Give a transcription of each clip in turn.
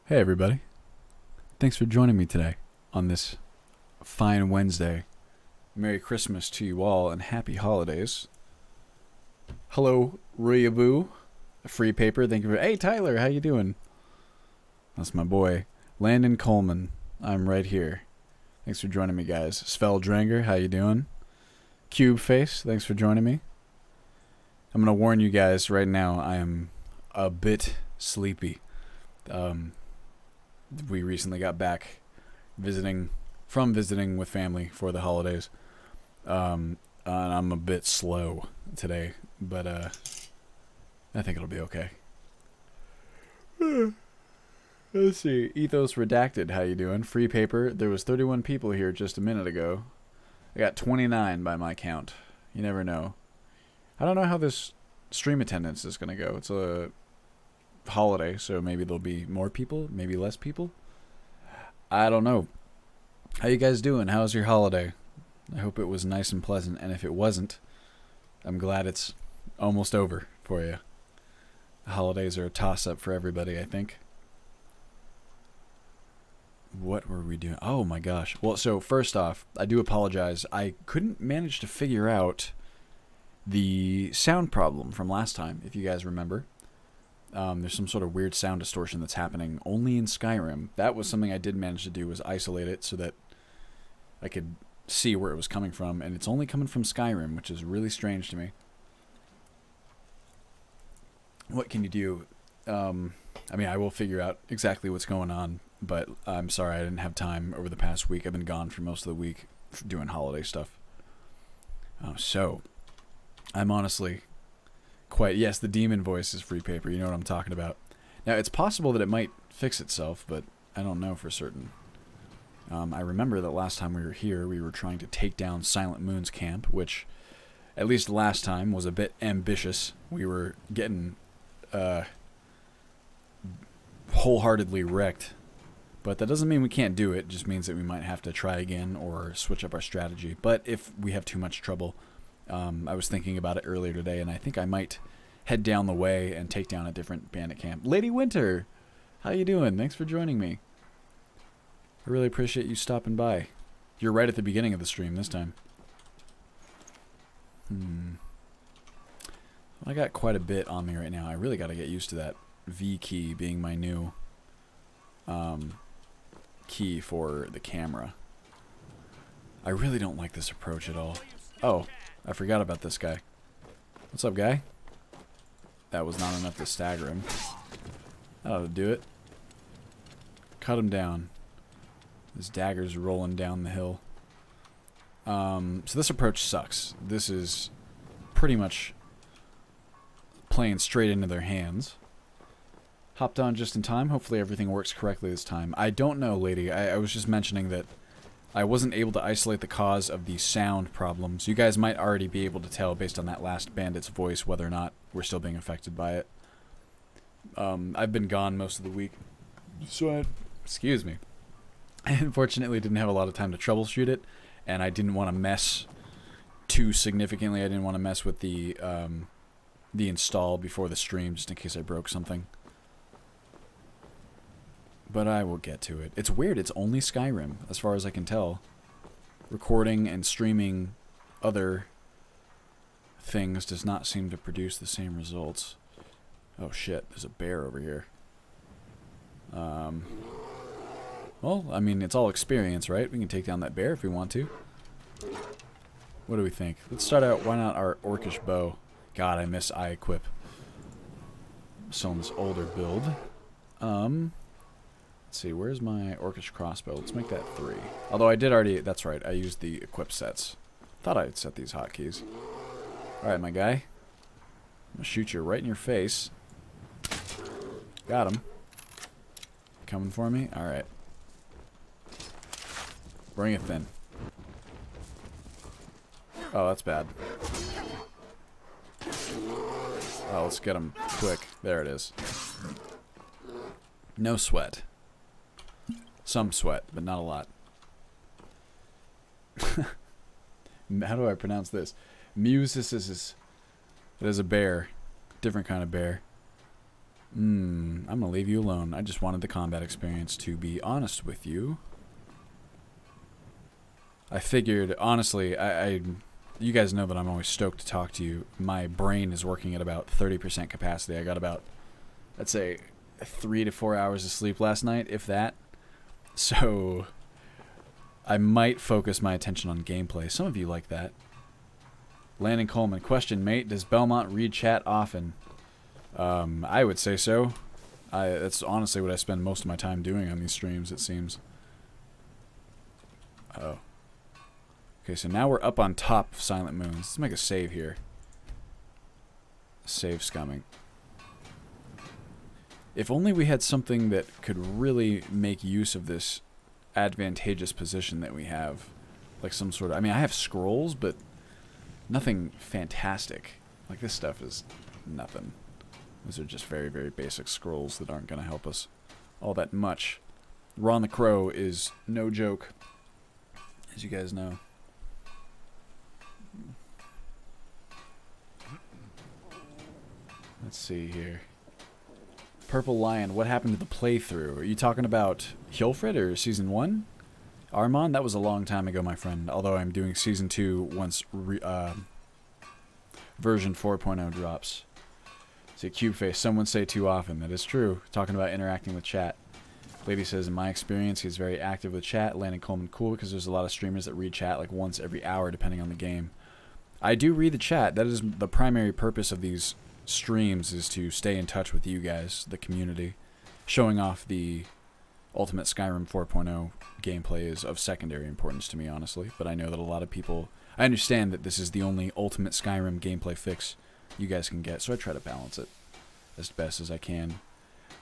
Hey everybody, thanks for joining me today on this fine Wednesday. Merry Christmas to you all and happy holidays. Hello, Ruyaboo, Free Paper, thank you for... Hey Tyler, how you doing? That's my boy, Landon Coleman, I'm right here. Thanks for joining me, guys. Svel Dranger, how you doing? Cube Face, thanks for joining me. I'm gonna warn you guys right now, I am a bit sleepy. We recently got back from visiting with family for the holidays. And I'm a bit slow today, but I think it'll be okay. Let's see. Ethos Redacted, how you doing? Free Paper, there was 31 people here just a minute ago. I got 29 by my count. You never know. I don't know how this stream attendance is going to go. It's a holiday, so maybe there'll be more people, maybe less people. I don't know. How you guys doing? How's your holiday? I hope it was nice and pleasant, and if it wasn't, I'm glad it's almost over for you. The holidays are a toss-up for everybody, I think. What were we doing? Oh my gosh. Well, so first off, I do apologize. I couldn't manage to figure out the sound problem from last time, if you guys remember. There's some sort of weird sound distortion that's happening only in Skyrim. That was something I did manage to do, was isolate it so that I could see where it was coming from, and it's only coming from Skyrim, which is really strange to me. What can you do? I mean, I will figure out exactly what's going on, but I'm sorry I didn't have time over the past week. I've been gone for most of the week doing holiday stuff. So, I'm honestly... quite, yes, the demon voice is Free Paper. You know what I'm talking about. Now, it's possible that it might fix itself, but I don't know for certain. I remember that last time we were here, we were trying to take down Silent Moon's camp, which, at least last time, was a bit ambitious. We were getting wholeheartedly wrecked. But that doesn't mean we can't do it. It just means that we might have to try again or switch up our strategy. But if we have too much trouble... I was thinking about it earlier today, and I think I might head down the way and take down a different bandit camp. Lady Winter, how you doing? Thanks for joining me. I really appreciate you stopping by. You're right at the beginning of the stream this time. I got quite a bit on me right now. I really got to get used to that V key being my new key for the camera. I really don't like this approach at all. Oh. I forgot about this guy. What's up, guy? That was not enough to stagger him. That ought to do it. Cut him down. His dagger's rolling down the hill. So this approach sucks. This is pretty much playing straight into their hands. Hopped on just in time. Hopefully everything works correctly this time. I don't know, lady. I was just mentioning that I wasn't able to isolate the cause of the sound problems. You guys might already be able to tell based on that last bandit's voice whether or not we're still being affected by it. I've been gone most of the week, so excuse me. I unfortunately didn't have a lot of time to troubleshoot it, and I didn't want to mess too significantly. I didn't want to mess with the install before the stream just in case I broke something. But I will get to it. It's weird, it's only Skyrim, as far as I can tell. Recording and streaming other things does not seem to produce the same results. Oh shit, there's a bear over here. Well, I mean, it's all experience, right? We can take down that bear if we want to. What do we think? Let's start out, why not our orcish bow? God, I miss eye equip. Still in this older build. Let's see, where's my orcish crossbow? Let's make that 3. Although I did already, that's right, I used the equip sets. Thought I had set these hotkeys. Alright, my guy. I'm gonna shoot you right in your face. Got him. Coming for me? Alright. Bring it then. Oh, that's bad. Oh, let's get him quick. There it is. No sweat. Some sweat, but not a lot. How do I pronounce this? Musis is... It is a bear. Different kind of bear. I'm gonna leave you alone. I just wanted the combat experience, to be honest with you. I figured, honestly, you guys know that I'm always stoked to talk to you. My brain is working at about 30% capacity. I got about, I'd say, 3 to 4 hours of sleep last night, if that. So I might focus my attention on gameplay. Some of you like that. Landon Coleman, question, mate, does Belmont read chat often? I would say so. That's honestly what I spend most of my time doing on these streams, it seems. Oh. Okay, so now we're up on top of Silent Moons. Let's make a save here. Save scumming. If only we had something that could really make use of this advantageous position that we have. Like some sort of... I mean, I have scrolls, but nothing fantastic. Like, this stuff is nothing. These are just very, very basic scrolls that aren't going to help us all that much. Ron the Crow is no joke, as you guys know. Let's see here. Purple Lion, what happened to the playthrough? Are you talking about Hilfred or Season 1? Armand, that was a long time ago, my friend. Although I'm doing Season 2 once version 4.0 drops. See, Cube Face, someone say too often. That is true. Talking about interacting with chat. Lady says, in my experience, he's very active with chat. Landon Coleman, cool, because there's a lot of streamers that read chat like once every hour, depending on the game. I do read the chat. That is the primary purpose of these streams, is to stay in touch with you guys, the community. Showing off the Ultimate Skyrim 4.0 gameplay is of secondary importance to me, honestly. But I know that a lot of people... I understand that this is the only Ultimate Skyrim gameplay fix you guys can get, so I try to balance it as best as I can.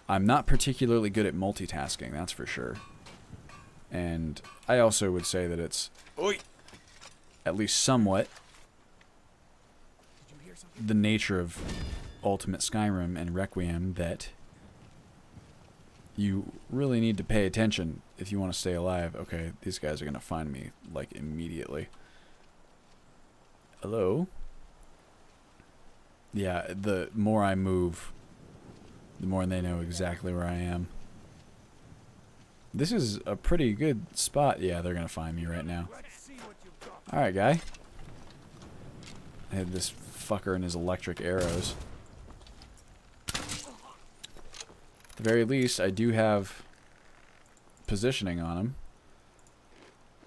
I'm not particularly good at multitasking, that's for sure. And I also would say that it's... at least somewhat... the nature of Ultimate Skyrim and Requiem that you really need to pay attention if you want to stay alive. Okay, these guys are going to find me, like, immediately. Hello? Yeah, the more I move, the more they know exactly where I am. This is a pretty good spot. Yeah, they're going to find me right now. Alright, guy. I had this fucker and his electric arrows. At the very least, I do have positioning on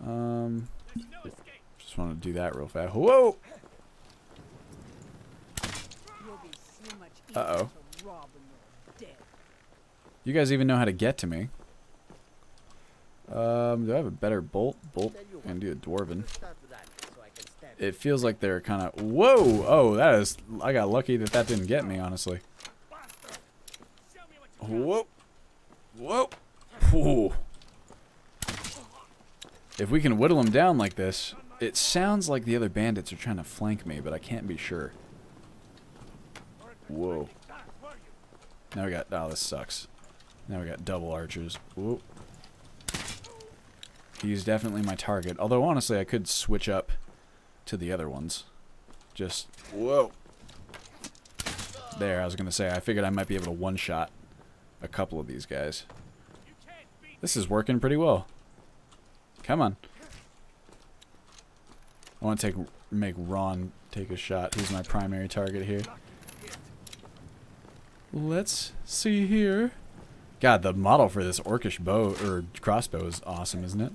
him. Just want to do that real fast. Whoa! Uh-oh. You guys even know how to get to me. Do I have a better bolt? Bolt. And do a dwarven. It feels like they're kind of... Whoa! Oh, that is... I got lucky that that didn't get me, honestly. Whoa! Whoa! Whoa! If we can whittle them down like this... It sounds like the other bandits are trying to flank me, but I can't be sure. Whoa. Now we got... Oh, this sucks. Now we got double archers. Whoa. He's definitely my target. Although, honestly, I could switch up to the other ones. Just... Whoa. There, I was going to say, I figured I might be able to one-shot a couple of these guys. This is working pretty well. Come on. I want to make Ron take a shot. He's my primary target here. Let's see here. God, the model for this orcish bow, or crossbow, is awesome, isn't it?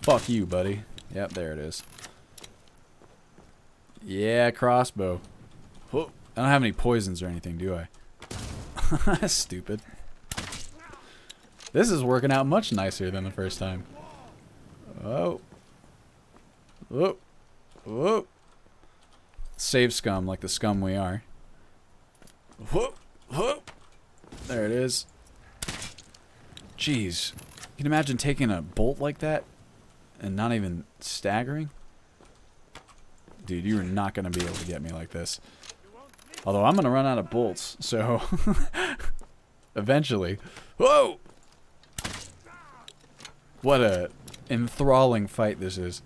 Fuck you, buddy. Yep, there it is. Yeah, crossbow. Whoa. I don't have any poisons or anything, do I? Stupid. This is working out much nicer than the first time. Oh. Whoa. Whoa. Save scum like the scum we are. Whoa. Whoa. There it is. Jeez. You can imagine taking a bolt like that and not even staggering? Dude, you are not going to be able to get me like this. Although I'm going to run out of bolts, so... eventually. Whoa! What a enthralling fight this is.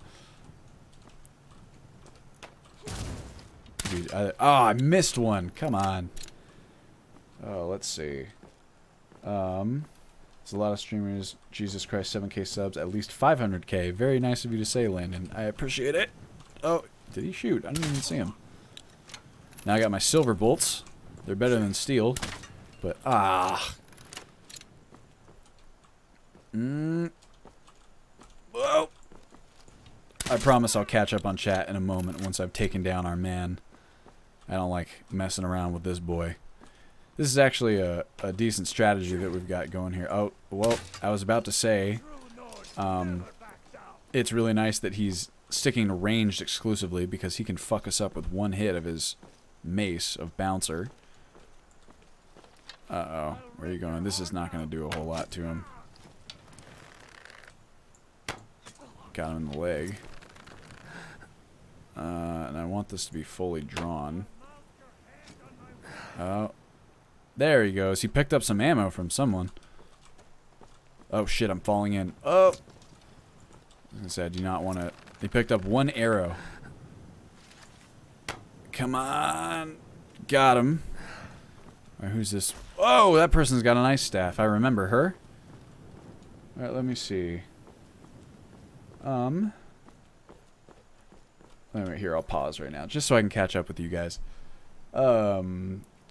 Dude, I missed one. Come on. Let's see. There's a lot of streamers. Jesus Christ, 7K subs, at least 500K. Very nice of you to say, Landon. I appreciate it. Oh, did he shoot? I didn't even see him. Now I got my silver bolts. They're better than steel. But, Whoa! I promise I'll catch up on chat in a moment once I've taken down our man. I don't like messing around with this boy. This is actually a decent strategy that we've got going here. Oh, well, I was about to say, it's really nice that he's sticking to ranged exclusively because he can fuck us up with one hit of his mace of bouncer. Uh-oh, where are you going? This is not going to do a whole lot to him. Got him in the leg. And I want this to be fully drawn. Oh. There he goes. He picked up some ammo from someone. Oh shit, I'm falling in. Oh! As I said, I do not want to... He picked up one arrow. Come on! Got him. Alright, who's this? Oh, that person's got an ice staff. I remember her. Alright, let me see. Anyway, here, I'll pause right now, just so I can catch up with you guys.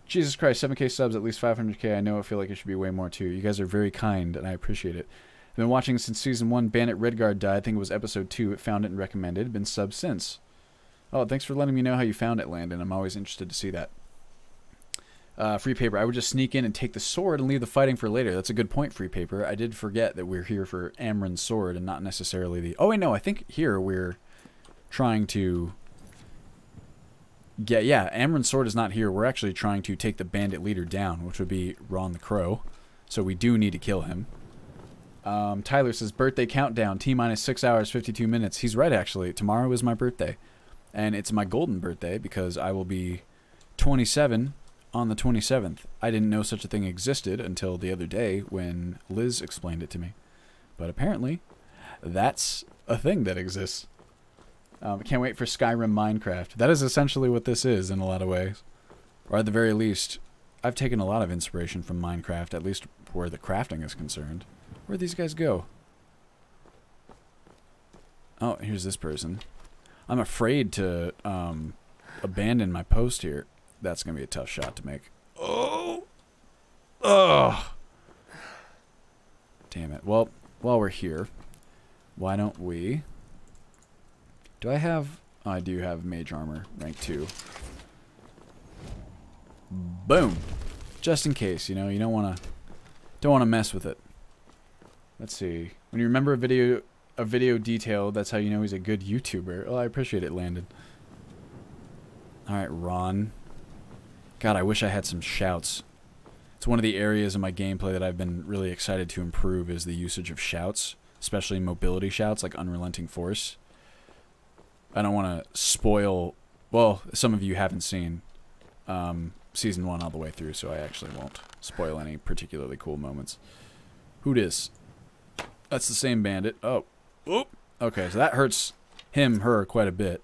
Jesus Christ, 7K subs, at least 500K. I know I feel like it should be way more too. You guys are very kind, and I appreciate it. I've been watching since Season 1. Bandit Redguard died. I think it was Episode 2. It found it and recommended. Been subbed since. Oh, thanks for letting me know how you found it, Landon. I'm always interested to see that. Free Paper. I would just sneak in and take the sword and leave the fighting for later. That's a good point, Free Paper. I did forget that we're here for Amron's sword and not necessarily the... Oh, wait, no. I think here we're trying to... Yeah, Amron's sword is not here. We're actually trying to take the bandit leader down, which would be Ron the Crow. So we do need to kill him. Tyler says, birthday countdown, T-minus 6 hours, 52 minutes. He's right, actually. Tomorrow is my birthday. And it's my golden birthday because I will be 27 on the 27th. I didn't know such a thing existed until the other day when Liz explained it to me. But apparently, that's a thing that exists. Can't wait for Skyrim Minecraft. That is essentially what this is in a lot of ways. Or at the very least, I've taken a lot of inspiration from Minecraft, at least where the crafting is concerned. Where'd these guys go? Oh, here's this person. I'm afraid to abandon my post here. That's going to be a tough shot to make. Oh! Ugh! Damn it. Well, while we're here, why don't we... Do I have... Oh, I do have mage armor, rank 2. Boom! Just in case, you know, you don't want to mess with it. Let's see. When you remember a video detail, that's how you know he's a good YouTuber. Oh, I appreciate it, Landon. Alright, Ron. God, I wish I had some shouts. It's one of the areas in my gameplay that I've been really excited to improve is the usage of shouts, especially mobility shouts like Unrelenting Force. I don't want to spoil... Well, some of you haven't seen Season 1 all the way through, so I actually won't spoil any particularly cool moments. Who dis? That's the same bandit. Oh. Oop. Okay, so that hurts her quite a bit.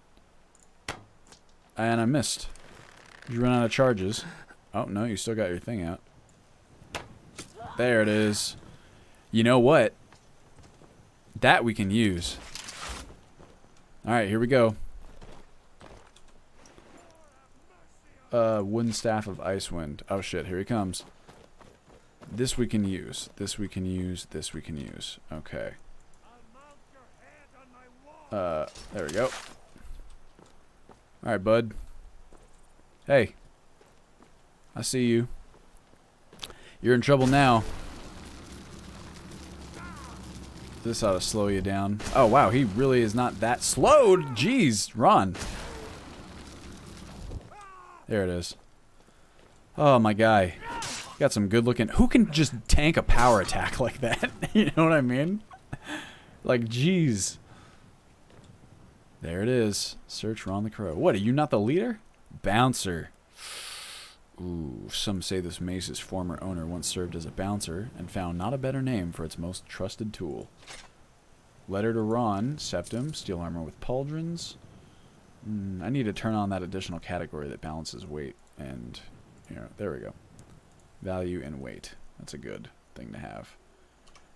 And I missed. Did you run out of charges? Oh, no, you still got your thing out. There it is. You know what? That we can use. Alright, here we go. Wooden Staff of Icewind. Oh shit, here he comes. This we can use. This we can use. This we can use. Okay. There we go. Alright, bud. Hey. I see you. You're in trouble now. This ought to slow you down. Oh, wow. He really is not that slowed. Jeez. Ron. There it is. Oh, my guy. Got some good looking... Who can just tank a power attack like that? You know what I mean? Like, jeez. There it is. Search Ron the Crow. What, are you not the leader? Bouncer. Ooh, some say this mace's former owner once served as a bouncer and found not a better name for its most trusted tool. Letter to Ron, septum, steel armor with pauldrons. I need to turn on that additional category that balances weight, and, you know, there we go. Value and weight. That's a good thing to have.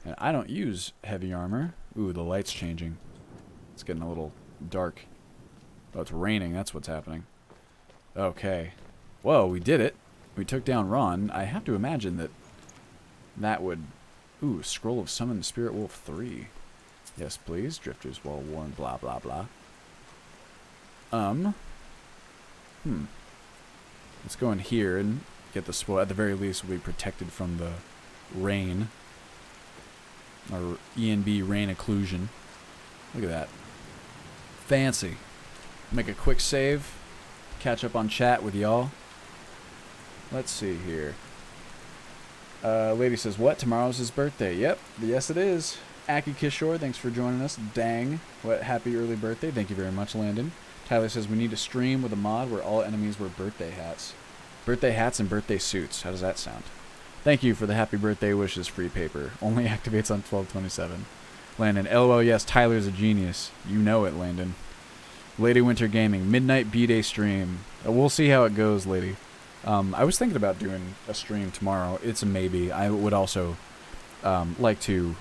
And I don't use heavy armor. Ooh, the light's changing. It's getting a little dark. Oh, it's raining. That's what's happening. Okay. Whoa, we did it. We took down Ron. I have to imagine that that would... Ooh, Scroll of Summon Spirit Wolf 3. Yes, please. Drifters well worn, blah, blah, blah. Let's go in here and get the spoil. At the very least, we'll be protected from the rain. Or ENB rain occlusion. Look at that. Fancy. Make a quick save. Catch up on chat with y'all. Let's see here. Lady says, what? Tomorrow's his birthday. Yep. Yes, it is. Aki Kishore, thanks for joining us. Dang. What? Happy early birthday. Thank you very much, Landon. Tyler says, we need to stream with a mod where all enemies wear birthday hats. Birthday hats and birthday suits. How does that sound? Thank you for the happy birthday wishes, free paper. Only activates on 12/27. Landon, LOL, yes, Tyler's a genius. You know it, Landon. Lady Winter Gaming, midnight B-Day stream. We'll see how it goes, Lady. I was thinking about doing a stream tomorrow. It's a maybe. I would also like to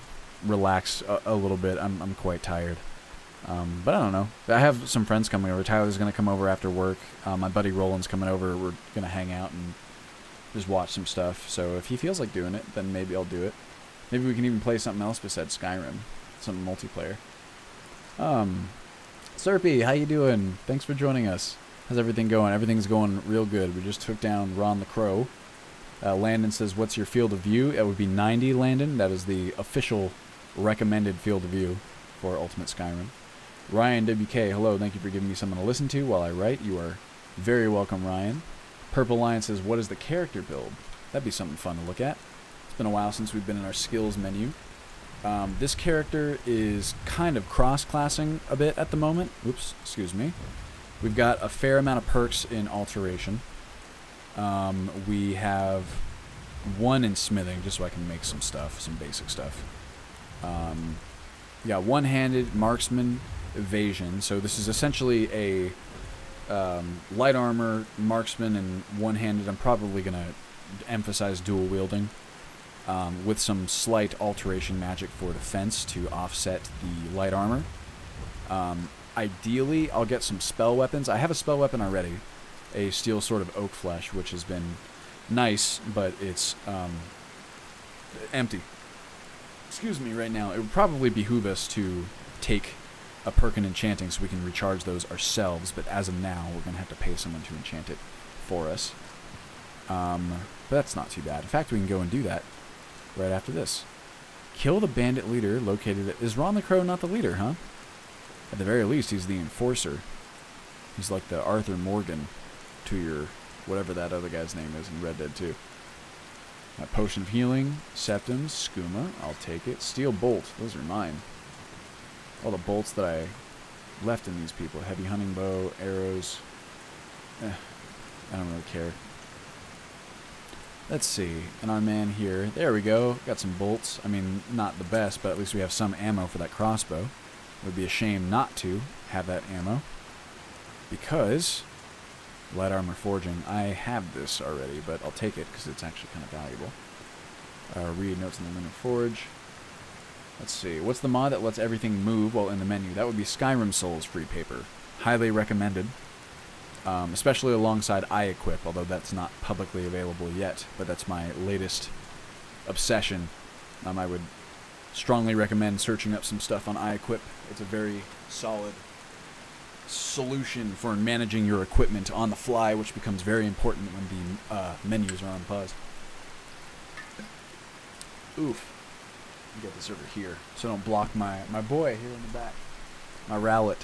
relax a little bit. I'm quite tired. But I don't know. I have some friends coming over. Tyler's going to come over after work. My buddy Roland's coming over. We're going to hang out and just watch some stuff. So if he feels like doing it, then maybe I'll do it. Maybe we can even play something else besides Skyrim. Some multiplayer. Serpy, how you doing? Thanks for joining us. How's everything going? Everything's going real good. We just took down Ron the Crow. Landon says, what's your field of view? It would be 90, Landon. That is the official recommended field of view for Ultimate Skyrim. Ryan WK, hello. Thank you for giving me something to listen to while I write. You are very welcome, Ryan. Purple Lion says, what is the character build? That'd be something fun to look at. It's been a while since we've been in our skills menu. This character is kind of cross-classing a bit at the moment. Oops, excuse me. We've got a fair amount of perks in Alteration. We have one in Smithing, just so I can make some stuff, some basic stuff. We got one-handed, marksman, evasion. So this is essentially a light armor, marksman, and one-handed. I'm probably going to emphasize dual wielding. With some slight alteration magic for defense to offset the light armor. Ideally, I'll get some spell weapons. I have a spell weapon already, a steel sword of oak flesh, which has been nice, but it's empty. Excuse me right now. It would probably behoove us to take a perk in enchanting so we can recharge those ourselves, but as of now, we're going to have to pay someone to enchant it for us. But that's not too bad. In fact, we can go and do that right after this. Kill the bandit leader located at... Is Ron the Crow not the leader, huh? At the very least, he's the enforcer. He's like the Arthur Morgan to your... whatever that other guy's name is in Red Dead 2. Potion of Healing, Septums, Skooma, I'll take it. Steel Bolt, those are mine. All the bolts that I left in these people. Heavy Hunting Bow, arrows. I don't really care. Let's see. And our man here. There we go. Got some bolts. I mean, not the best, but at least we have some ammo for that crossbow. It would be a shame not to have that ammo. Because... light armor forging. I have this already, but I'll take it because it's actually kind of valuable. Read notes in the Lunar Forge. Let's see. What's the mod that lets everything move while in the menu? That would be Skyrim Souls free paper. Highly recommended. Especially alongside iEquip, although that's not publicly available yet. But that's my latest obsession. I would strongly recommend searching up some stuff on iEquip. It's a very solid solution for managing your equipment on the fly, which becomes very important when the menus are on pause. Oof. Get this over here so I don't block my boy here in the back. My Rowlet.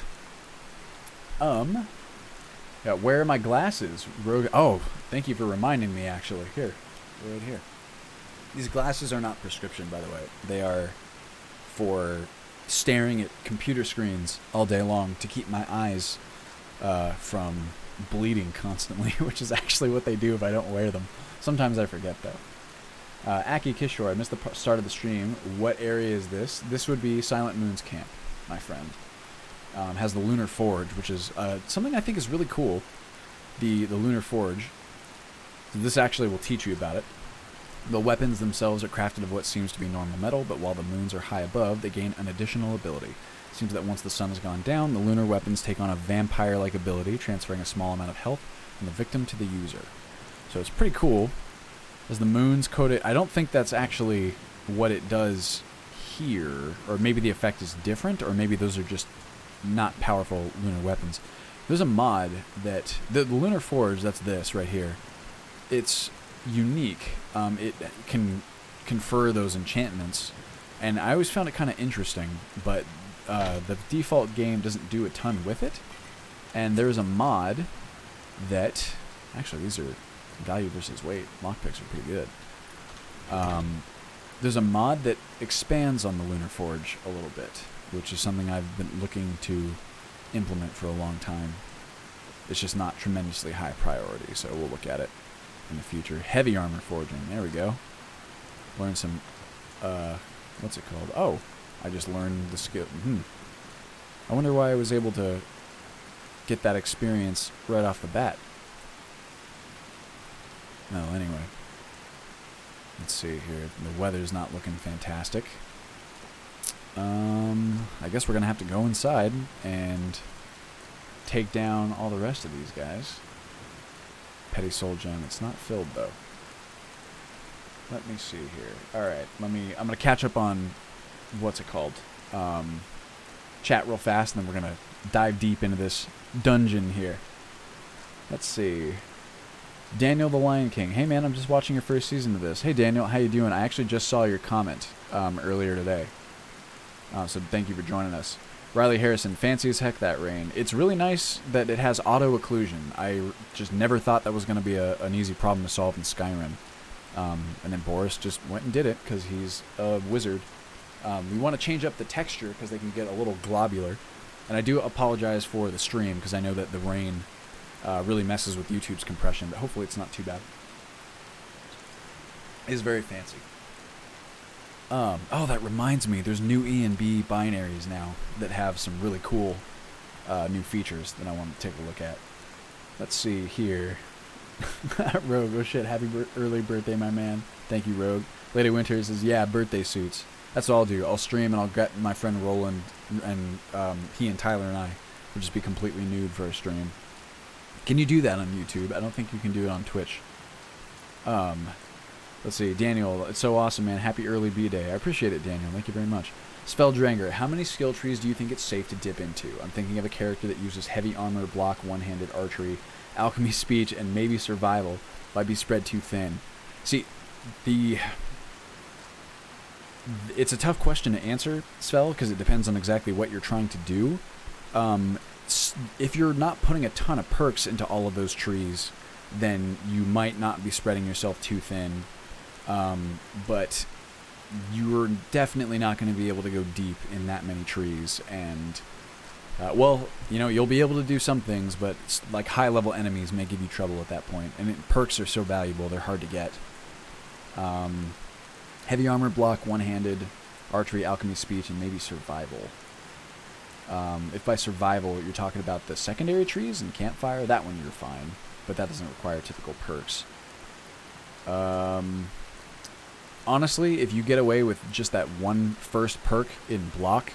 Yeah, where are my glasses? Oh, thank you for reminding me, actually. Here. Right here. These glasses are not prescription, by the way. They are for staring at computer screens all day long to keep my eyes from bleeding constantly, which is actually what they do if I don't wear them. Sometimes I forget, though. Aki Kishore, I missed the start of the stream. What area is this? This would be Silent Moon's camp, my friend. Has the Lunar Forge, which is something I think is really cool. The Lunar Forge. This actually will teach you about it. The weapons themselves are crafted of what seems to be normal metal, but while the moons are high above, they gain an additional ability. It seems that once the sun has gone down, the lunar weapons take on a vampire-like ability, transferring a small amount of health from the victim to the user. So it's pretty cool. As the moon's coated, I don't think that's actually what it does here, or maybe the effect is different, or maybe those are just not powerful lunar weapons. There's a mod that, the Lunar Forge, that's this right here, it's unique. It can confer those enchantments, and I always found it kind of interesting, but the default game doesn't do a ton with it, and there's a mod that, actually these are value versus weight, lockpicks are pretty good. There's a mod that expands on the Lunar Forge a little bit, which is something I've been looking to implement for a long time. It's just not tremendously high priority, so we'll look at it in the future. Heavy armor forging, there we go. Learn some, what's it called? Oh, I just learned the skill. I wonder why I was able to get that experience right off the bat. No, anyway. Let's see here. The weather's not looking fantastic. I guess we're going to have to go inside and take down all the rest of these guys. Petty soul gem. It's not filled, though. Let me see here. Alright, I'm going to catch up on, what's it called? Chat real fast, and then we're going to dive deep into this dungeon here. Let's see. Daniel the Lion King. Hey, man, I'm just watching your first season of this. Hey, Daniel, how you doing? I actually just saw your comment earlier today. So thank you for joining us. Riley Harrison, fancy as heck that rain. It's really nice that it has auto occlusion. I just never thought that was going to be an easy problem to solve in Skyrim. And then Boris just went and did it because he's a wizard. We want to change up the texture because they can get a little globular. And I do apologize for the stream because I know that the rain really messes with YouTube's compression, but hopefully it's not too bad. It is very fancy. Oh, that reminds me, there's new E and B binaries now that have some really cool new features that I want to take a look at. Let's see here. Rogue, oh shit, happy early birthday, my man. Thank you, Rogue. Lady Winter says, yeah, birthday suits. That's what I'll do. I'll stream and I'll get my friend Roland, and he and Tyler and I will just be completely nude for a stream. Can you do that on YouTube? I don't think you can do it on Twitch. Let's see, Daniel, it's so awesome, man. Happy early B-Day. I appreciate it, Daniel. Thank you very much. Spelldranger, how many skill trees do you think it's safe to dip into? I'm thinking of a character that uses heavy armor, block, one-handed archery, alchemy, speech, and maybe survival. Might be spread too thin. See, it's a tough question to answer, Svel, because it depends on exactly what you're trying to do. If you're not putting a ton of perks into all of those trees, then you might not be spreading yourself too thin. But you're definitely not going to be able to go deep in that many trees. And, well, you know, you'll be able to do some things, but like high-level enemies may give you trouble at that point. And perks are so valuable, they're hard to get. Heavy armor, block, one-handed, archery, alchemy, speech, and maybe survival. If by survival you're talking about the secondary trees and campfire, that one you're fine. But that doesn't require typical perks. Honestly, if you get away with just that one first perk in block,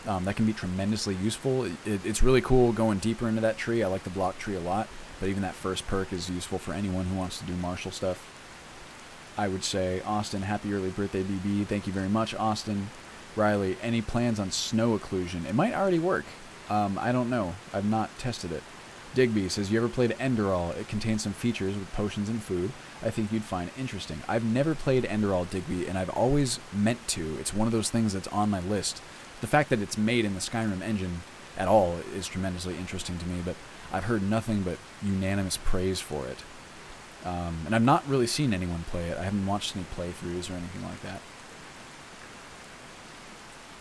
that can be tremendously useful. It's really cool going deeper into that tree. I like the block tree a lot, but even that first perk is useful for anyone who wants to do martial stuff. I would say, Austin, happy early birthday, BB. Thank you very much, Austin. Riley, any plans on snow occlusion? It might already work. I don't know. I've not tested it. Digby says, you ever played Enderall? It contains some features with potions and food I think you'd find interesting. I've never played Enderall, Digby, and I've always meant to. It's one of those things that's on my list. The fact that it's made in the Skyrim engine at all is tremendously interesting to me, but I've heard nothing but unanimous praise for it. And I've not really seen anyone play it. I haven't watched any playthroughs or anything like that.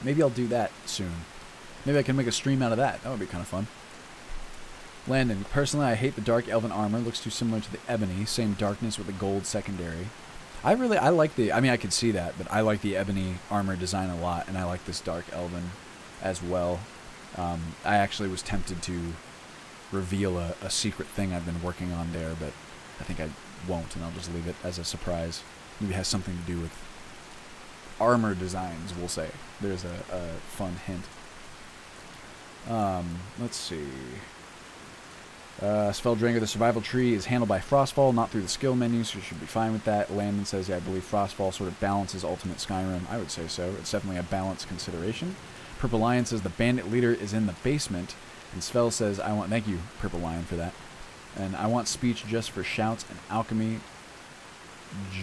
Maybe I'll do that soon. Maybe I can make a stream out of that. That would be kind of fun. Landon, personally, I hate the dark elven armor. It looks too similar to the ebony. Same darkness with the gold secondary. I like the, I mean, I could see that, but I like the ebony armor design a lot, and I like this dark elven as well. I actually was tempted to reveal a secret thing I've been working on there, but I think I won't, and I'll just leave it as a surprise. Maybe it has something to do with armor designs, we'll say. There's a fun hint. Let's see. Spelldranger, the survival tree is handled by Frostfall, not through the skill menu, so you should be fine with that. Landon says, yeah, I believe Frostfall sort of balances Ultimate Skyrim. I would say so. It's definitely a balanced consideration. Purple Lion says, the bandit leader is in the basement. And Svel says, I want... Thank you, Purple Lion, for that. And I want speech just for shouts and alchemy.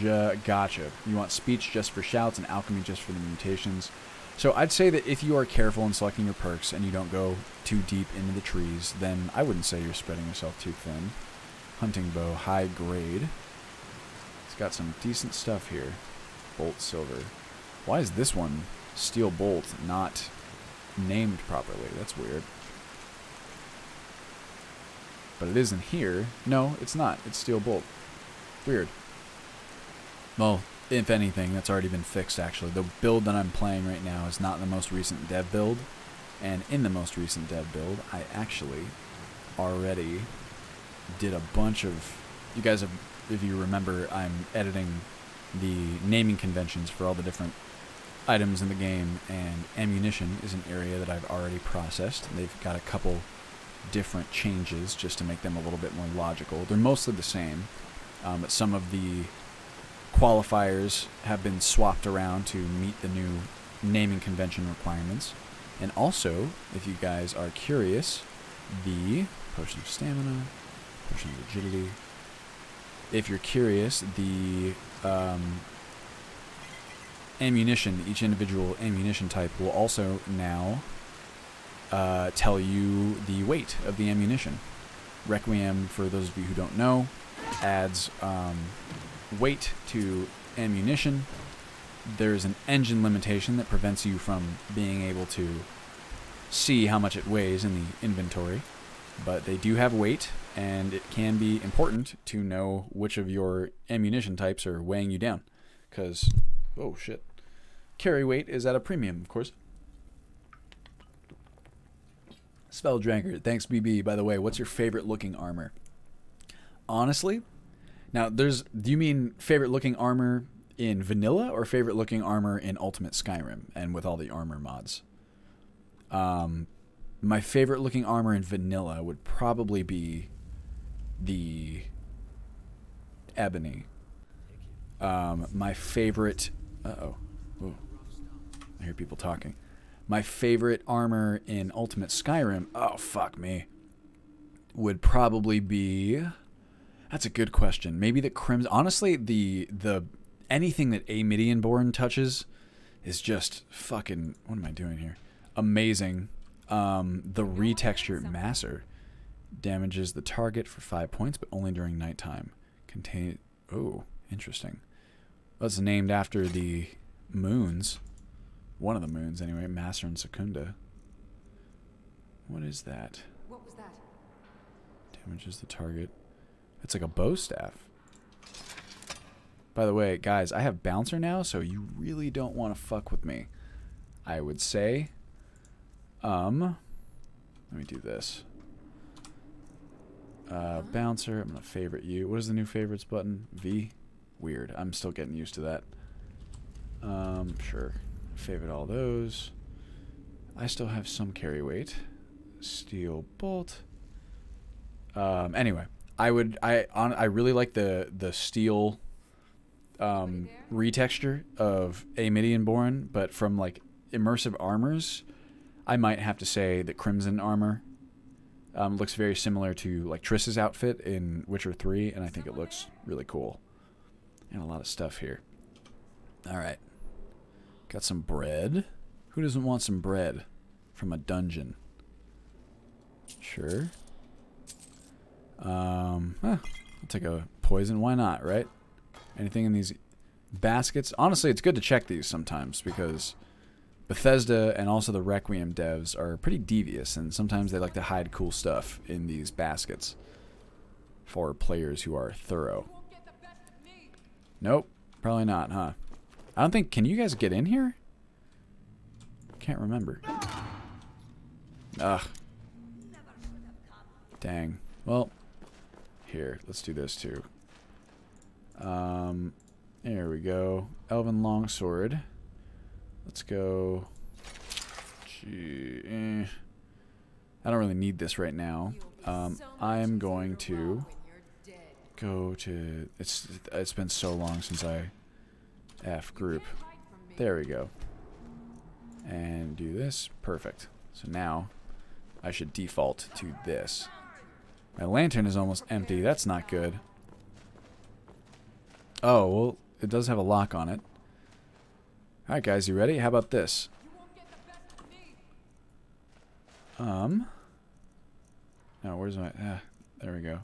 Gotcha. You want speech just for shouts and alchemy just for the mutations. So I'd say that if you are careful in selecting your perks and you don't go too deep into the trees, then I wouldn't say you're spreading yourself too thin. Hunting bow, high grade. It's got some decent stuff here. Bolt silver. Why is this one, steel bolt, not named properly? That's weird. But it isn't here. No, it's not. It's steel bolt. Weird. Well, if anything, that's already been fixed, actually. The build that I'm playing right now is not the most recent dev build. And in the most recent dev build, I actually already did a bunch of... You guys have, if you remember, I'm editing the naming conventions for all the different items in the game, and ammunition is an area that I've already processed. They've got a couple different changes just to make them a little bit more logical. They're mostly the same, but some of the qualifiers have been swapped around to meet the new naming convention requirements. And also, if you guys are curious, the potion of stamina, potion of agility. If you're curious, the ammunition, each individual ammunition type will also now tell you the weight of the ammunition. Requiem, for those of you who don't know, adds weight to ammunition. There's an engine limitation that prevents you from being able to see how much it weighs in the inventory, but they do have weight, and it can be important to know which of your ammunition types are weighing you down, because, oh shit, carry weight is at a premium, of course. Spelldranker, thanks BB. By the way, what's your favorite looking armor? Honestly, now do you mean favorite looking armor in vanilla or favorite looking armor in Ultimate Skyrim and with all the armor mods? My favorite looking armor in vanilla would probably be the ebony. My favorite... Uh-oh. Ooh. I hear people talking. My favorite armor in Ultimate Skyrim... Oh, fuck me. Would probably be... That's a good question. Maybe the crimson... Honestly, the anything that Amidian-born touches is just fucking... What am I doing here? Amazing. The retexture masser damages the target for 5 points, but only during nighttime. Contain... Oh, interesting. That's named after the moons. One of the moons, anyway. Masser and Secunda. What is that? What was that? Damages the target. It's like a bow staff. By the way, guys, I have Bouncer now, so you really don't want to fuck with me. I would say... let me do this. Bouncer, I'm going to favorite you. What is the new favorites button? V? Weird. I'm still getting used to that. Sure. Favorite all those. I still have some carry weight. Steel bolt. Anyway, I really like the steel retexture of Amidian-born, but from like immersive armors, I might have to say that Crimson armor looks very similar to like Triss's outfit in Witcher 3, and I think it looks really cool. And a lot of stuff here. Alright. Got some bread. Who doesn't want some bread from a dungeon? Sure. I'll take a poison. Why not, right? Anything in these baskets? Honestly, it's good to check these sometimes because Bethesda and also the Requiem devs are pretty devious, and sometimes they like to hide cool stuff in these baskets for players who are thorough. Nope, probably not, huh? I don't think... Can you guys get in here? Can't remember. Ugh. Dang. Well, here, let's do this too. There we go. Elven longsword. Let's go. Gee, I don't really need this right now. I am going to go to... It's been so long since I F group. There we go. And do this. Perfect. So now I should default to this. My lantern is almost empty. That's not good. Oh, well, it does have a lock on it. Alright, guys, you ready? How about this? No, where's my... there we go.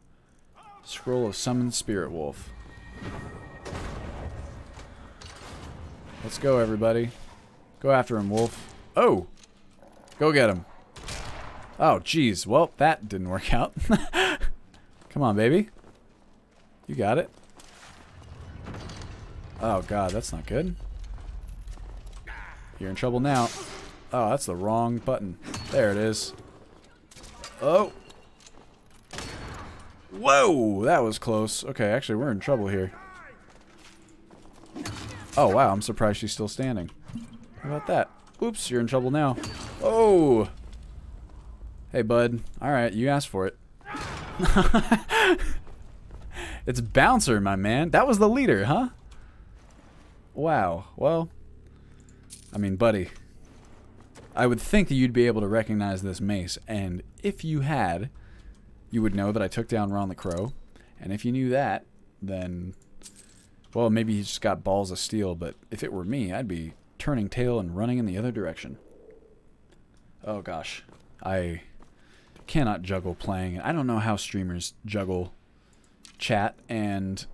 Scroll of Summoned Spirit Wolf. Let's go, everybody. Go after him, Wolf. Oh! Go get him. Oh, jeez. Well, that didn't work out. Come on, baby. You got it. Oh, God, that's not good. You're in trouble now. Oh, that's the wrong button. There it is. Oh! Whoa! That was close. Okay, actually, we're in trouble here. Oh, wow, I'm surprised she's still standing. How about that? Oops, you're in trouble now. Oh! Hey, bud. Alright, you asked for it. It's Bouncer, my man. That was the leader, huh? Wow. Well, I mean, buddy, I would think that you'd be able to recognize this mace, and if you had, you would know that I took down Ron the Crow, and if you knew that, then, well, maybe he's just got balls of steel, but if it were me, I'd be turning tail and running in the other direction. Oh, gosh. I cannot juggle playing. I don't know how streamers juggle chat and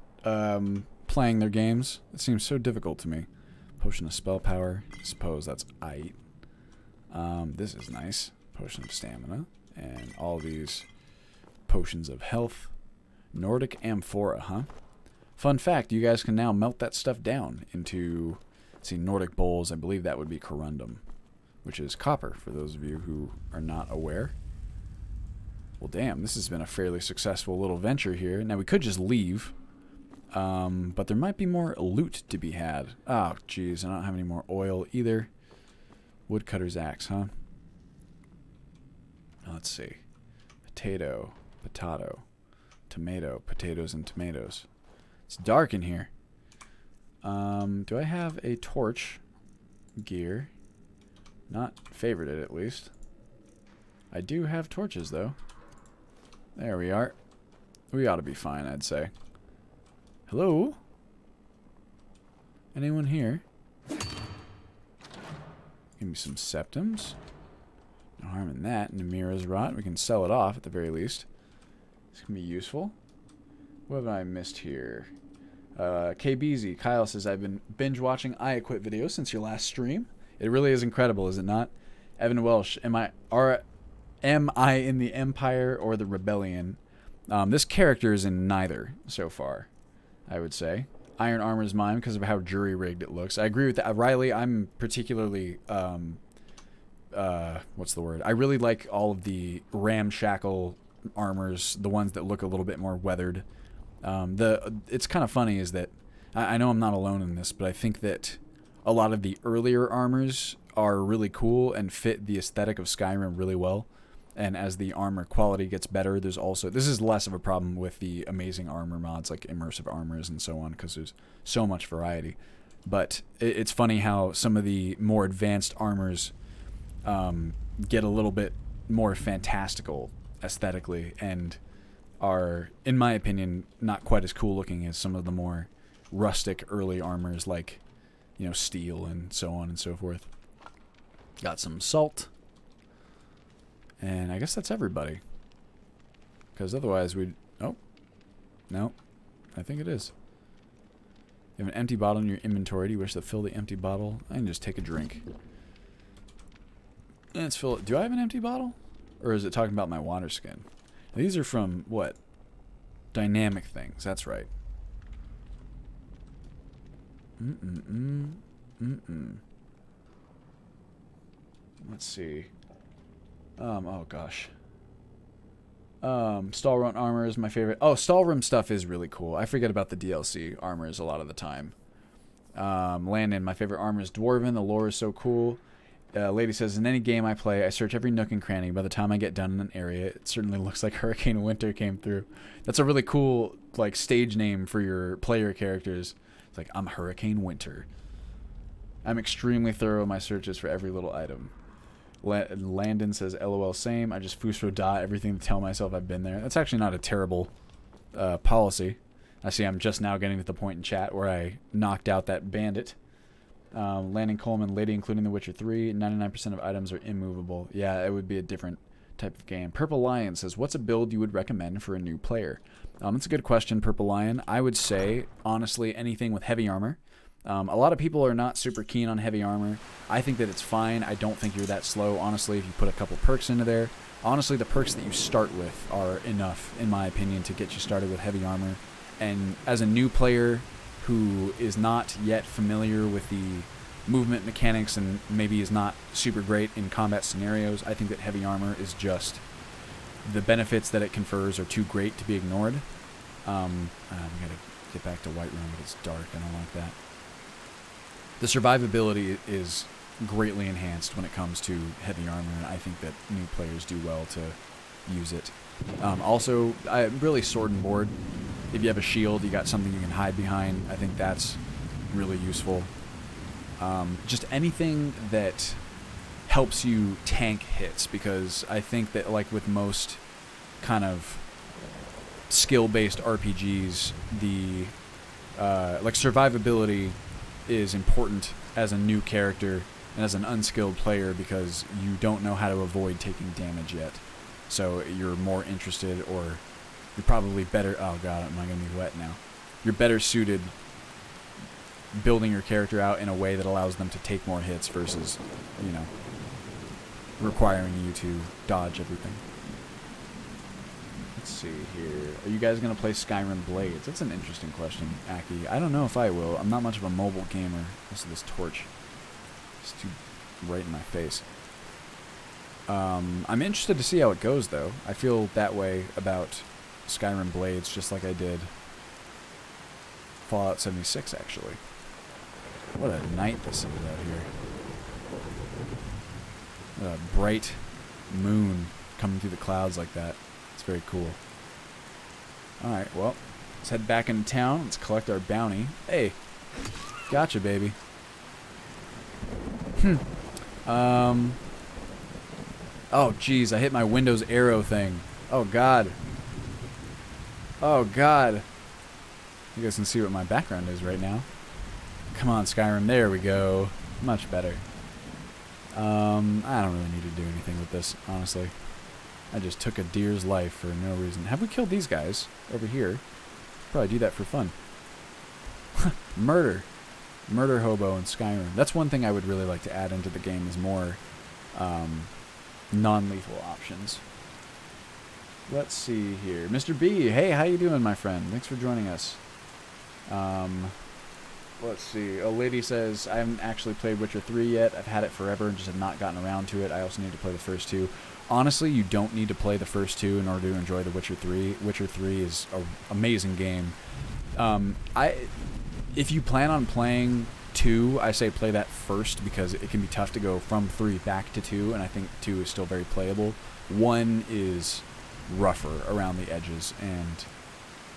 playing their games. It seems so difficult to me. Potion of spell power. I suppose that's aight. This is nice. Potion of stamina. And all these potions of health. Nordic amphora, huh? Fun fact, you guys can now melt that stuff down into, let's see, Nordic bowls. I believe that would be corundum, which is copper, for those of you who are not aware. Well, damn, this has been a fairly successful little venture here. Now, we could just leave, but there might be more loot to be had. Oh, jeez, I don't have any more oil either. Woodcutter's axe, huh? Let's see. Potato, potato, tomato, potatoes and tomatoes. It's dark in here. Do I have a torch? Gear. Not favorited, at least. I do have torches, though. There we are. We ought to be fine, I'd say. Hello? Anyone here? Give me some septums. No harm in that. Namira's rot. We can sell it off, at the very least. This can be useful. What have I missed here? KBZ, Kyle says, I've been binge watching I Quit videos since your last stream. It really is incredible, is it not? Evan Welsh, am I in the Empire or the Rebellion? This character is in neither so far, I would say. Iron Armor is mine because of how jury-rigged it looks. I agree with that. Riley, I'm particularly, what's the word? I really like all of the ramshackle armors, the ones that look a little bit more weathered. It's kind of funny is that, I know I'm not alone in this, but I think that a lot of the earlier armors are really cool and fit the aesthetic of Skyrim really well. And as the armor quality gets better, there's also... This is less of a problem with the amazing armor mods like immersive armors and so on, because there's so much variety. But it's funny how some of the more advanced armors get a little bit more fantastical aesthetically and are, in my opinion, not quite as cool looking as some of the more rustic early armors like, you know, steel and so on and so forth. Got some salt. And I guess that's everybody. Because otherwise we'd... Oh. No. I think it is. You have an empty bottle in your inventory. Do you wish to fill the empty bottle? I can just take a drink. Let's fill it. Do I have an empty bottle? Or is it talking about my water skin? These are from, what? Dynamic things. That's right. Let's see. Oh gosh. Stalroom armor is my favorite. Oh, Stalroom stuff is really cool. I forget about the DLC armors a lot of the time. Landon, my favorite armor is Dwarven. The lore is so cool. Lady says, in any game I play, I search every nook and cranny. By the time I get done in an area, it certainly looks like Hurricane Winter came through. That's a really cool like stage name for your player characters. It's like, I'm Hurricane Winter. I'm extremely thorough in my searches for every little item. Landon says, LOL, same. I just Fusro Da everything to tell myself I've been there. That's actually not a terrible policy. I see I'm just now getting to the point in chat where I knocked out that bandit. Landon Coleman, Lady, including The Witcher 3, 99% of items are immovable. Yeah, it would be a different type of game. Purple Lion says, what's a build you would recommend for a new player? It's a good question, Purple Lion. I would say, honestly, anything with heavy armor. A lot of people are not super keen on heavy armor. I think that it's fine. I don't think you're that slow, honestly, if you put a couple perks into there. Honestly, the perks that you start with are enough, in my opinion, to get you started with heavy armor. And as a new player who is not yet familiar with the movement mechanics and maybe is not super great in combat scenarios, I think that heavy armor is just... the benefits that it confers are too great to be ignored. We gotta get back to White Room, but it's dark. I don't like that. The survivability is greatly enhanced when it comes to heavy armor, and I think that new players do well to use it. Also, really sword and board. If you have a shield, you got something you can hide behind. I think that's really useful. Just anything that helps you tank hits, because I think that, like with most kind of skill-based RPGs, the like survivability is important as a new character and as an unskilled player, because you don't know how to avoid taking damage yet. So you're more interested, or you're probably better... oh god, am I going to be wet now? You're better suited building your character out in a way that allows them to take more hits versus, you know, requiring you to dodge everything. Let's see here. Are you guys going to play Skyrim Blades? That's an interesting question, Aki. I don't know if I will. I'm not much of a mobile gamer. This is this torch. It's too right in my face. I'm interested to see how it goes, though. I feel that way about Skyrim Blades, just like I did Fallout 76, actually. What a night this is out here. A bright moon coming through the clouds like that. It's very cool. Alright, well, let's head back into town. Let's collect our bounty. Hey, gotcha, baby. Oh, jeez, I hit my Windows arrow thing. Oh, God. Oh, God. You guys can see what my background is right now. Come on, Skyrim. There we go. Much better. I don't really need to do anything with this, honestly. I just took a deer's life for no reason. Have we killed these guys over here? Probably do that for fun. Murder. Murder hobo in Skyrim. That's one thing I would really like to add into the game, is more non-lethal options. Let's see here. Mr. B, hey, how you doing, my friend? Thanks for joining us. Let's see. A lady says, I haven't actually played Witcher 3 yet. I've had it forever and just have not gotten around to it. I also need to play the first two. Honestly, you don't need to play the first two in order to enjoy The Witcher 3. Witcher 3 is an amazing game. If you plan on playing 2, I say play that first, because it can be tough to go from 3 back to 2, and I think 2 is still very playable. 1 is rougher around the edges and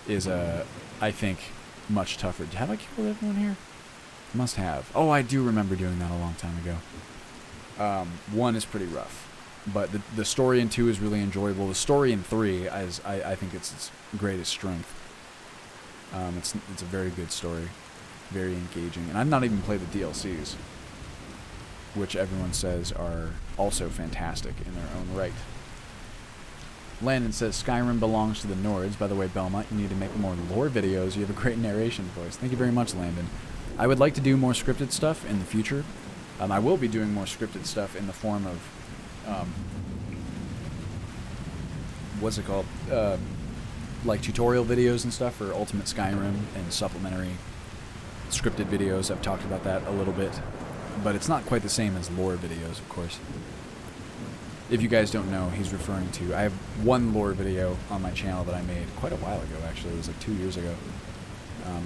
is, I think, much tougher. Have I killed everyone here? Must have. Oh, I do remember doing that a long time ago. 1 is pretty rough, but the story in 2 is really enjoyable. The story in 3 is, I think, its greatest strength. It's a very good story, very engaging, and I've not even played the DLCs, which everyone says are also fantastic in their own right. Landon says, Skyrim belongs to the Nords. By the way, Belmont, you need to make more lore videos. You have a great narration voice. Thank you very much, Landon. I would like to do more scripted stuff in the future. I will be doing more scripted stuff in the form of, what's it called? Like tutorial videos and stuff for Ultimate Skyrim and supplementary scripted videos. I've talked about that a little bit, but it's not quite the same as lore videos, of course. If you guys don't know, he's referring to... I have one lore video on my channel that I made quite a while ago, actually. It was like 2 years ago.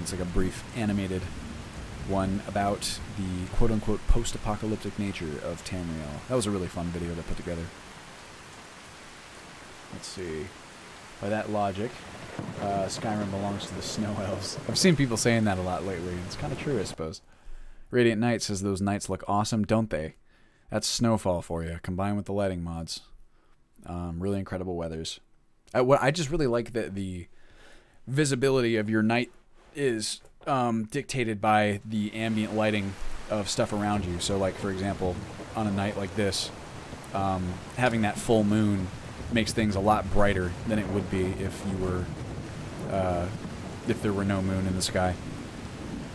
It's like a brief animated one about the quote-unquote post-apocalyptic nature of Tamriel. That was a really fun video to put together. Let's see. By that logic, Skyrim belongs to the Snow Elves. I've seen people saying that a lot lately. It's kind of true, I suppose. Radiant Knight says those nights look awesome, don't they? That's Snowfall for you, combined with the lighting mods. Really incredible weathers. I just really like that the visibility of your night is dictated by the ambient lighting of stuff around you. So, like, for example, on a night like this, having that full moon makes things a lot brighter than it would be if you were, if there were no moon in the sky,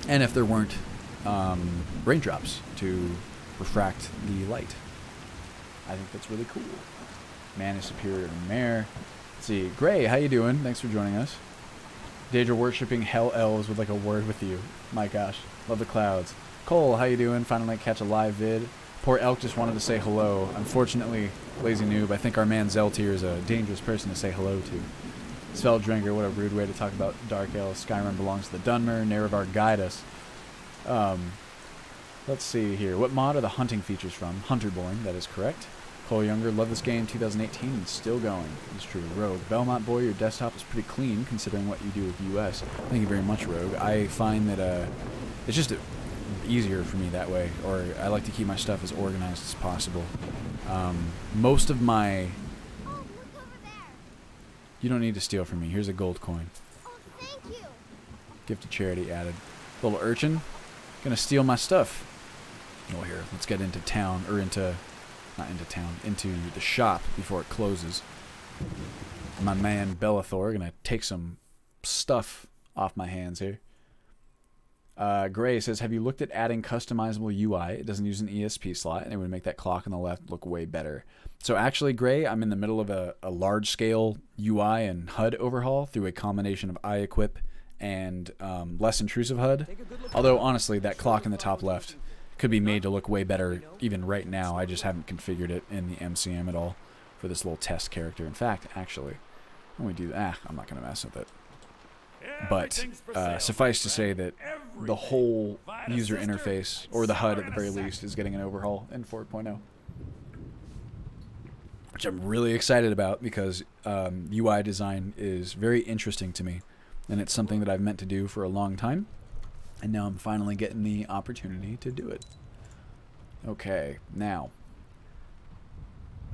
and if there weren't raindrops to refract the light. I think that's really cool. Man is superior to mare. Let's see, Gray, how you doing? Thanks for joining us. Daedra worshipping hell elves would like a word with you. My gosh, love the clouds. Cole, how you doing? Finally catch a live vid. Poor Elk just wanted to say hello. Unfortunately, lazy noob, I think our man Zeltier is a dangerous person to say hello to. Sveldringer, what a rude way to talk about Dark Elves. Skyrim belongs to the Dunmer. Nerevar, guide us. Let's see here. What mod are the hunting features from? Hunterborn, that is correct. Cole Younger, love this game, 2018, and still going. It's true. Rogue, Belmont boy, your desktop is pretty clean considering what you do with US. Thank you very much, Rogue. I find that it's just easier for me that way, or I like to keep my stuff as organized as possible. Most of my... You don't need to steal from me. Here's a gold coin. Oh, thank you. Gift to charity added. Little urchin, gonna steal my stuff. Oh, here, let's get into town, or into... Not into town, into the shop before it closes. My man Bellathor gonna take some stuff off my hands here. Gray says, have you looked at adding customizable UI? It doesn't use an ESP slot, and it would make that clock on the left look way better. So actually, Gray, I'm in the middle of a large-scale UI and HUD overhaul through a combination of iEquip and less intrusive HUD. Although, honestly, that clock in the top left could be made to look way better even right now. I just haven't configured it in the MCM at all for this little test character. In fact, actually, when we do that, I'm not going to mess with it. But suffice to say that the whole user interface, or the HUD at the very least, is getting an overhaul in 4.0. Which I'm really excited about because UI design is very interesting to me. And it's something that I've meant to do for a long time. And now I'm finally getting the opportunity to do it. Okay, now,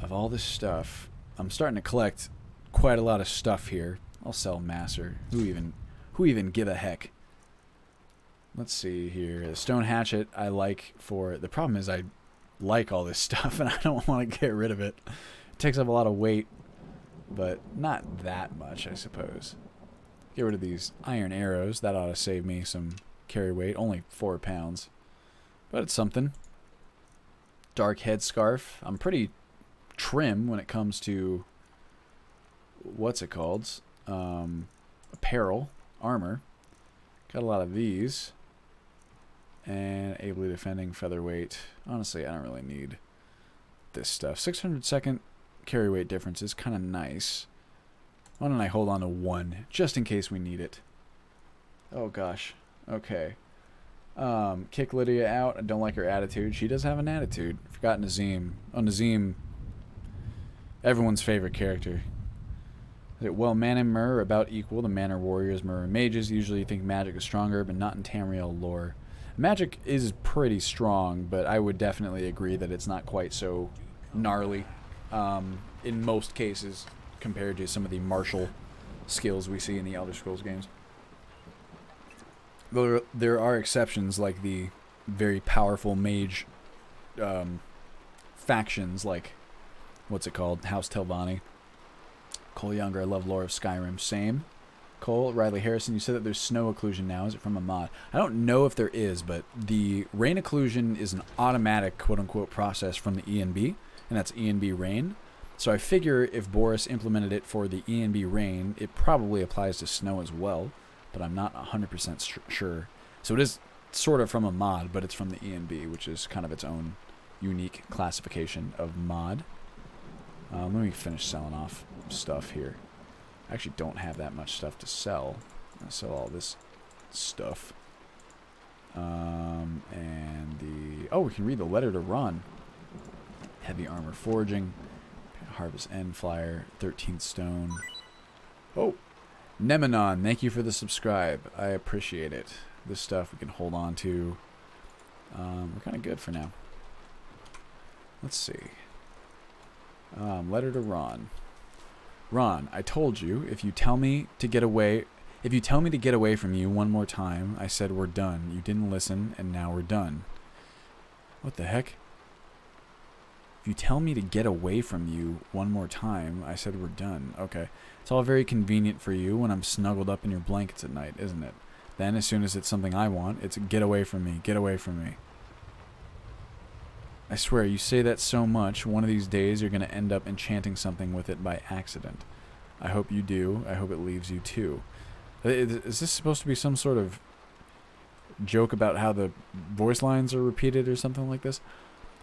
of all this stuff, I'm starting to collect quite a lot of stuff here. I'll sell Masser. Who even give a heck? Let's see here. The stone hatchet I like for... The problem is I like all this stuff and I don't want to get rid of it. It takes up a lot of weight, but not that much, I suppose. Get rid of these iron arrows. That ought to save me some carry weight. Only 4 pounds. But it's something. Dark headscarf. I'm pretty trim when it comes to... What's it called? Apparel. Armor. Got a lot of these. And ably defending featherweight. Honestly, I don't really need this stuff. 600-second carry weight difference is kind of nice. Why don't I hold on to 1 just in case we need it? Oh gosh. Okay. Kick Lydia out. I don't like her attitude. She does have an attitude. Forgot Nazim. Oh, Nazim. Everyone's favorite character. Well, man and Myrrh are about equal. The man are warriors, Myrrh are mages. Usually you think magic is stronger, but not in Tamriel lore. Magic is pretty strong, but I would definitely agree that it's not quite so gnarly in most cases compared to some of the martial skills we see in the Elder Scrolls games. Though there are exceptions, like the very powerful mage factions, like, what's it called? House Telvanni. Cole Younger, I love lore of Skyrim. Same. Cole, Riley Harrison, you said that there's snow occlusion now. Is it from a mod? I don't know if there is, but the rain occlusion is an automatic, quote-unquote, process from the ENB, and that's ENB rain. So I figure if Boris implemented it for the ENB rain, it probably applies to snow as well, but I'm not 100% sure. So it is sort of from a mod, but it's from the ENB, which is kind of its own unique classification of mod. Let me finish selling off stuff here. I actually don't have that much stuff to sell. I sell all this stuff. And the... Oh, we can read the letter to Ron. Heavy armor forging. Harvest end flyer. 13th stone. Oh! Nemenon, thank you for the subscribe. I appreciate it. This stuff we can hold on to. We're kind of good for now. Let's see. Letter to Ron. Ron, I told you if you tell me to get away from you one more time, I said we're done. You didn't listen, and now we're done. What the heck? If you tell me to get away from you one more time, I said we're done. Okay. It's all very convenient for you when I'm snuggled up in your blankets at night, isn't it? Then, as soon as it's something I want, it's get away from me, get away from me. I swear, you say that so much, one of these days you're going to end up enchanting something with it by accident. I hope you do. I hope it leaves you too. Is this supposed to be some sort of joke about how the voice lines are repeated or something like this?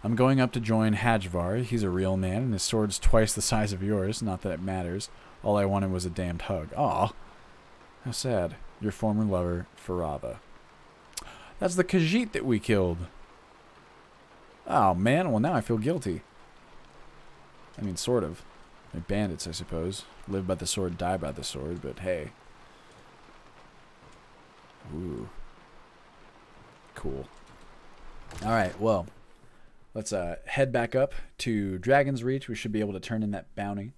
I'm going up to join Hajvar. He's a real man, and his sword's twice the size of yours. Not that it matters. All I wanted was a damned hug. Aw. How sad. Your former lover, Farava. That's the Khajiit that we killed. Oh, man. Well, now I feel guilty. I mean, sort of. They're bandits, I suppose. Live by the sword, die by the sword, but hey. Ooh. Cool. Alright, well. Let's head back up to Dragon's Reach. We should be able to turn in that bounty.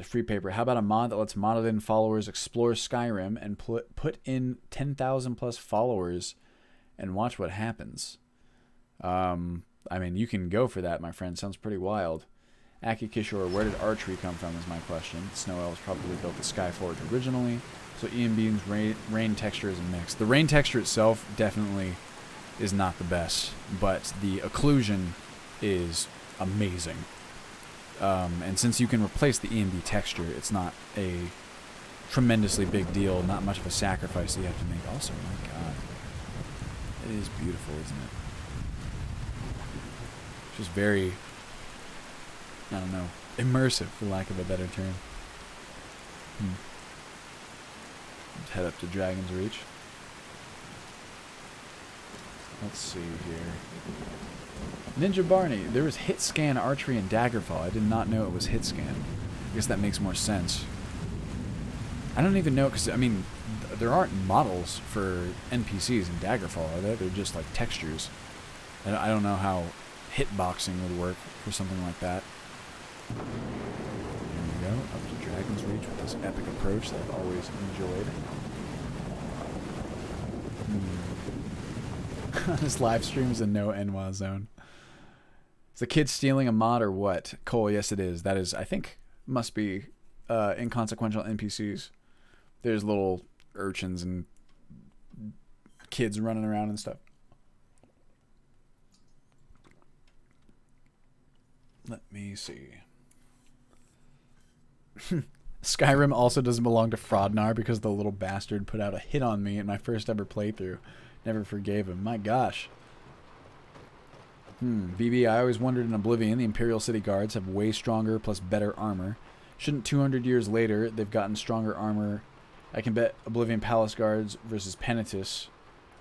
Free paper. How about a mod that lets modded in followers explore Skyrim and put in 10,000 plus followers and watch what happens? I mean, you can go for that, my friend. Sounds pretty wild. Aki Kishore, where did archery come from is my question. Snow Elves probably built the Skyforge originally. So Ian Bean's rain texture is a mix. The rain texture itself definitely is not the best, but the occlusion is amazing. And since you can replace the ENB texture, it's not a tremendously big deal, not much of a sacrifice that you have to make. Also, my god, it is beautiful, isn't it? Just very, I don't know, immersive, for lack of a better term. Let's head up to Dragon's Reach. Let's see here. Ninja Barney, there was hit scan archery and daggerfall. I did not know it was hit scan. I guess that makes more sense. I don't even know, because, I mean, there aren't models for NPCs in Daggerfall, are there? They're just like textures. I don't know how hitboxing would work for something like that. There we go, up to Dragon's Reach with this epic approach that I've always enjoyed. This live stream is a no NWA zone. Is the kid stealing a mod or what? Cole, yes it is. That is, I think, must be inconsequential NPCs. There's little urchins and kids running around and stuff. Let me see. Skyrim also doesn't belong to Fraudnar because the little bastard put out a hit on me in my first ever playthrough. Never forgave him. My gosh. BB, I always wondered in Oblivion, the Imperial City Guards have way stronger plus better armor. Shouldn't 200 years later, they've gotten stronger armor? I can bet Oblivion Palace Guards versus Penitus.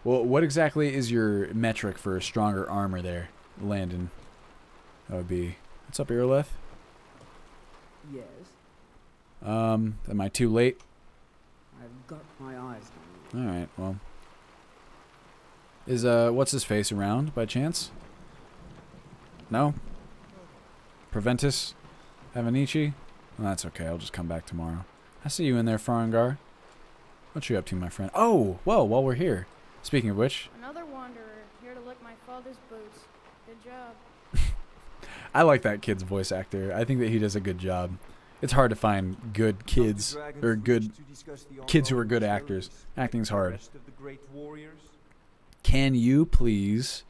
Well, what exactly is your metric for stronger armor there, Landon? That would be... What's up, Iroleth? Yes? Am I too late? I've got my eyes on you. Alright, well... Is, what's his face around, by chance? No? Preventus? Havanichi? Well, that's okay, I'll just come back tomorrow. I see you in there, Farangar. What you up to, my friend? Oh, well, while we're here. Speaking of which... Another wanderer, here to lick my father's boots. Good job. I like that kid's voice actor. I think that he does a good job. It's hard to find good kids, or good kids who are good actors. Acting's hard. Can you please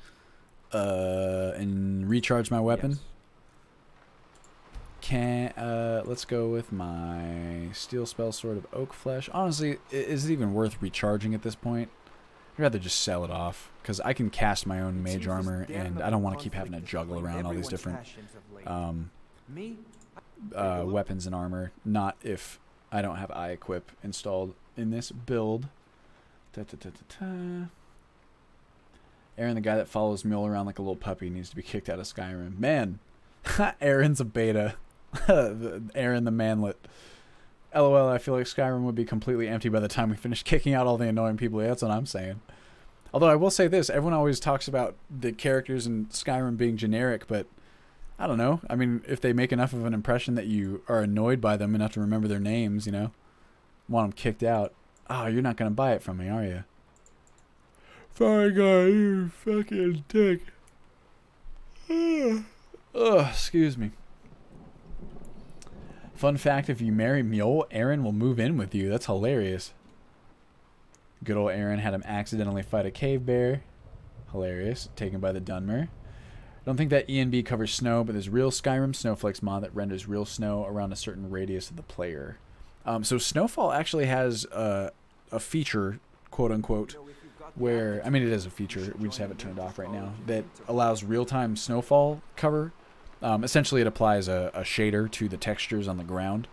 and recharge my weapon? Yes. Let's go with my steel spell sword of oak flesh. Honestly, is it even worth recharging at this point? I'd rather just sell it off, because I can cast my own mage armor, and I don't want to keep having to juggle around all these different weapons and armor. Not if I don't have eye equip installed in this build. Aaron, the guy that follows Mule around like a little puppy, needs to be kicked out of Skyrim. Man, Aaron's a beta. Aaron the manlet. LOL, I feel like Skyrim would be completely empty by the time we finish kicking out all the annoying people. Yeah, that's what I'm saying. Although I will say this, everyone always talks about the characters in Skyrim being generic, but I don't know. I mean, if they make enough of an impression that you are annoyed by them enough to remember their names, you know, want them kicked out. Oh, you're not going to buy it from me, are you? Sorry, guy, you fucking dick. Ugh, excuse me. Fun fact, if you marry Mule, Aaron will move in with you. That's hilarious. Good old Aaron had him accidentally fight a cave bear. Hilarious. Taken by the Dunmer. I don't think that ENB covers snow, but there's real Skyrim Snowflakes mod that renders real snow around a certain radius of the player. So Snowfall actually has a feature, quote-unquote, where, I mean, it is a feature, we just have it turned off right now, that allows real-time snowfall cover. Essentially, it applies a shader to the textures on the ground.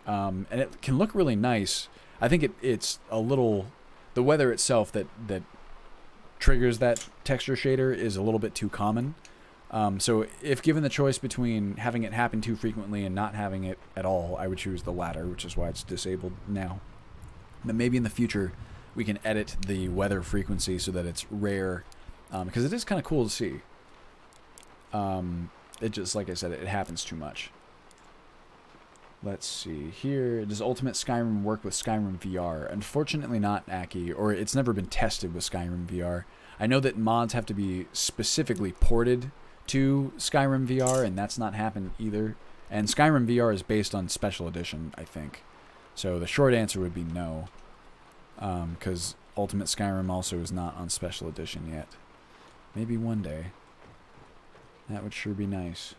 And it can look really nice. I think it's a little... The weather itself that triggers that texture shader is a little bit too common. So if given the choice between having it happen too frequently and not having it at all, I would choose the latter, which is why it's disabled now. But maybe in the future we can edit the weather frequency so that it's rare, because it is kind of cool to see. It just, like I said, it happens too much. Let's see here. Does Ultimate Skyrim work with Skyrim VR? Unfortunately not, Aki, or it's never been tested with Skyrim VR. I know that mods have to be specifically ported to Skyrim VR, and that's not happened either. And Skyrim VR is based on Special Edition, I think. So the short answer would be no. Because Ultimate Skyrim also is not on Special Edition yet. Maybe one day. That would sure be nice.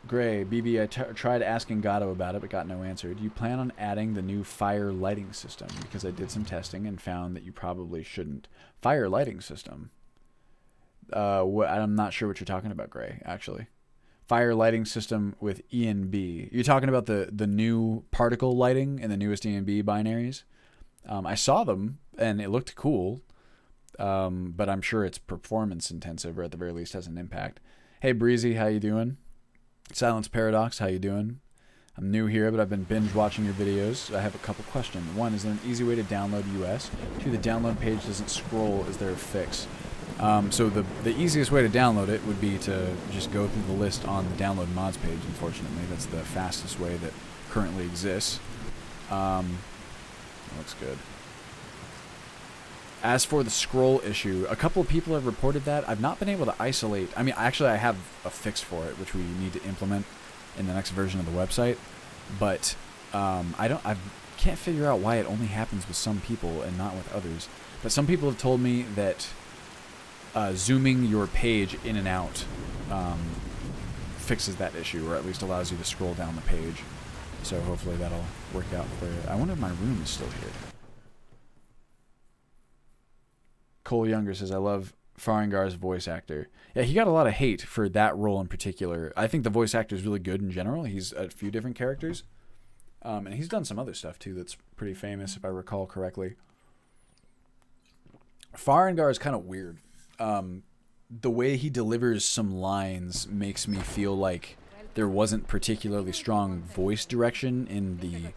Gray, BB, I tried asking Gato about it, but got no answer. Do you plan on adding the new fire lighting system? Because I did some testing and found that you probably shouldn't. Fire lighting system? I'm not sure what you're talking about, Gray, actually. Fire lighting system with ENB. You're talking about the new particle lighting and the newest ENB binaries? I saw them, and it looked cool, but I'm sure it's performance intensive, or at the very least has an impact. Hey, Breezy, how you doing? Silence Paradox, how you doing? I'm new here, but I've been binge watching your videos. I have a couple questions. One, is there an easy way to download US? Two, the download page doesn't scroll. Is there a fix? So the easiest way to download it would be to just go through the list on the download mods page, unfortunately. That's the fastest way that currently exists. Looks good. As for the scroll issue, a couple of people have reported that. I've not been able to isolate. I mean, actually, I have a fix for it, which we need to implement in the next version of the website. But I can't figure out why it only happens with some people and not with others. But some people have told me that zooming your page in and out fixes that issue, or at least allows you to scroll down the page. So hopefully that'll work out for you. I wonder if my room is still here. Cole Younger says, I love Farengar's voice actor. Yeah, he got a lot of hate for that role in particular. I think the voice actor is really good in general. He's a few different characters. And he's done some other stuff, too, that's pretty famous, if I recall correctly. Farengar is kind of weird. The way he delivers some lines makes me feel like there wasn't particularly strong voice direction in the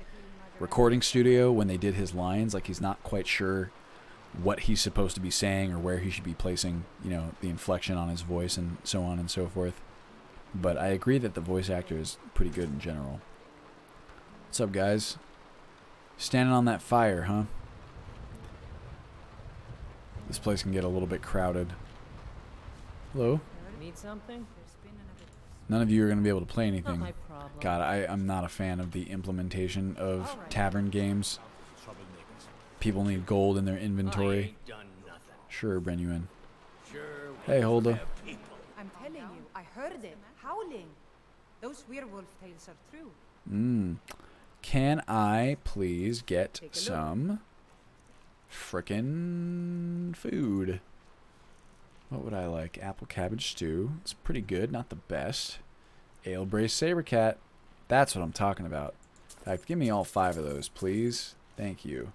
recording studio when they did his lines. Like, he's not quite sure what he's supposed to be saying or where he should be placing, you know, the inflection on his voice and so on and so forth. But I agree that the voice actor is pretty good in general. What's up, guys? Standing on that fire, huh? This place can get a little bit crowded. Hello? Need something? None of you are going to be able to play anything. Not my problem. God, I'm not a fan of the implementation of tavern games. People need gold in their inventory. Sure, Brenuin. Hey, Holda. I'm telling you, I heard it howling. Those werewolf tales are true. Can I please get some frickin' food? What would I like? Apple cabbage stew. It's pretty good, not the best. Ale braised saber cat. That's what I'm talking about. In fact, give me all 5 of those, please. Thank you.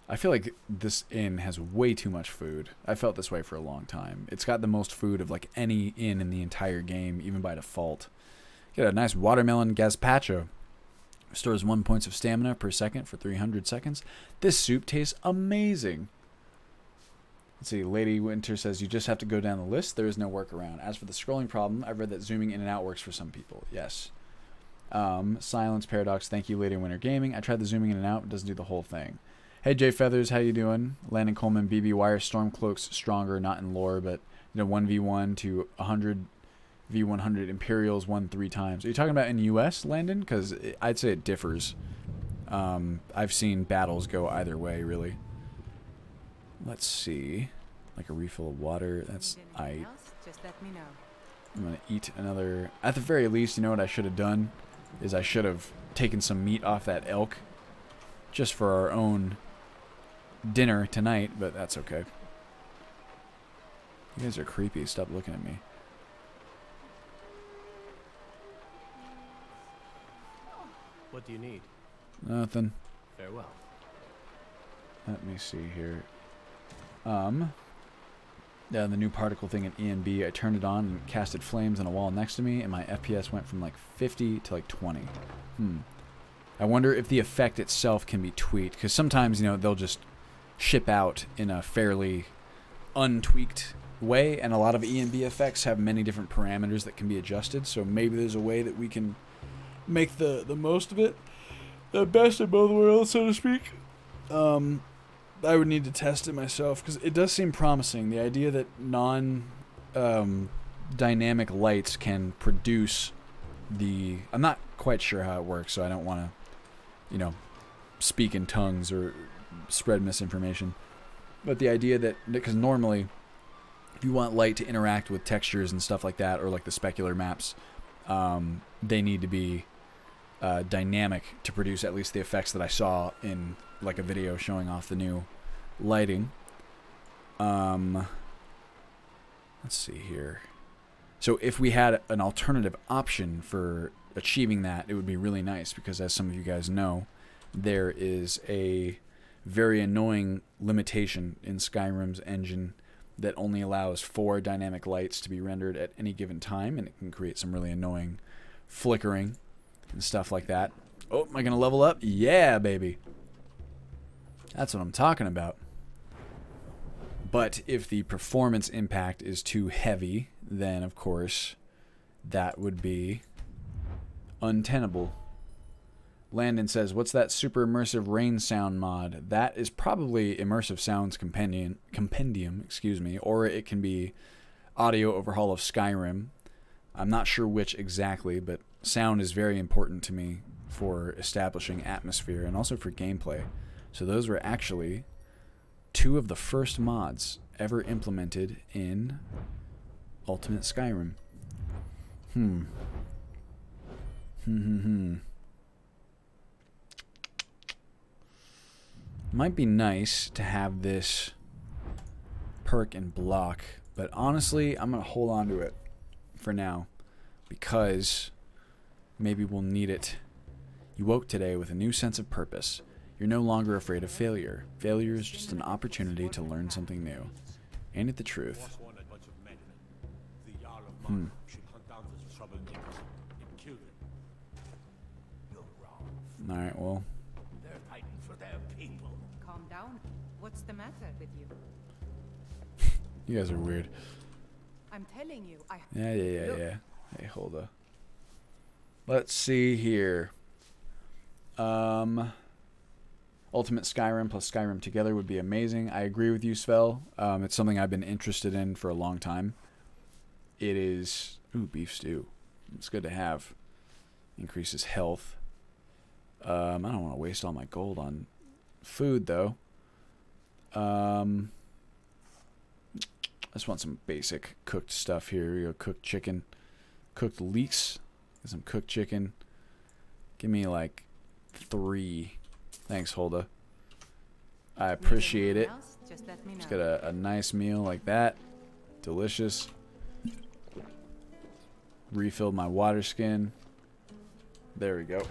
I feel like this inn has way too much food. I felt this way for a long time. It's got the most food of like any inn in the entire game, even by default. Get a nice watermelon gazpacho. Restores 1 point of stamina per second for 300 seconds. This soup tastes amazing. Let's see, Lady Winter says you just have to go down the list. There is no workaround. As for the scrolling problem, I've read that zooming in and out works for some people. Yes. Silence Paradox, thank you, Lady Winter Gaming. I tried the zooming in and out. It doesn't do the whole thing. Hey, Jay Feathers, how you doing? Landon Coleman, BB, why are Stormcloaks stronger? Not in lore, but 1v1 to 100 v100 Imperials won 3 times. Are you talking about in US, Landon? Because I'd say it differs. I've seen battles go either way, really. Let's see. Like a refill of water. That's Just let me know. I'm going to eat another. At the very least, you know what I should have done? Is I should have taken some meat off that elk. Just for our own dinner tonight, but that's okay. You guys are creepy. Stop looking at me. What do you need? Nothing. Farewell. Let me see here. Yeah, the new particle thing in ENB, I turned it on and casted flames on a wall next to me, and my FPS went from like 50 to like 20. I wonder if the effect itself can be tweaked, because sometimes, you know, they'll just ship out in a fairly untweaked way, and a lot of ENB effects have many different parameters that can be adjusted, so maybe there's a way that we can make the most of it, the best of both worlds, so to speak. I would need to test it myself, because it does seem promising. The idea that non-dynamic lights can produce the... I'm not quite sure how it works, so I don't want to, you know, speak in tongues or spread misinformation. But the idea that... Because normally, if you want light to interact with textures and stuff like that, or like the specular maps, they need to be dynamic to produce at least the effects that I saw in like a video showing off the new lighting. Let's see here. So if we had an alternative option for achieving that, it would be really nice, because as some of you guys know, there is a very annoying limitation in Skyrim's engine that only allows 4 dynamic lights to be rendered at any given time, and it can create some really annoying flickering and stuff like that. Oh, am I going to level up? Yeah, baby. That's what I'm talking about. But if the performance impact is too heavy, then of course that would be untenable. Landon says, what's that super immersive rain sound mod? That is probably Immersive Sounds Compendium, excuse me, or it can be audio overhaul of Skyrim. I'm not sure which exactly, but sound is very important to me for establishing atmosphere and also for gameplay. So those were actually 2 of the first mods ever implemented in Ultimate Skyrim. Might be nice to have this perk and block, but honestly, I'm going to hold on to it for now, because maybe we'll need it. You woke today with a new sense of purpose. You're no longer afraid of failure. Failure is just an opportunity to learn something new. Ain't it the truth? Alright, well. They're fighting for their people. Calm down. What's the matter with you? You guys are weird. I'm telling you, Yeah. Hey, hold up. Let's see here. Ultimate Skyrim plus Skyrim together would be amazing. I agree with you, Svel. It's something I've been interested in for a long time. It is... Ooh, beef stew. It's good to have. Increases health. I don't want to waste all my gold on food, though. I just want some basic cooked stuff here. We go cooked chicken. Cooked leeks. Get some cooked chicken. Give me like 3. Thanks, Hulda. I appreciate it. Just get a nice meal like that. Delicious. Refilled my water skin. There we go.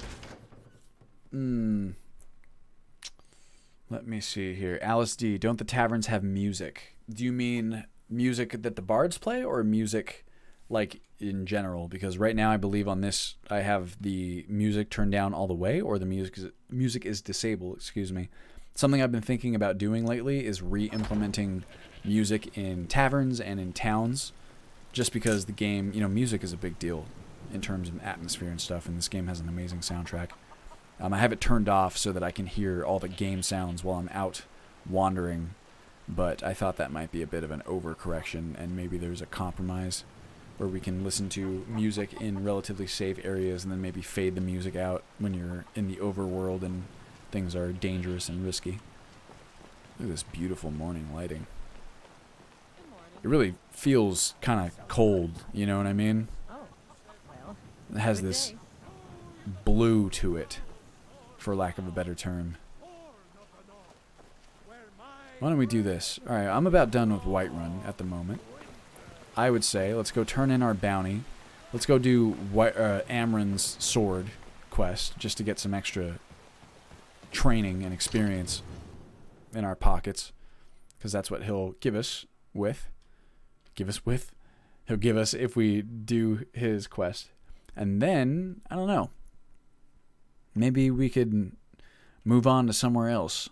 Let me see here. Alice D, don't the taverns have music? Do you mean music that the bards play or music like in general? Because right now I believe on this I have the music turned down all the way, or the music is disabled, excuse me. Something I've been thinking about doing lately is re-implementing music in taverns and in towns, just because the game, you know, music is a big deal in terms of atmosphere and stuff, and this game has an amazing soundtrack. I have it turned off so that I can hear all the game sounds while I'm out wandering, but I thought that might be a bit of an overcorrection, and maybe there's a compromise where we can listen to music in relatively safe areas and then maybe fade the music out when you're in the overworld and things are dangerous and risky. Look at this beautiful morning lighting. It really feels kind of cold, you know what I mean? It has this blue to it, for lack of a better term. Why don't we do this? Alright, I'm about done with Whiterun at the moment. I would say, let's go turn in our bounty. Let's go do Amron's sword quest, just to get some extra training and experience in our pockets. Because that's what he'll give us with. He'll give us if we do his quest. And then, I don't know. Maybe we could move on to somewhere else.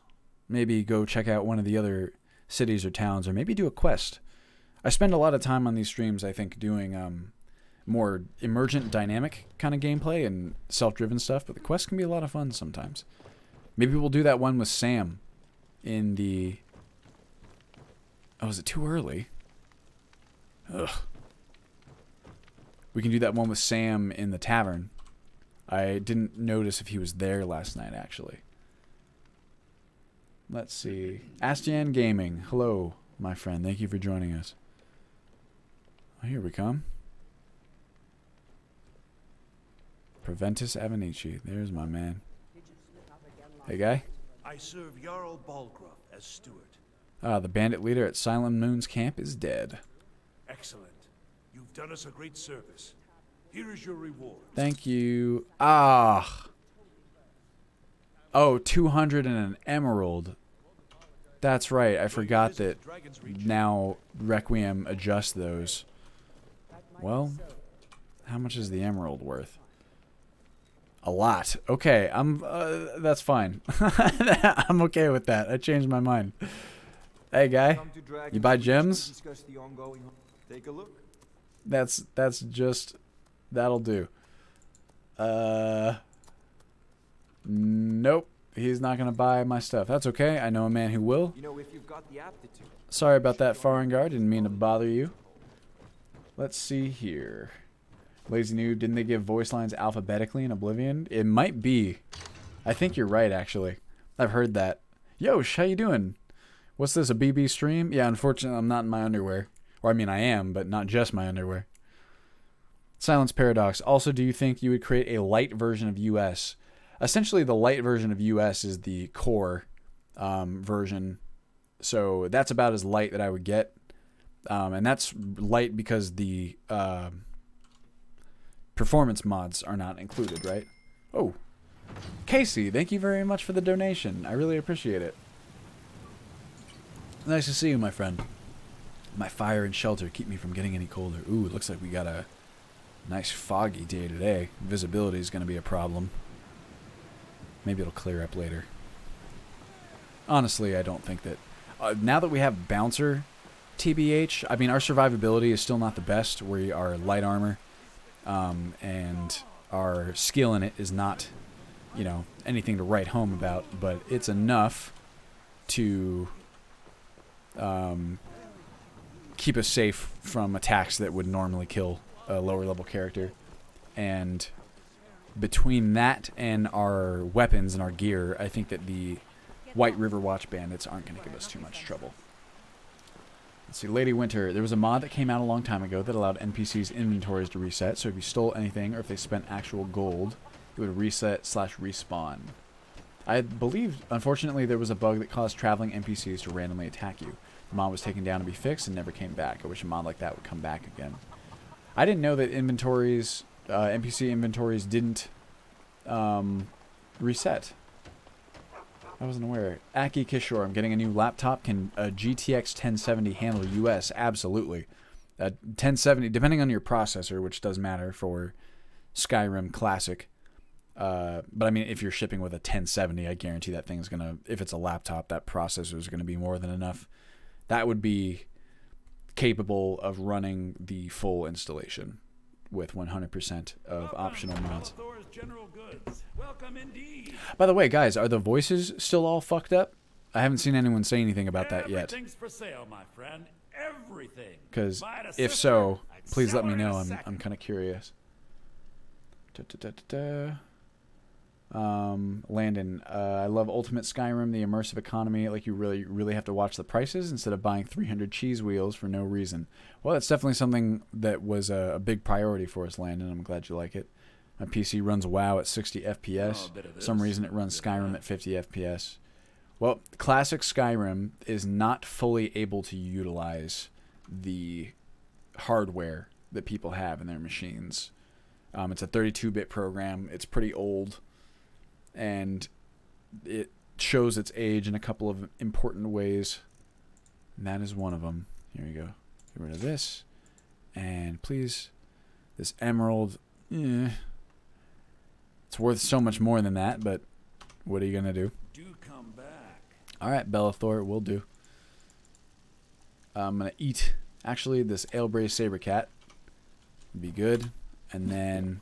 Maybe go check out one of the other cities or towns, or maybe do a quest. I spend a lot of time on these streams, I think, doing more emergent, dynamic kind of gameplay and self-driven stuff, but the quest can be a lot of fun sometimes. Maybe we'll do that one with Sam in the... Oh, is it too early? Ugh. We can do that one with Sam in the tavern. I didn't notice if he was there last night, actually. Let's see. Astian Gaming. Hello, my friend. Thank you for joining us. Oh, here we come. Proventus Avenici. There's my man. Hey, guy. I serve Jarl Balgruff as steward. Ah, the bandit leader at Silent Moon's camp is dead. Excellent. You've done us a great service. Here is your reward. Thank you. Ah. Oh, 200 and an emerald. That's right. I forgot that now Requiem adjusts those. Well, how much is the emerald worth? A lot. Okay, that's fine. I'm okay with that. I changed my mind. Hey, guy. You buy gems? Take a look. That's just... That'll do. Nope. He's not going to buy my stuff. That's okay. I know a man who will. You know, if you've got the aptitude. Sorry about that, Farengar. Didn't mean to bother you. Let's see here. Lazy Noob, didn't they give voice lines alphabetically in Oblivion? It might be. I think you're right, actually. I've heard that. Yosh, how you doing? What's this, a BB stream? Yeah, unfortunately, I'm not in my underwear. Or, I mean, I am, but not just my underwear. Silence Paradox. Also, do you think you would create a light version of US? Essentially, the light version of US is the core version. So that's about as light that I would get. And that's light because the performance mods are not included, right? Oh. Casey, thank you very much for the donation. I really appreciate it. Nice to see you, my friend. My fire and shelter keep me from getting any colder. Ooh, it looks like we got a nice foggy day today. Visibility is going to be a problem. Maybe it'll clear up later. Honestly, I don't think that... now that we have Bouncer, TBH, I mean, our survivability is still not the best. We are light armor, and our skill in it is not, you know, anything to write home about, but it's enough to keep us safe from attacks that would normally kill a lower level character. And between that and our weapons and our gear, I think that the White River Watch bandits aren't going to give us too much trouble. Let's see, Lady Winter. There was a mod that came out a long time ago that allowed NPCs' inventories to reset, so if you stole anything or if they spent actual gold, it would reset/respawn. I believe, unfortunately, there was a bug that caused traveling NPCs to randomly attack you. The mod was taken down to be fixed and never came back. I wish a mod like that would come back again. I didn't know that inventories, NPC inventories didn't reset. I wasn't aware. Aki Kishore, I'm getting a new laptop. Can a GTX 1070 handle US? Absolutely. 1070, depending on your processor, which does matter for Skyrim Classic. But I mean, if you're shipping with a 1070, I guarantee that thing's going to, if it's a laptop, that processor is going to be more than enough. That would be capable of running the full installation with 100% of optional mods. Welcome indeed. By the way, guys, are the voices still all fucked up? I haven't seen anyone say anything about that yet. Everything's for sale, my friend. Everything. Because if so, please let me know. I'm kind of curious. Landon, I love Ultimate Skyrim, the immersive economy. Like, you really have to watch the prices instead of buying 300 cheese wheels for no reason. Well, that's definitely something that was a big priority for us, Landon. I'm glad you like it. My PC runs WoW at 60 FPS. For some reason, it runs Skyrim at 50 FPS. Well, classic Skyrim is not fully able to utilize the hardware that people have in their machines. It's a 32-bit program. It's pretty old. And it shows its age in a couple of important ways. And that is one of them. Here we go. Get rid of this. And please, this emerald. It's worth so much more than that, but what are you going to do? Do come back. Alright, Bellathor, will do. I'm going to eat, actually, this ale braised saber cat. Be good. And then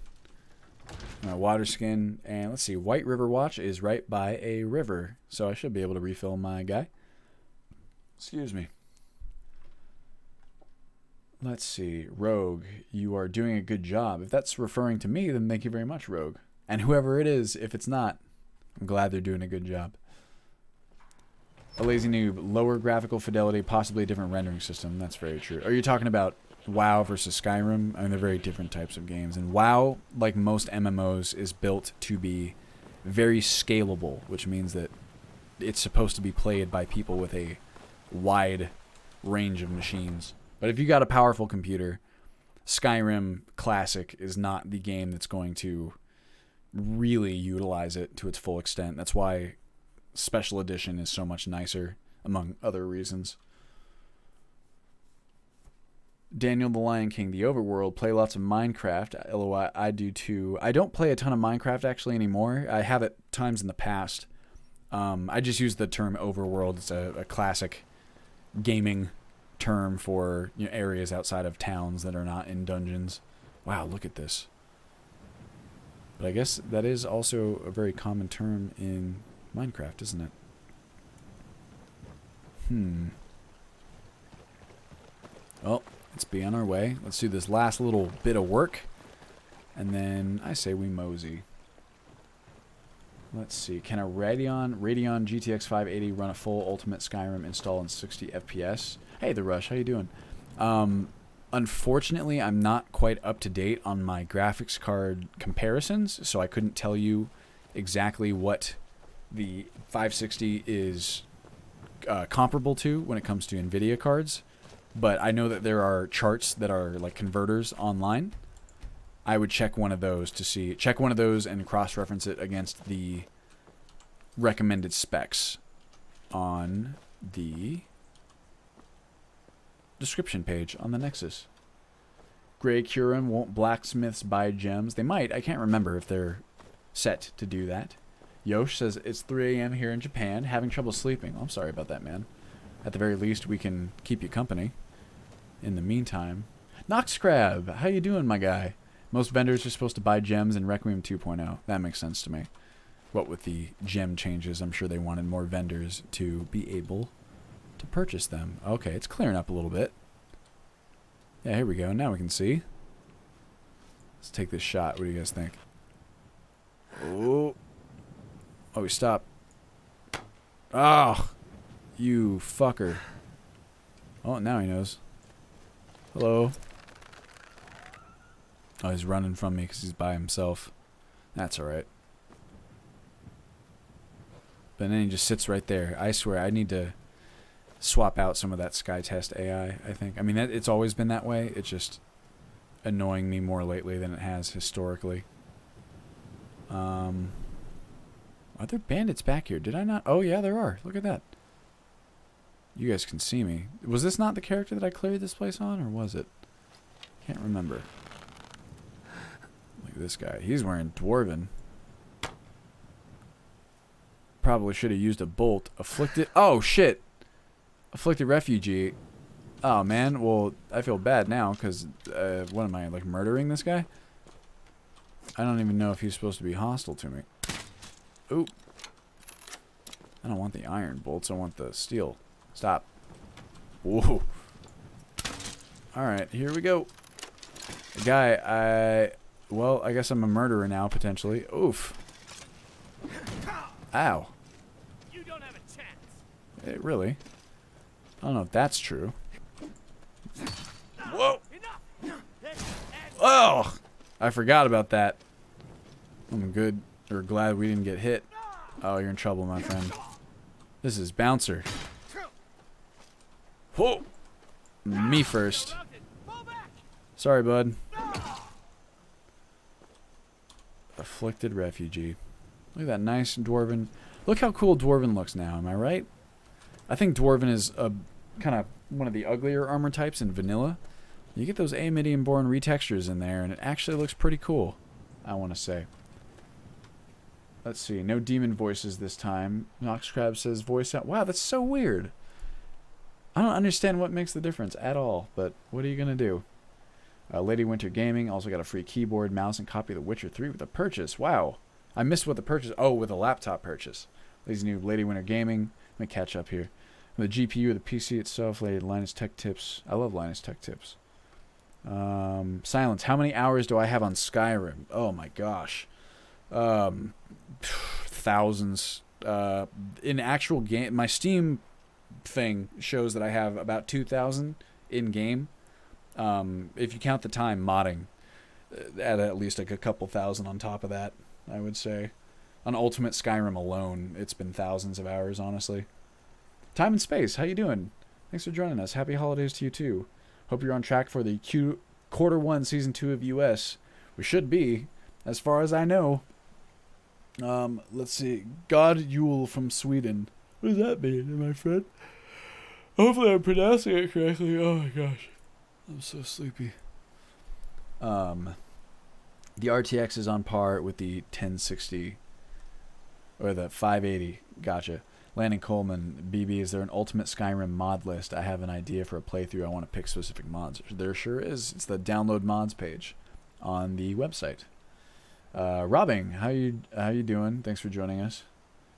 my water skin. And let's see, White River Watch is right by a river, so I should be able to refill my guy. Excuse me. Let's see, Rogue, you are doing a good job. If that's referring to me, then thank you very much, Rogue. And whoever it is, if it's not, I'm glad they're doing a good job. A lazy noob, lower graphical fidelity, possibly a different rendering system. That's very true. Are you talking about WoW versus Skyrim? I mean, they're very different types of games. And WoW, like most MMOs, is built to be very scalable, which means that it's supposed to be played by people with a wide range of machines. But if you got a powerful computer, Skyrim Classic is not the game that's going to really utilize it to its full extent. That's why Special Edition is so much nicer, among other reasons. Daniel the Lion King, the Overworld, play lots of Minecraft. LOI, I do too. I don't play a ton of Minecraft actually anymore. I have at times in the past. I just use the term Overworld. It's a classic gaming term for, you know, areas outside of towns that are not in dungeons. Wow, look at this. But I guess that is also a very common term in Minecraft, isn't it? Well, let's be on our way. Let's do this last little bit of work. And then I say we mosey. Let's see. Can a Radeon GTX 580 run a full Ultimate Skyrim install in 60 FPS? Hey, The Rush. How you doing? Unfortunately, I'm not quite up to date on my graphics card comparisons, so I couldn't tell you exactly what the 560 is comparable to when it comes to NVIDIA cards. But I know that there are charts that are like converters online. I would check one of those to see, check one of those and cross-reference it against the recommended specs on the description page on the Nexus. Grey Curin, won't blacksmiths buy gems? They might. I can't remember if they're set to do that. Yosh says, it's 3 a.m. here in Japan. Having trouble sleeping. I'm sorry about that, man. At the very least, we can keep you company. In the meantime, Noxcrab, how you doing, my guy? Most vendors are supposed to buy gems in Requiem 2.0. That makes sense to me. What with the gem changes, I'm sure they wanted more vendors to be able to purchase them. Okay, it's clearing up a little bit. Yeah, here we go. Now we can see. Let's take this shot. What do you guys think? Oh. Oh, we stopped. Oh, you fucker. Oh, now he knows. Hello. Oh, he's running from me because he's by himself. That's alright. But then he just sits right there. I swear, I need to swap out some of that SkyTest AI, I think. I mean, it's always been that way. It's just annoying me more lately than it has historically. Wow, Are there bandits back here? Did I not? Oh, yeah, there are. Look at that. You guys can see me. Was this not the character that I cleared this place on, or was it? Can't remember. Look at this guy. He's wearing Dwarven. Probably should have used a bolt. Afflicted. Oh, shit. Afflicted refugee. Oh, man. Well, I feel bad now, because, what am I, like, murdering this guy? I don't even know if he's supposed to be hostile to me. Ooh. I don't want the iron bolts. I want the steel. Stop. Whoa. Alright, here we go. The guy, well, I guess I'm a murderer now, potentially. Oof. Ow. You don't have a chance. Really? I don't know if that's true. Whoa! Oh! I forgot about that. I'm good, or glad we didn't get hit. Oh, you're in trouble, my friend. This is Bouncer. Whoa! Me first. Sorry, bud. Afflicted refugee. Look at that nice Dwarven. Look how cool Dwarven looks now, am I right? I think Dwarven is a kind of one of the uglier armor types in vanilla. You get those Amidian-born retextures in there, and it actually looks pretty cool, I want to say. Let's see. No demon voices this time. Noxcrab says voice out. Wow, that's so weird. I don't understand what makes the difference at all, but what are you going to do? Lady Winter Gaming also got a free keyboard, mouse, and copy of The Witcher 3 with a purchase. Wow. I missed what the purchase... Oh, with a laptop purchase. Ladies new Lady Winter Gaming. Let me catch up here. The GPU, the PC itself, Lady Linus Tech Tips. I love Linus Tech Tips. Silence. How many hours do I have on Skyrim? Oh my gosh. Thousands. In actual game... My Steam thing shows that I have about 2,000 in-game. If you count the time modding, at least like a couple thousand on top of that, I would say. On Ultimate Skyrim alone, it's been thousands of hours, honestly. Time and Space, how you doing? Thanks for joining us. Happy holidays to you too. Hope you're on track for the Q1 Season 2 of US. We should be, as far as I know. Let's see. God Yule from Sweden. What does that mean, my friend? Hopefully I'm pronouncing it correctly. Oh my gosh. I'm so sleepy. The RTX is on par with the 1060 or the 580. Gotcha. Landon Coleman, BB, is there an Ultimate Skyrim mod list? I have an idea for a playthrough. I want to pick specific mods. There sure is. It's the download mods page on the website. Robbing, how you doing? Thanks for joining us.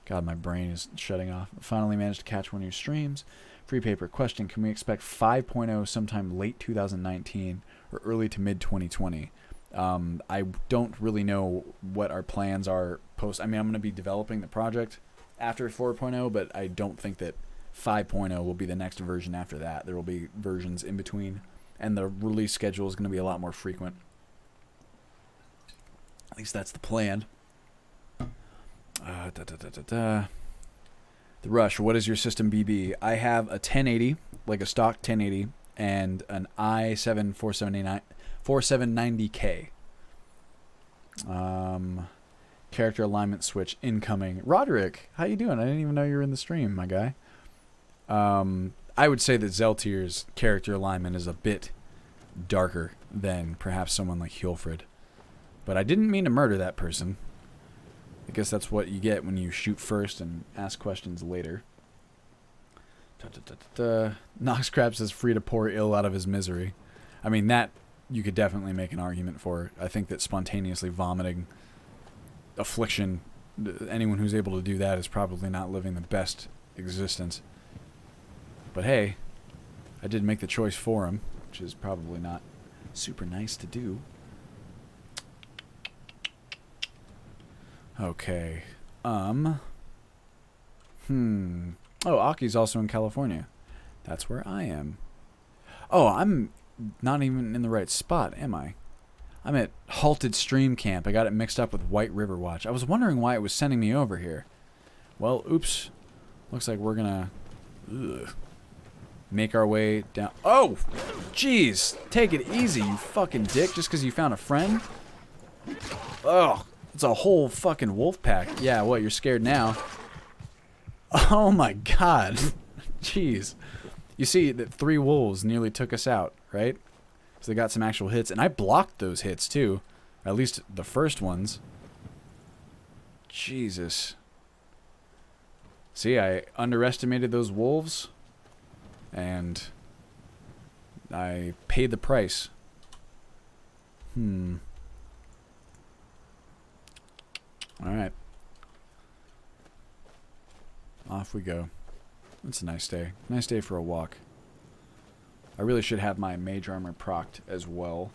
God, my brain is shutting off. Finally managed to catch one of your streams. Free paper question: can we expect 5.0 sometime late 2019 or early to mid 2020? I don't really know what our plans are post. I mean, I'm going to be developing the project after 4.0, but I don't think that 5.0 will be the next version after that. There will be versions in between, and the release schedule is going to be a lot more frequent. At least that's the plan. The Rush, what is your system, BB? I have a 1080, like a stock 1080, and an i7 4790K. Character alignment switch incoming. Roderick, how you doing? I didn't even know you were in the stream, my guy. I would say that Zeltier's character alignment is a bit darker than perhaps someone like Hjulfrid. But I didn't mean to murder that person. I guess that's what you get when you shoot first and ask questions later. Noxcrab says free to pour ill out of his misery. I mean, that you could definitely make an argument for. I think that spontaneously vomiting affliction, anyone who's able to do that is probably not living the best existence. But hey, I did make the choice for him, which is probably not super nice to do. Okay. Oh, Aki's also in California. That's where I am. Oh, I'm not even in the right spot, am I? I'm at Halted Stream Camp. I got it mixed up with White River Watch. I was wondering why it was sending me over here. Well, oops. Looks like we're gonna make our way down. Oh! Jeez! Take it easy, you fucking dick, just because you found a friend? Oh! It's a whole fucking wolf pack. Yeah, what, you're scared now? Oh my god. Jeez. You see that 3 wolves nearly took us out, right? So they got some actual hits. And I blocked those hits, too. At least the first ones. Jesus. See, I underestimated those wolves. And I paid the price. Alright. Off we go. It's a nice day. Nice day for a walk. I really should have my mage armor procced as well.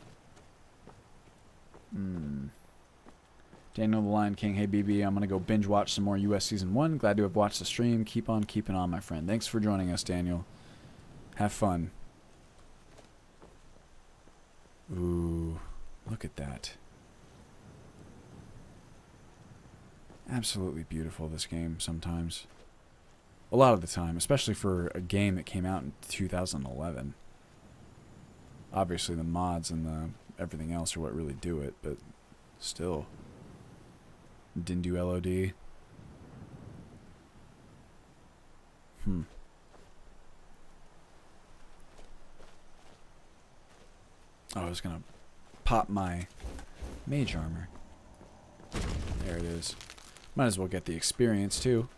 Daniel the Lion King. Hey BB, I'm going to go binge watch some more US Season 1. Glad to have watched the stream. Keep on keeping on, my friend. Thanks for joining us, Daniel. Have fun. Ooh, look at that. Absolutely beautiful, this game, sometimes. A lot of the time, especially for a game that came out in 2011. Obviously, the mods and the everything else are what really do it, but still. Didn't do LOD. Oh, I was gonna pop my mage armor. There it is. Might as well get the experience, too.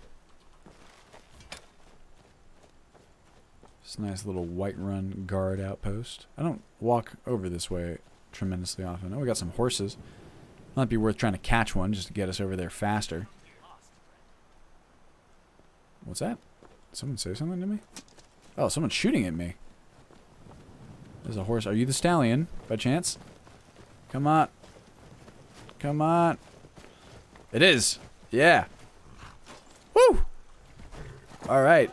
This nice little Whiterun guard outpost. I don't walk over this way tremendously often. Oh, we got some horses. Might be worth trying to catch one just to get us over there faster. What's that? Did someone say something to me? Oh, someone's shooting at me. There's a horse. Are you the stallion, by chance? Come on. Come on. It is. Yeah. Woo! Alright.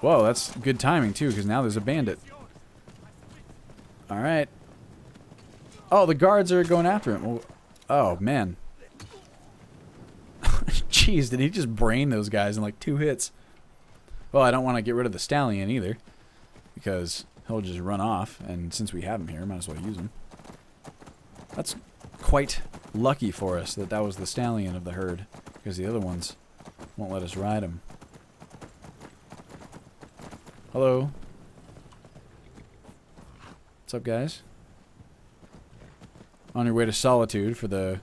Whoa, that's good timing, too, because now there's a bandit. Alright. Oh, the guards are going after him. Oh, man. Jeez, did he just brain those guys in like 2 hits? Well, I don't want to get rid of the stallion either, because he'll just run off, and since we have him here, might as well use him. That's quite lucky for us that that was the stallion of the herd, because the other ones won't let us ride him. Hello. What's up, guys? On your way to Solitude for the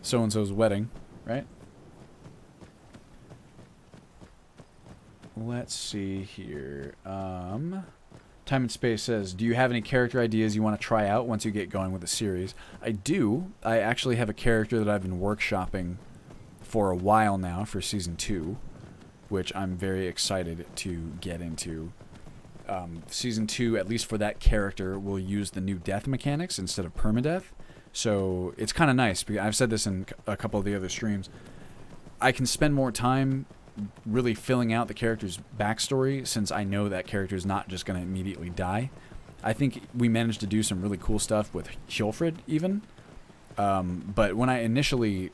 so-and-so's wedding, right? Let's see here. Time and Space says, do you have any character ideas you want to try out once you get going with the series? I do. I actually have a character that I've been workshopping for a while now for Season 2, which I'm very excited to get into. Season 2, at least for that character, will use the new death mechanics instead of permadeath. So it's kind of nice, because I've said this in a couple of the other streams. I can spend more time really filling out the character's backstory, since I know that character is not just going to immediately die. I think we managed to do some really cool stuff with Hilfred, even. But when I initially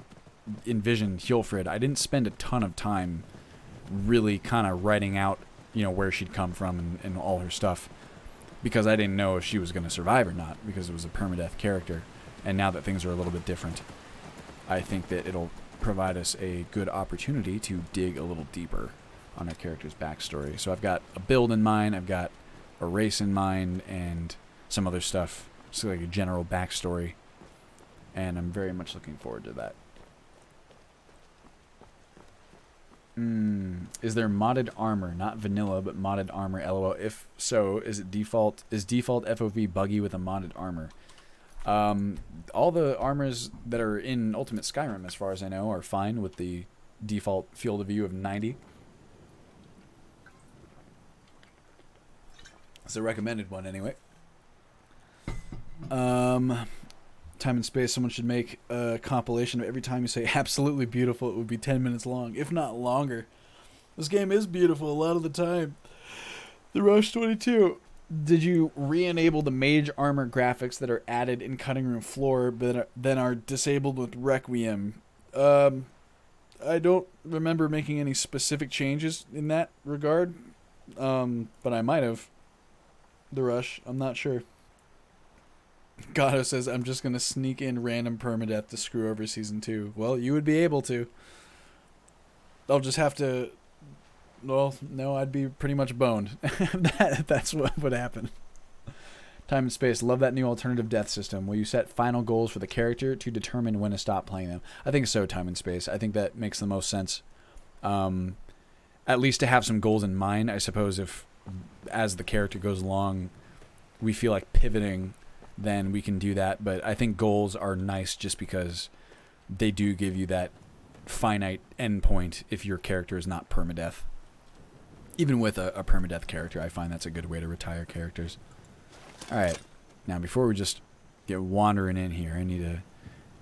envisioned Hilfred, I didn't spend a ton of time really kind of writing out, you know, where she'd come from and all her stuff, because I didn't know if she was going to survive or not, because it was a permadeath character. And now that things are a little bit different, I think that it'll provide us a good opportunity to dig a little deeper on our character's backstory. So I've got a build in mind, I've got a race in mind, and some other stuff, so like a general backstory, and I'm very much looking forward to that. Is there modded armor, not vanilla, but modded armor? LOL. If so, is default FOV buggy with a modded armor? All the armors that are in Ultimate Skyrim, as far as I know, are fine with the default field of view of 90. It's a recommended one, anyway. Time and Space, someone should make a compilation of every time you say absolutely beautiful. It would be 10 minutes long, if not longer. This game is beautiful a lot of the time. The Rush 22. Did you re-enable the mage armor graphics that are added in Cutting Room Floor but then are disabled with Requiem? I don't remember making any specific changes in that regard, but I might have. The Rush, I'm not sure. Gato says, I'm just going to sneak in random permadeath to screw over Season 2. Well, you would be able to. I'll just have to... Well, no, I'd be pretty much boned. That's what would happen. Time and space. Love that new alternative death system. Will you set final goals for the character to determine when to stop playing them? I think so, time and space. I think that makes the most sense. At least to have some goals in mind. I suppose if, as the character goes along, we feel like pivoting, then we can do that. But I think goals are nice just because they do give you that finite endpoint if your character is not permadeath. Even with a permadeath character, I find that's a good way to retire characters. Alright, now before we just get wandering in here, I need to...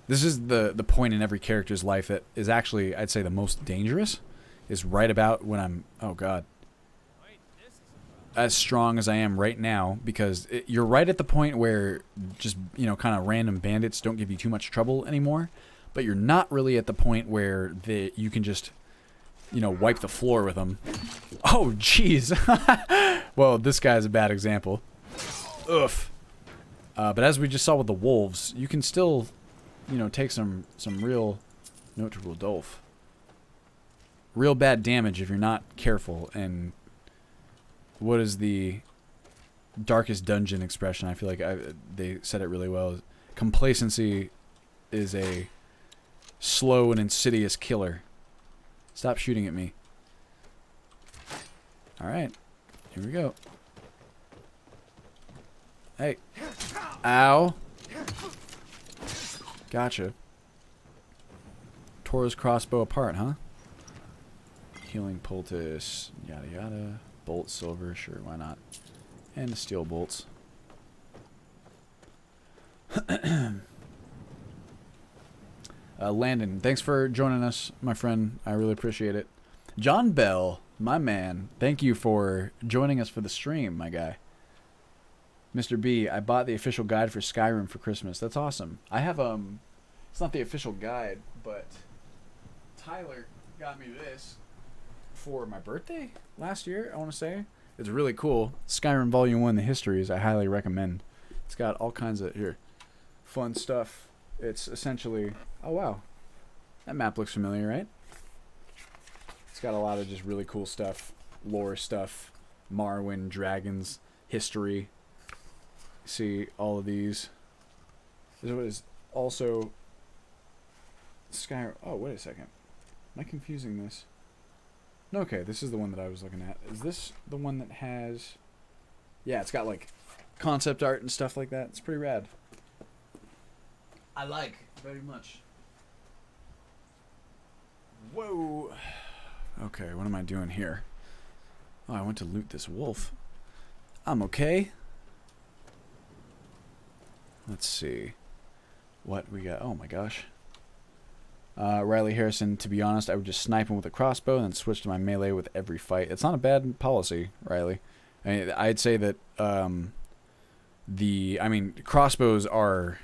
This is the point in every character's life that is actually, I'd say, the most dangerous. Is right about when I'm... Oh, God. As strong as I am right now, because you're right at the point where just, you know, kind of random bandits don't give you too much trouble anymore. But you're not really at the point where you can just, you know, wipe the floor with them. Oh, jeez. Well, this guy's a bad example. Oof. But as we just saw with the wolves, you can still, you know, take some real... Note to Rodolphe. Real bad damage if you're not careful. And what is the darkest dungeon expression? I feel like they said it really well. Complacency is a slow and insidious killer. Stop shooting at me. Alright. Here we go. Hey. Ow. Gotcha. Tore his crossbow apart, huh? Healing poultice. Yada yada. Bolt silver. Sure, why not? And the steel bolts. Landon, thanks for joining us, my friend. I really appreciate it. John Bell, my man, thank you for joining us for the stream, my guy. Mr. B, I bought the official guide for Skyrim for Christmas. That's awesome. I have, it's not the official guide, but Tyler got me this for my birthday last year, I want to say. It's really cool. Skyrim Volume 1, The Histories, I highly recommend. It's got all kinds of, fun stuff. It's essentially... Oh, wow. That map looks familiar, right? It's got a lot of just really cool stuff. Lore stuff. Morrowind, dragons, history. See all of these. This is also... Skyrim... Oh, wait a second. Am I confusing this? Okay, this is the one that I was looking at. Is this the one that has... Yeah, it's got, like, concept art and stuff like that. It's pretty rad. I like very much. Whoa. Okay, what am I doing here? Oh, I went to loot this wolf. I'm okay. Let's see. What we got? Oh my gosh. Riley Harrison, to be honest, I would just snipe him with a crossbow and then switch to my melee with every fight. It's not a bad policy, Riley. I mean, I'd say that crossbows are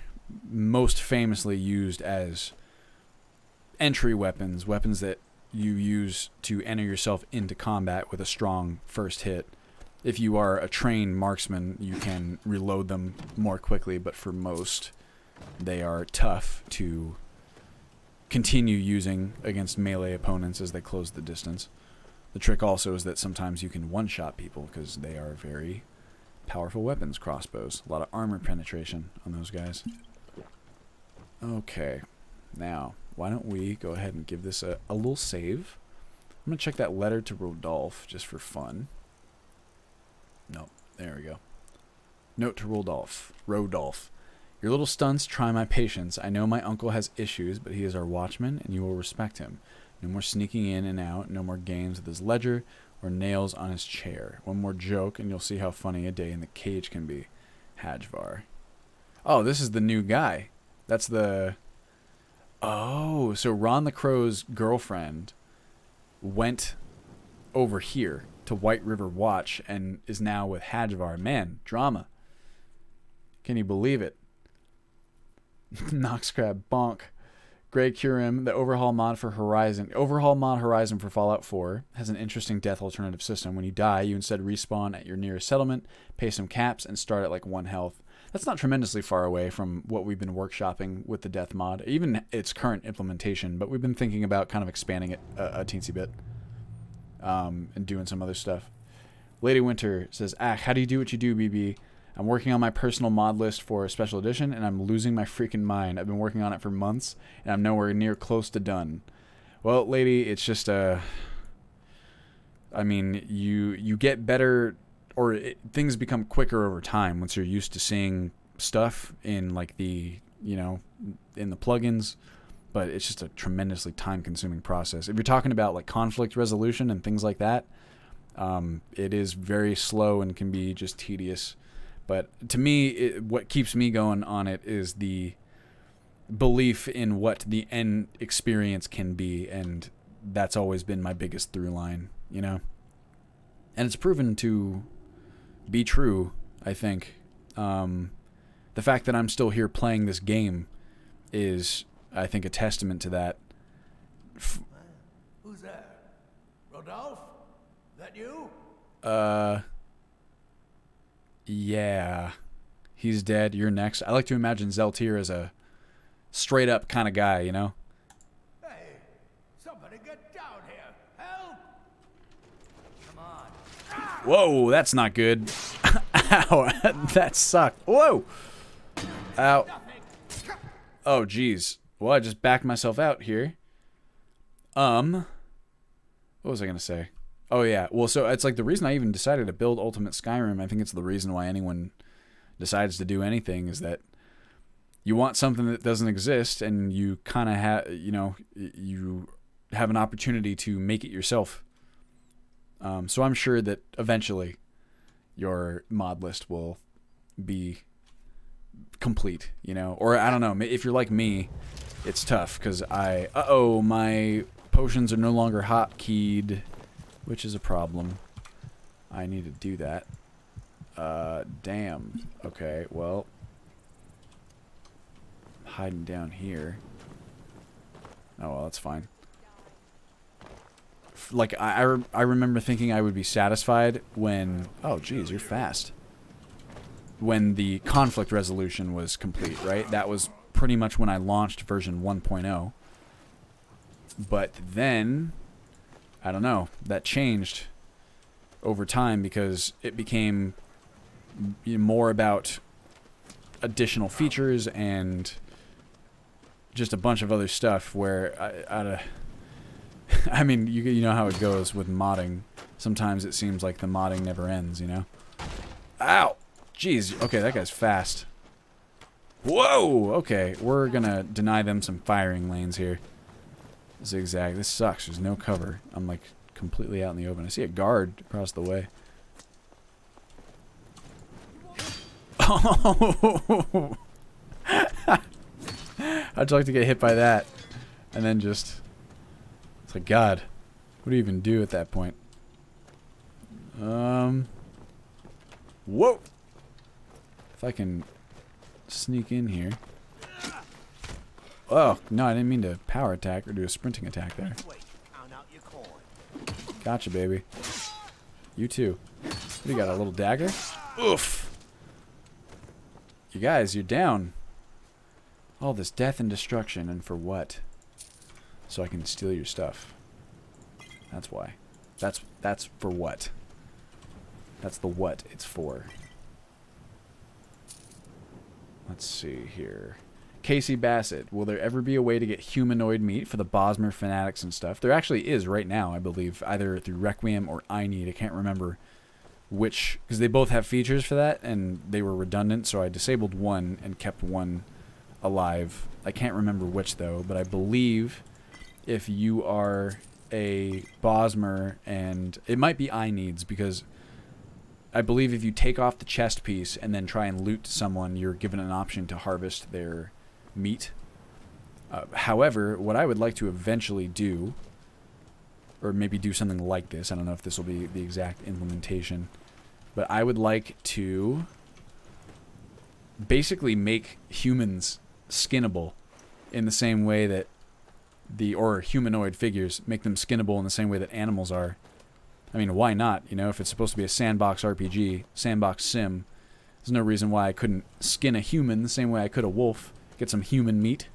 most famously used as entry weapons, weapons that you use to enter yourself into combat with a strong first hit. If you are a trained marksman, you can reload them more quickly, but for most, they are tough to continue using against melee opponents as they close the distance. The trick also is that sometimes you can one-shot people because they are very powerful weapons, crossbows. A lot of armor penetration on those guys. Okay, now, why don't we go ahead and give this a little save. I'm going to check that letter to Rodolphe just for fun. Nope, there we go. Note to Rodolphe. Your little stunts try my patience. I know my uncle has issues, but he is our watchman, and you will respect him. No more sneaking in and out, no more games with his ledger, or nails on his chair. One more joke, and you'll see how funny a day in the cage can be. Hajvar. Oh, this is the new guy. That's the... Oh, so Ron the Crow's girlfriend went over here to White River Watch and is now with Hajvar. Man, drama. Can you believe it? Noxcrab, bonk. Grey Curim, the overhaul mod for Horizon. Overhaul mod Horizon for Fallout 4 has an interesting death alternative system. When you die, you instead respawn at your nearest settlement, pay some caps, and start at like 1 health. That's not tremendously far away from what we've been workshopping with the death mod, even its current implementation, but we've been thinking about kind of expanding it a teensy bit and doing some other stuff. Lady Winter says, how do you do what you do, BB? I'm working on my personal mod list for a special edition, and I'm losing my freaking mind. I've been working on it for months, and I'm nowhere near close to done. Well, lady, it's just I mean, you get better, or things become quicker over time once you're used to seeing stuff in like the, in the plugins, but it's just a tremendously time-consuming process. If you're talking about like conflict resolution and things like that, it is very slow and can be just tedious. But to me, what keeps me going on it is the belief in what the end experience can be, and that's always been my biggest through line, And it's proven to be true, I think. The fact that I'm still here playing this game is, I think, a testament to that. Who's that? Rodolphe? That you? Yeah. He's dead. You're next. I like to imagine Zeltier as a straight up kind of guy, Hey, somebody get down here. Help! Come on. Whoa, that's not good. Ow, that sucked. Whoa! Ow. Oh, jeez. Well, I just backed myself out here. What was I going to say? Oh, yeah. Well, so it's like the reason I even decided to build Ultimate Skyrim, I think it's the reason why anyone decides to do anything, is that you want something that doesn't exist, and you kind of have, you have an opportunity to make it yourself. So I'm sure that eventually your mod list will be complete, or I don't know, if you're like me, it's tough because my potions are no longer hotkeyed, which is a problem. I need to do that. Damn. Okay, well, I'm hiding down here. Oh, well, that's fine. Like, I remember thinking I would be satisfied when... Oh, geez, you're fast. When the conflict resolution was complete, right? That was pretty much when I launched version 1.0. But then, I don't know, that changed over time because it became more about additional features and just a bunch of other stuff where I mean, you know how it goes with modding. Sometimes it seems like the modding never ends, Ow! Jeez, okay, that guy's fast. Whoa! Okay, we're gonna deny them some firing lanes here. Zigzag. This sucks. There's no cover. I'm like completely out in the open. I see a guard across the way. Oh! How'd you like to get hit by that? And then just... It's like, God, what do you even do at that point? Whoa! If I can sneak in here. Oh, no, I didn't mean to power attack or do a sprinting attack there. Gotcha, baby. You too. What, you got a little dagger? Oof! You guys, you're down. All this death and destruction, and for what? So I can steal your stuff. That's why. That's for what? That's the what it's for. Let's see here. Casey Bassett, will there ever be a way to get humanoid meat for the Bosmer fanatics and stuff? There actually is right now, I believe, either through Requiem or I Need. I can't remember which, because they both have features for that, and they were redundant, so I disabled one and kept one alive. I can't remember which, though, but I believe if you are a Bosmer, and it might be I Needs, because I believe if you take off the chest piece and then try and loot someone, you're given an option to harvest their meat. However, what I would like to eventually do, or maybe do something like this, I don't know if this will be the exact implementation, but I would like to basically make humans skinnable in the same way that or humanoid figures, make them skinnable in the same way that animals are. I mean, why not? If it's supposed to be a sandbox RPG, sandbox sim, There's no reason why I couldn't skin a human the same way I could a wolf. Get some human meat.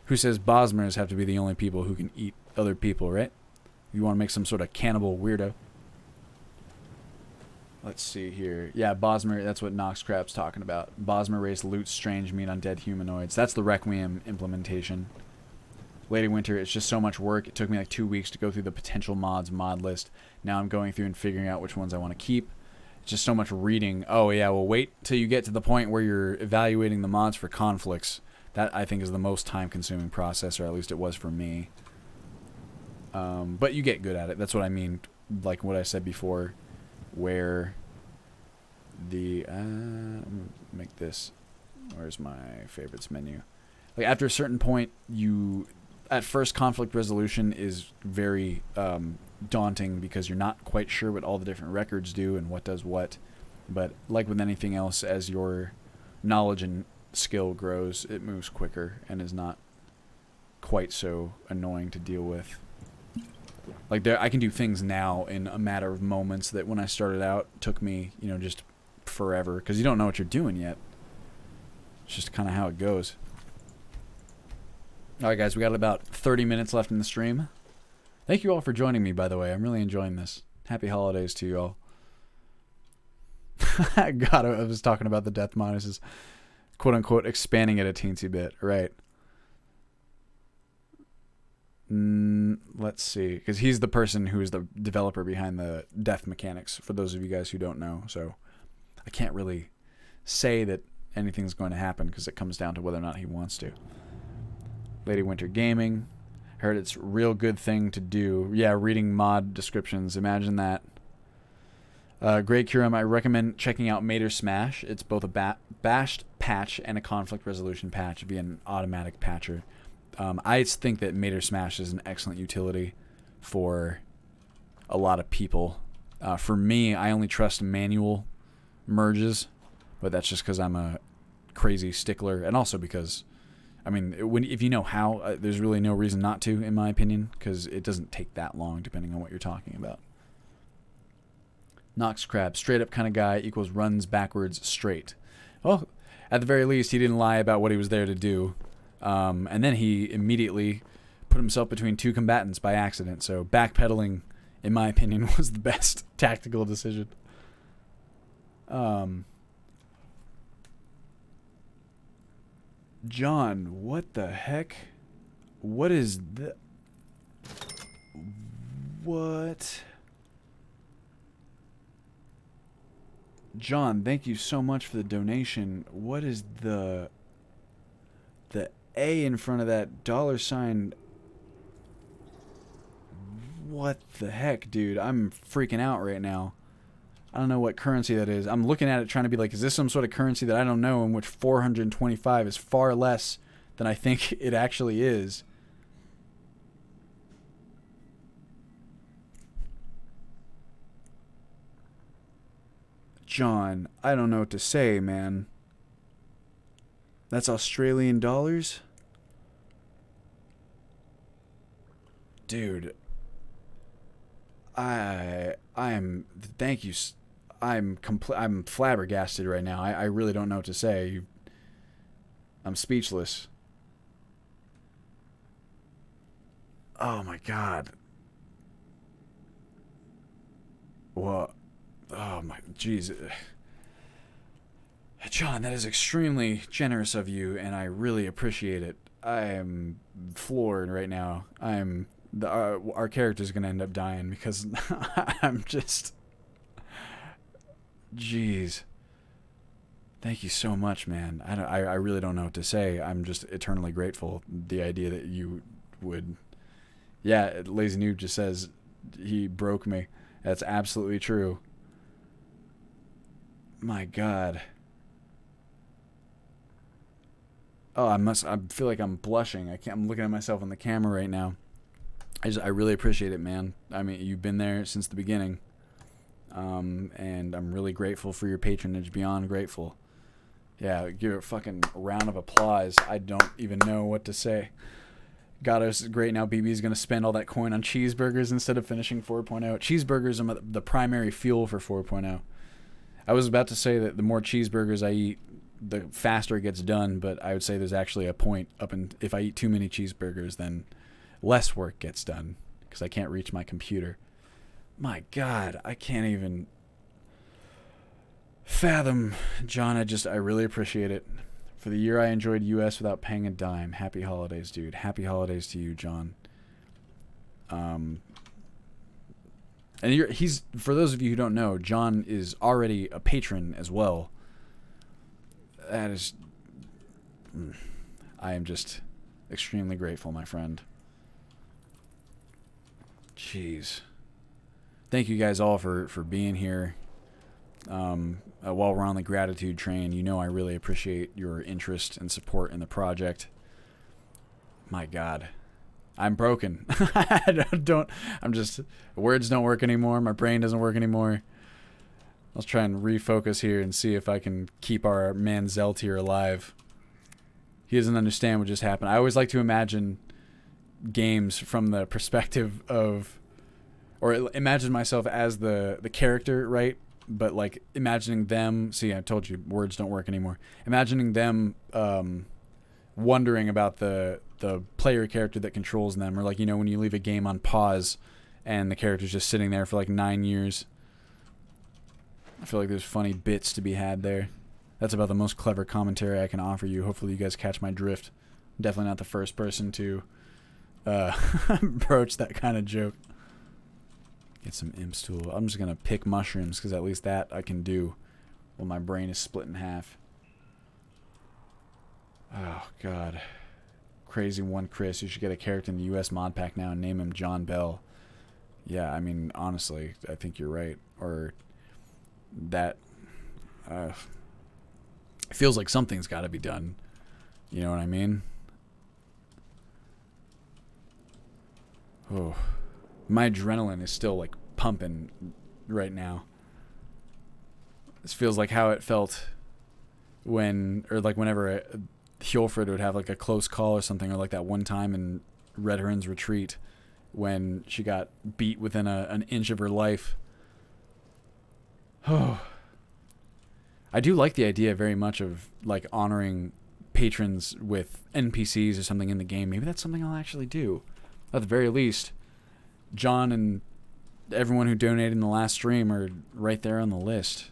Who says Bosmers have to be the only people who can eat other people, right? You want to make some sort of cannibal weirdo. Let's see here. Yeah, Bosmer, that's what Nox Crab's talking about. Bosmer race loots strange meat on dead humanoids. That's the Requiem implementation. Lady Winter, it's just so much work. It took me like 2 weeks to go through the potential mods mod list. Now I'm going through and figuring out which ones I want to keep. It's just so much reading. Oh yeah, well wait till you get to the point where you're evaluating the mods for conflicts. That I think is the most time-consuming process, or at least it was for me. But you get good at it. That's what I mean. Like what I said before, where the make this. Where's my favorites menu? Like after a certain point, at first conflict resolution is very daunting because you're not quite sure what all the different records do and what does what. But like with anything else, as your knowledge and skill grows, it moves quicker and is not quite so annoying to deal with. Like I can do things now in a matter of moments that when I started out took me, you know, just forever because you don't know what you're doing yet. It's just kind of how it goes. Alright guys, we got about 30 minutes left in the stream. Thank you all for joining me, by the way. I'm really enjoying this. Happy holidays to you all. God, I was talking about the death minuses. Quote-unquote expanding it a teensy bit. Right. Let's see. Because he's the person who is the developer behind the death mechanics, for those of you guys who don't know. So I can't really say that anything's going to happen because it comes down to whether or not he wants to. Lady Winter Gaming. Heard it's a real good thing to do. Yeah, reading mod descriptions. Imagine that. Grey Curum, I recommend checking out Mater Smash. It's both a bashed patch and a conflict resolution patch via an automatic patcher. I think that Mater Smash is an excellent utility for a lot of people. For me, I only trust manual merges, but that's just because I'm a crazy stickler, and also because, I mean, if you know how, there's really no reason not to, in my opinion, because it doesn't take that long, depending on what you're talking about. Nox Crab, straight up kind of guy equals runs backwards straight. Well, at the very least, he didn't lie about what he was there to do. And then he immediately put himself between two combatants by accident. So backpedaling, in my opinion, was the best tactical decision. John, what the heck? What is the... What? John, thank you so much for the donation. What is the A in front of that $sign? What the heck, dude? I'm freaking out right now. I don't know what currency that is. I'm looking at it trying to be like, is this some sort of currency that I don't know, in which 425 is far less than I think it actually is. John, I don't know what to say, man. That's Australian dollars? Dude. Thank you. I'm flabbergasted right now. I really don't know what to say. I'm speechless. Oh my God. Well, oh my, jeez. John, that is extremely generous of you, and I really appreciate it. I am floored right now. Our character's gonna end up dying because I'm just... Jeez. Thank you so much, man. I really don't know what to say. I'm just eternally grateful. The idea that you would... Yeah, Lazy Noob just says he broke me. That's absolutely true. My God. Oh, I feel like I'm blushing. I'm looking at myself on the camera right now. I really appreciate it, man. I mean, you've been there since the beginning. And I'm really grateful for your patronage, beyond grateful. Yeah, give it a fucking round of applause. I don't even know what to say. God, it's great. Now BB's going to spend all that coin on cheeseburgers instead of finishing 4.0. Cheeseburgers are the primary fuel for 4.0. I was about to say that the more cheeseburgers I eat, the faster it gets done, but I would say there's actually a point if I eat too many cheeseburgers, then less work gets done because I can't reach my computer. My God, I can't even fathom. John, I really appreciate it. For the year I enjoyed US without paying a dime. Happy holidays, dude. Happy holidays to you, John. And he's, for those of you who don't know, John is already a patron as well. That is, I am just extremely grateful, my friend. Jeez. Thank you guys all for being here. While we're on the gratitude train, you know I really appreciate your interest and support in the project. My God. I'm broken. Words don't work anymore. My brain doesn't work anymore. Let's try and refocus here and see if I can keep our man Zeltier alive. He doesn't understand what just happened. I always like to imagine games from the perspective of, or imagine myself as the character, right? But like imagining them, see, I told you words don't work anymore. Imagining them wondering about the player character that controls them, or like, you know, when you leave a game on pause and the character's just sitting there for like 9 years. I feel like there's funny bits to be had there. That's about the most clever commentary I can offer you. Hopefully you guys catch my drift. I'm definitely not the first person to broach that kind of joke. Get some imp stool. I'm just going to pick mushrooms because at least that I can do while my brain is split in half. Oh, God. Crazy one Chris. You should get a character in the US mod pack now and name him John Bell. Yeah, I mean, honestly, I think you're right. Or that it feels like something's got to be done. You know what I mean? Oh, my adrenaline is still like pumping right now. This feels like how it felt whenever Hjolfrid would have like a close call or something, or like that one time in Red Hern's Retreat when she got beat within an inch of her life. Oh, I do like the idea very much of like honoring patrons with NPCs or something in the game. Maybe that's something I'll actually do. At the very least, John and everyone who donated in the last stream are right there on the list.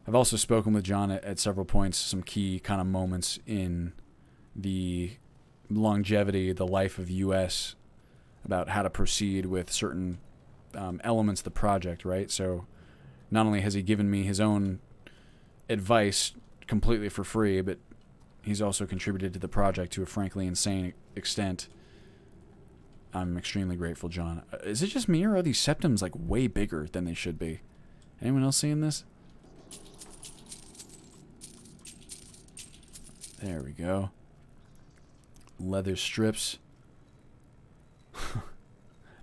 I've also spoken with John at several points, some key kind of moments in the longevity, the life of US, about how to proceed with certain elements of the project, right? So not only has he given me his own advice completely for free, but he's also contributed to the project to a frankly insane extent. I'm extremely grateful, John. Is it just me, or are these septums like way bigger than they should be? Anyone else seeing this? There we go. Leather strips.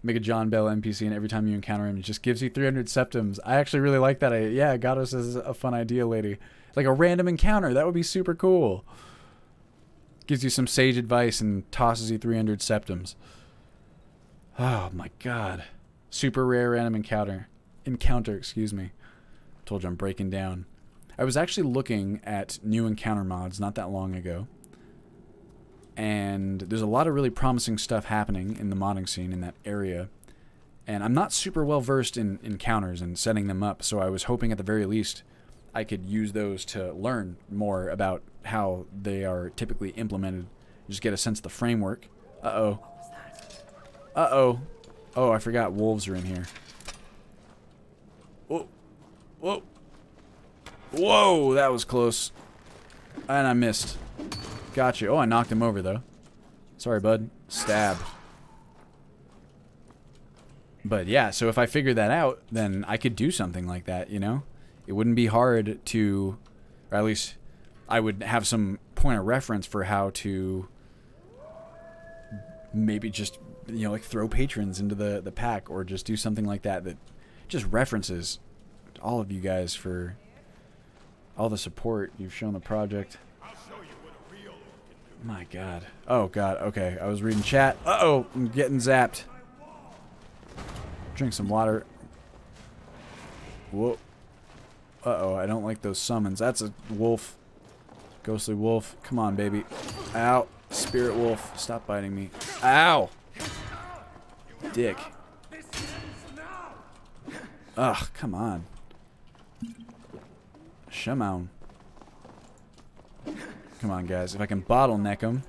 Make a John Bell NPC, and every time you encounter him, it just gives you 300 septums. I actually really like that. Yeah, Gatos is a fun idea, lady. Like a random encounter. That would be super cool. Gives you some sage advice and tosses you 300 septums. Oh my God. Super rare random encounter, excuse me. Told you I'm breaking down. I was actually looking at new encounter mods not that long ago. And there's a lot of really promising stuff happening in the modding scene in that area. And I'm not super well versed in encounters and setting them up, so I was hoping at the very least I could use those to learn more about how they are typically implemented. Just get a sense of the framework. Uh-oh. Uh-oh. Oh, I forgot wolves are in here. Whoa. Whoa. Whoa, that was close. And I missed. Gotcha. Oh, I knocked him over, though. Sorry, bud. Stab. But yeah, so if I figured that out, then I could do something like that, you know? It wouldn't be hard to, or at least I would have some point of reference for how to maybe just, you know, like throw patrons into the pack, or just do something like that that just references all of you guys for all the support you've shown the project. My God. Oh, God. Okay, I was reading chat. Uh-oh, I'm getting zapped. Drink some water. Whoa. Uh-oh, I don't like those summons. That's a wolf. Ghostly wolf. Come on, baby. Ow. Spirit wolf. Stop biting me. Ow! Dick. Ugh, come on. Shaman. Come on, guys. If I can bottleneck him.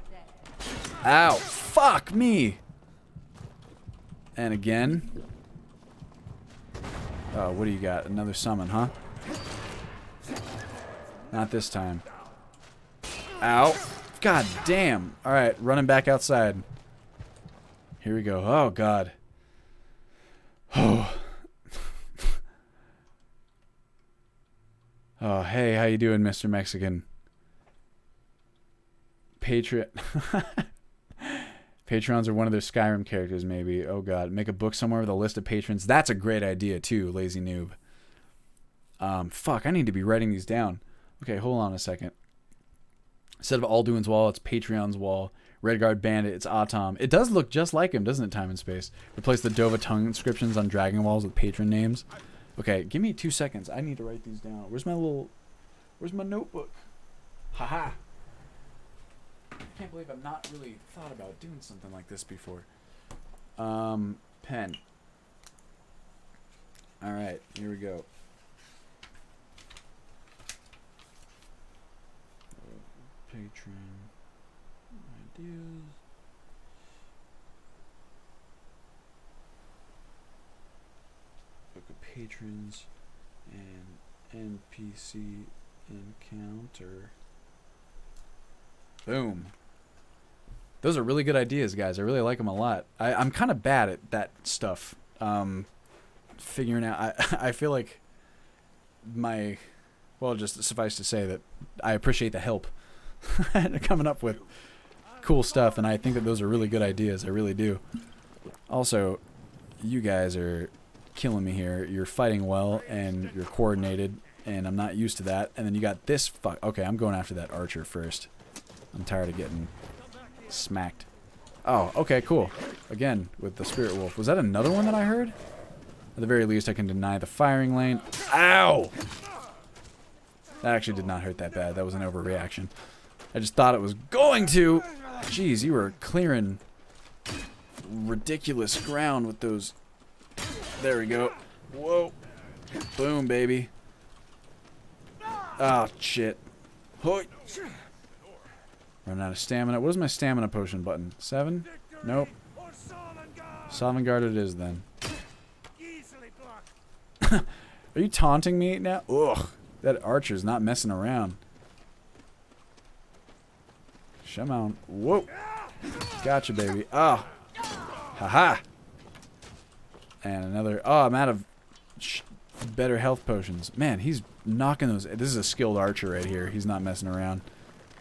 Ow! Fuck me! And again. Oh, what do you got? Another summon, huh? Not this time. Ow. God damn. Alright, running back outside. Here we go. Oh, God. Oh. Oh, hey, how you doing, Mr. Mexican? Patrons are one of their Skyrim characters, maybe. Oh, God. Make a book somewhere with a list of patrons. That's a great idea, too, lazy noob. Fuck, I need to be writing these down. Okay, hold on a second. Instead of Alduin's Wall, it's Patreon's Wall. Redguard Bandit, it's Atom. It does look just like him, doesn't it, Time and Space? Replace the Dova tongue inscriptions on dragon walls with patron names. Okay, give me 2 seconds. I need to write these down. Where's my notebook? Haha. I can't believe I've not really thought about doing something like this before. Pen. Alright, here we go. Patron ideas. Book of patrons and NPC encounter. Boom. Those are really good ideas, guys. I really like them a lot. I'm kind of bad at that stuff. Figuring out. I feel like well, just suffice to say that I appreciate the help coming up with cool stuff, and I think that those are really good ideas. I really do. Also, you guys are killing me here. You're fighting well, and you're coordinated, and I'm not used to that. And then you got this Okay, I'm going after that archer first. I'm tired of getting smacked. Oh, okay, cool. Again, with the spirit wolf. Was that another one that I heard? At the very least, I can deny the firing lane. Ow! That actually did not hurt that bad. That was an overreaction. I just thought it was going to. Jeez, you were clearing ridiculous ground with those. There we go. Whoa. Boom, baby. Oh, shit. Hoi. Running out of stamina. What is my stamina potion button? 7? Nope. Sovngarde it is then. Are you taunting me now? Ugh. That archer's not messing around. Shaman. Whoa. Gotcha, baby. Ah. Oh. Haha. And another. Oh, I'm out of better health potions. Man, he's knocking those. This is a skilled archer right here. He's not messing around.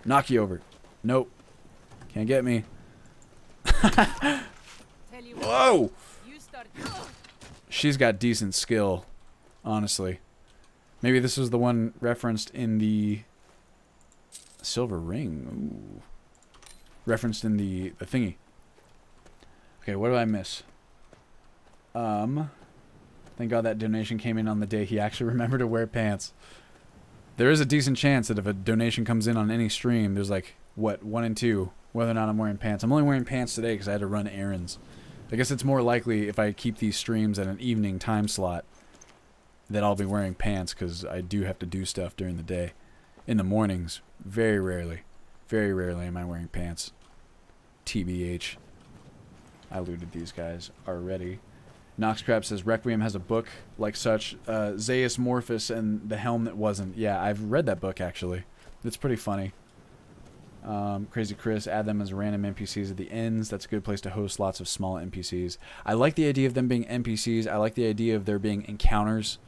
Knock you over. Nope. Can't get me. Whoa. She's got decent skill, honestly. Maybe this was the one referenced in the silver ring. Ooh. Referenced in the thingy. Okay, what did I miss? Thank God that donation came in on the day he actually remembered to wear pants. There is a decent chance that if a donation comes in on any stream, there's like, what, 1 in 2, whether or not I'm wearing pants. I'm only wearing pants today because I had to run errands. I guess it's more likely if I keep these streams at an evening time slot that I'll be wearing pants because I do have to do stuff during the day. In the mornings, very rarely am I wearing pants. TBH. I looted these guys already. Noxcrab says Requiem has a book like such. Zeus Morphus and the Helm That Wasn't. Yeah, I've read that book actually. It's pretty funny. Crazy Chris, add them as random NPCs at the ends. That's a good place to host lots of small NPCs. I like the idea of them being NPCs. I like the idea of there being encounters.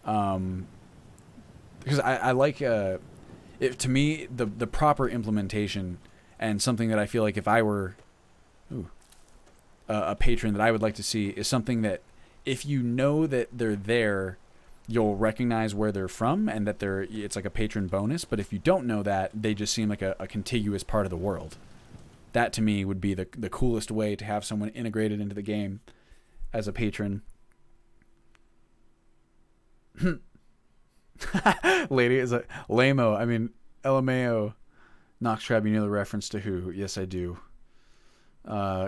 Because I like to me the proper implementation and something that I feel like if I were a patron that I would like to see is something that if you know that they're there, you'll recognize where they're from and that it's like a patron bonus. But if you don't know that, they just seem like a contiguous part of the world. That to me would be the coolest way to have someone integrated into the game as a patron. Lady is a lame-o. I mean, LMAO. Nox Crab, you know the reference to who? Yes, I do.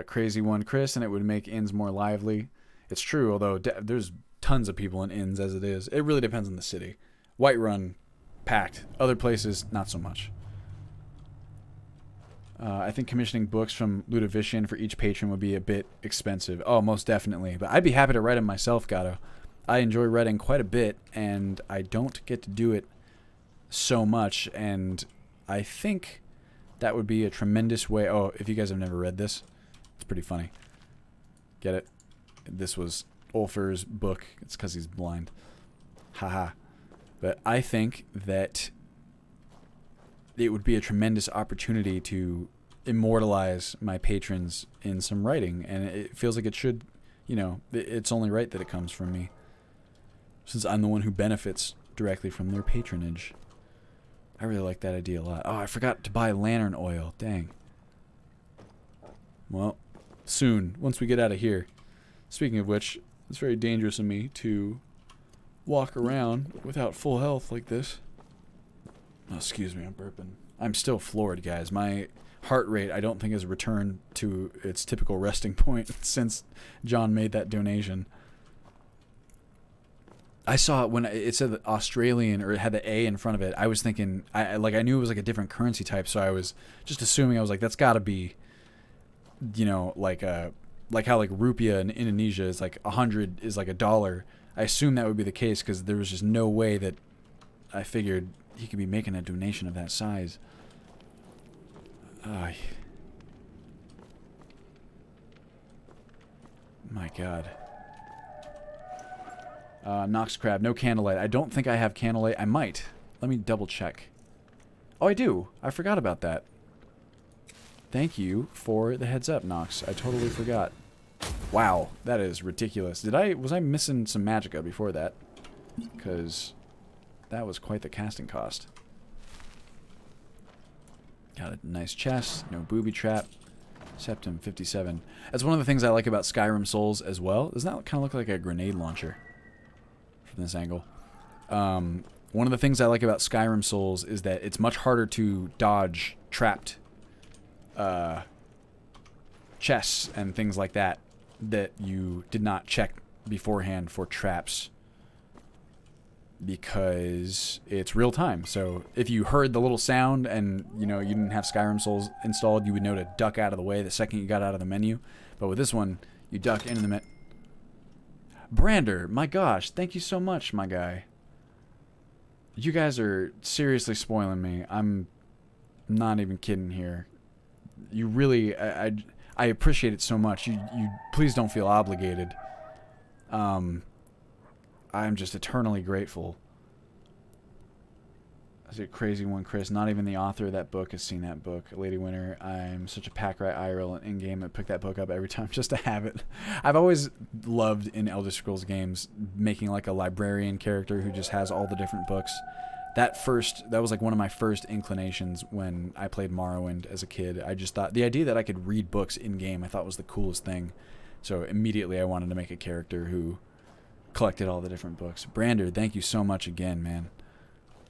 Crazy one, Chris, and it would make inns more lively. It's true, although there's tons of people in inns as it is. It really depends on the city. Whiterun, packed. Other places, not so much. I think commissioning books from Ludovician for each patron would be a bit expensive. Oh, most definitely. But I'd be happy to write them myself, Gato. I enjoy writing quite a bit, and I don't get to do it so much. And I think that would be a tremendous way. Oh, if you guys have never read this, it's pretty funny. Get it? This was Ulfer's book. It's because he's blind. Haha. But I think that it would be a tremendous opportunity to immortalize my patrons in some writing. And it feels like it should, you know, it's only right that it comes from me, since I'm the one who benefits directly from their patronage. I really like that idea a lot. Oh, I forgot to buy lantern oil. Dang. Well, soon, once we get out of here. Speaking of which, it's very dangerous of me to walk around without full health like this. Oh, excuse me, I'm burping. I'm still floored, guys. My heart rate, I don't think, has returned to its typical resting point since John made that donation. I saw it when it said Australian, or it had the A in front of it. I was thinking, I knew it was like a different currency type, so I was just assuming, I was like, that's got to be, you know, like how like rupiah in Indonesia is like 100 is like $1. I assumed that would be the case because there was just no way that I figured he could be making a donation of that size. My God. Nox Crab, no candlelight. I don't think I have candlelight. I might. Let me double check. Oh, I do. I forgot about that. Thank you for the heads up, Nox. I totally forgot. Wow, that is ridiculous. Was I missing some magicka before that? Because that was quite the casting cost. Got a nice chest, no booby trap. Septum 57. That's one of the things I like about Skyrim Souls as well. Doesn't that kind of look like a grenade launcher from this angle? One of the things I like about Skyrim Souls is that it's much harder to dodge trapped chests and things like that you did not check beforehand for traps, because it's real time. So if you heard the little sound and, you know, you didn't have Skyrim Souls installed, you would know to duck out of the way the second you got out of the menu. But with this one, you duck into the menu. Brander, my gosh, thank you so much, my guy. You guys are seriously spoiling me. I'm not even kidding here. You really, I appreciate it so much. You please don't feel obligated. I'm just eternally grateful. That's a crazy one, Chris. Not even the author of that book has seen that book. Lady Winter, I'm such a pack rat IRL and in-game. I pick that book up every time just to have it. I've always loved in Elder Scrolls games making like a librarian character who just has all the different books. That was like one of my first inclinations when I played Morrowind as a kid. I just thought the idea that I could read books in-game I thought was the coolest thing. So immediately I wanted to make a character who collected all the different books. Brander, thank you so much again, man.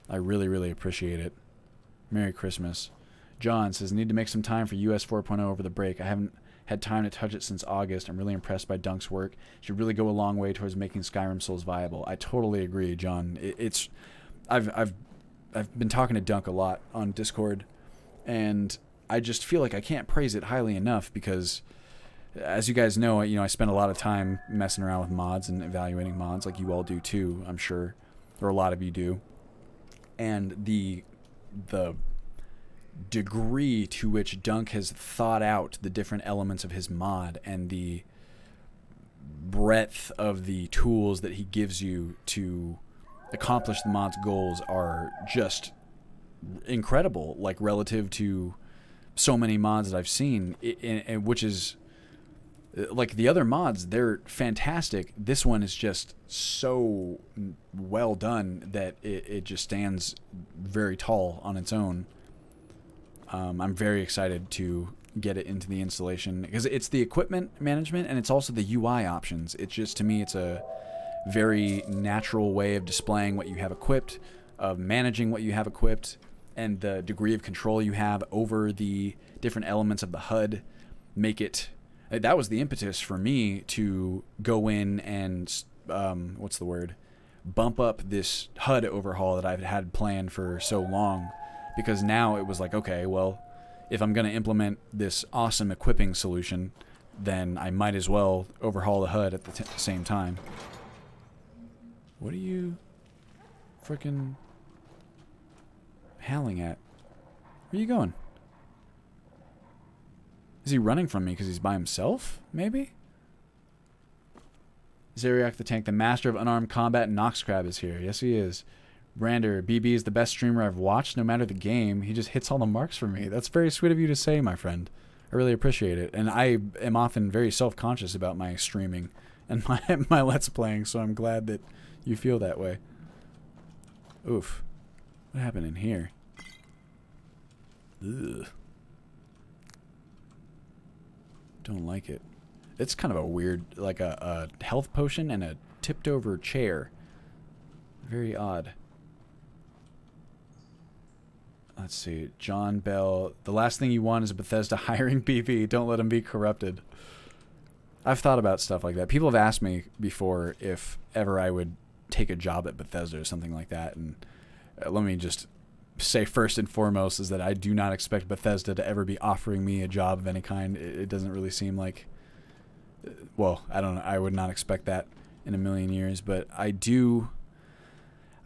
I really, really appreciate it. Merry Christmas. John says, need to make some time for US 4.0 over the break. I haven't had time to touch it since August. I'm really impressed by Dunk's work. It should really go a long way towards making Skyrim Souls viable. I totally agree, John. I've been talking to Dunk a lot on Discord, and I just feel like I can't praise it highly enough because, as you guys know, I spend a lot of time messing around with mods and evaluating mods, like you all do too, I'm sure, or a lot of you do. And the degree to which Dunk has thought out the different elements of his mod and the breadth of the tools that he gives you to accomplish the mod's goals are just incredible, like relative to so many mods that I've seen, which is like the other mods, they're fantastic. This one is just so well done that it just stands very tall on its own. I'm very excited to get it into the installation because it's the equipment management and it's also the UI options. It's just, to me, it's a very natural way of displaying what you have equipped, of managing what you have equipped, and the degree of control you have over the different elements of the HUD make it... That was the impetus for me to go in and, what's the word? Bump up this HUD overhaul that I've had planned for so long. Because now it was like, okay, well, if I'm going to implement this awesome equipping solution, then I might as well overhaul the HUD at the same time. What are you frickin' howling at? Where are you going? Is he running from me because he's by himself? Maybe? Zeriak the Tank, the master of unarmed combat, Noxcrab is here. Yes, he is. Brander, BB is the best streamer I've watched, no matter the game. He just hits all the marks for me. That's very sweet of you to say, my friend. I really appreciate it. And I am often very self-conscious about my streaming and my Let's Playing, so I'm glad that you feel that way. Oof. What happened in here? Ugh. Don't like it. It's kind of a weird, like a health potion and a tipped over chair. Very odd. Let's see. John Bell. The last thing you want is Bethesda hiring BB. Don't let him be corrupted. I've thought about stuff like that. People have asked me before if ever I would take a job at Bethesda or something like that. And let me just say first and foremost is that I do not expect Bethesda to ever be offering me a job of any kind. It doesn't really seem like... Well, I don't know. I would not expect that in a million years. But I do...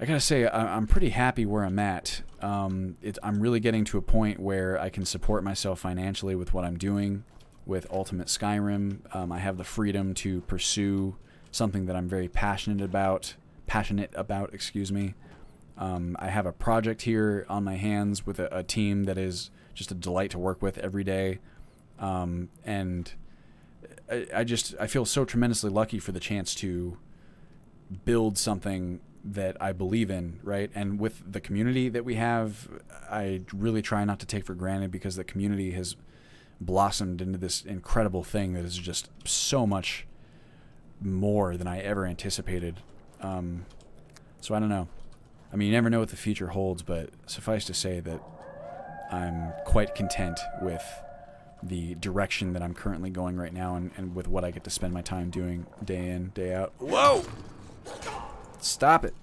I gotta say, I'm pretty happy where I'm at. I'm really getting to a point where I can support myself financially with what I'm doing with Ultimate Skyrim. I have the freedom to pursue something that I'm very passionate about. Excuse me. I have a project here on my hands with a team that is just a delight to work with every day. And I feel so tremendously lucky for the chance to build something that I believe in, right? And with the community that we have, I really try not to take for granted, because the community has blossomed into this incredible thing that is just so much more than I ever anticipated. So I don't know. I mean, you never know what the future holds, but suffice to say that I'm quite content with the direction that I'm currently going right now, and with what I get to spend my time doing day in, day out. Whoa! Stop it.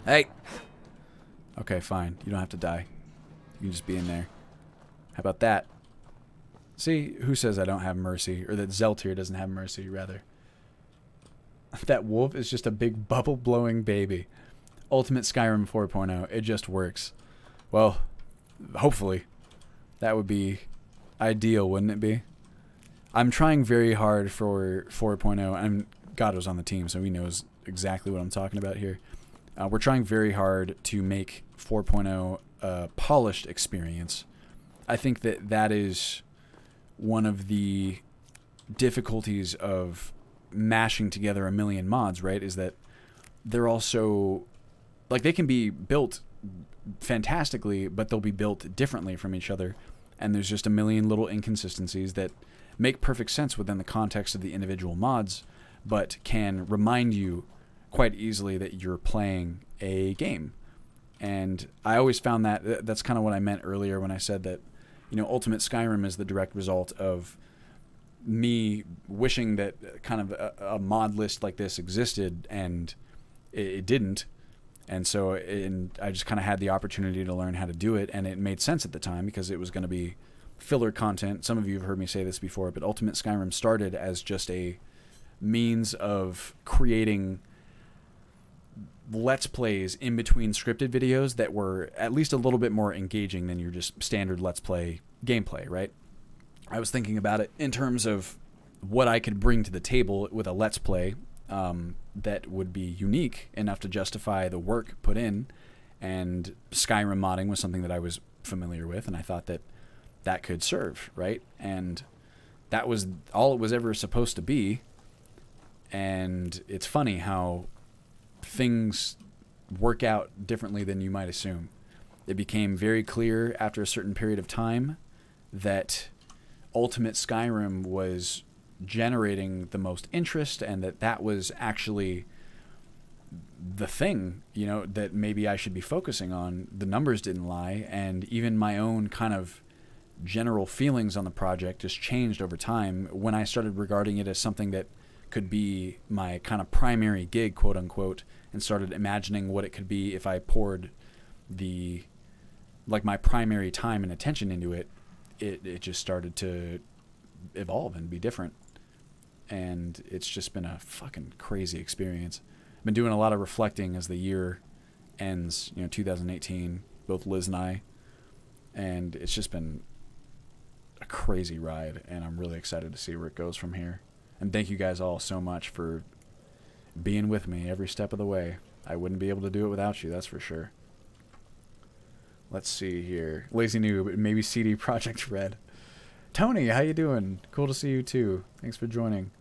Hey! Okay, fine. You don't have to die. You can just be in there. How about that? See, who says I don't have mercy? Or that Zeltir doesn't have mercy, rather. That wolf is just a big bubble-blowing baby. Ultimate Skyrim 4.0. It just works. Well, hopefully. That would be ideal, wouldn't it be? I'm trying very hard for 4.0, and God was on the team, so he knows exactly what I'm talking about here. We're trying very hard to make 4.0 a polished experience. I think that is one of the difficulties of mashing together a million mods, right? Is that they're also, like, they can be built fantastically, but they'll be built differently from each other. And there's just a million little inconsistencies that make perfect sense within the context of the individual mods, but can remind you quite easily that you're playing a game. And I always found that's kind of what I meant earlier when I said that, you know, Ultimate Skyrim is the direct result of me wishing that kind of a mod list like this existed, and it didn't. And so I just kind of had the opportunity to learn how to do it, and it made sense at the time because it was going to be filler content. Some of you have heard me say this before, but Ultimate Skyrim started as just a means of creating Let's Plays in between scripted videos that were at least a little bit more engaging than your just standard Let's Play gameplay, right? I was thinking about it in terms of what I could bring to the table with a Let's Play that would be unique enough to justify the work put in, and Skyrim modding was something that I was familiar with, and I thought that that could serve, right? And that was all it was ever supposed to be. And it's funny how things work out differently than you might assume. It became very clear after a certain period of time that Ultimate Skyrim was generating the most interest, and that was actually the thing, you know, that maybe I should be focusing on. The numbers didn't lie, and even my own kind of general feelings on the project just changed over time when I started regarding it as something that could be my kind of primary gig, quote unquote, and started imagining what it could be if I poured my primary time and attention into it. It just started to evolve and be different, and it's just been a fucking crazy experience. I've been doing a lot of reflecting as the year ends, you know, 2018, both Liz and I, and it's just been a crazy ride, and I'm really excited to see where it goes from here. And thank you guys all so much for being with me every step of the way. I wouldn't be able to do it without you, that's for sure. Let's see here. Lazy Noob, maybe CD Projekt Red. Tony, how you doing? Cool to see you too. Thanks for joining.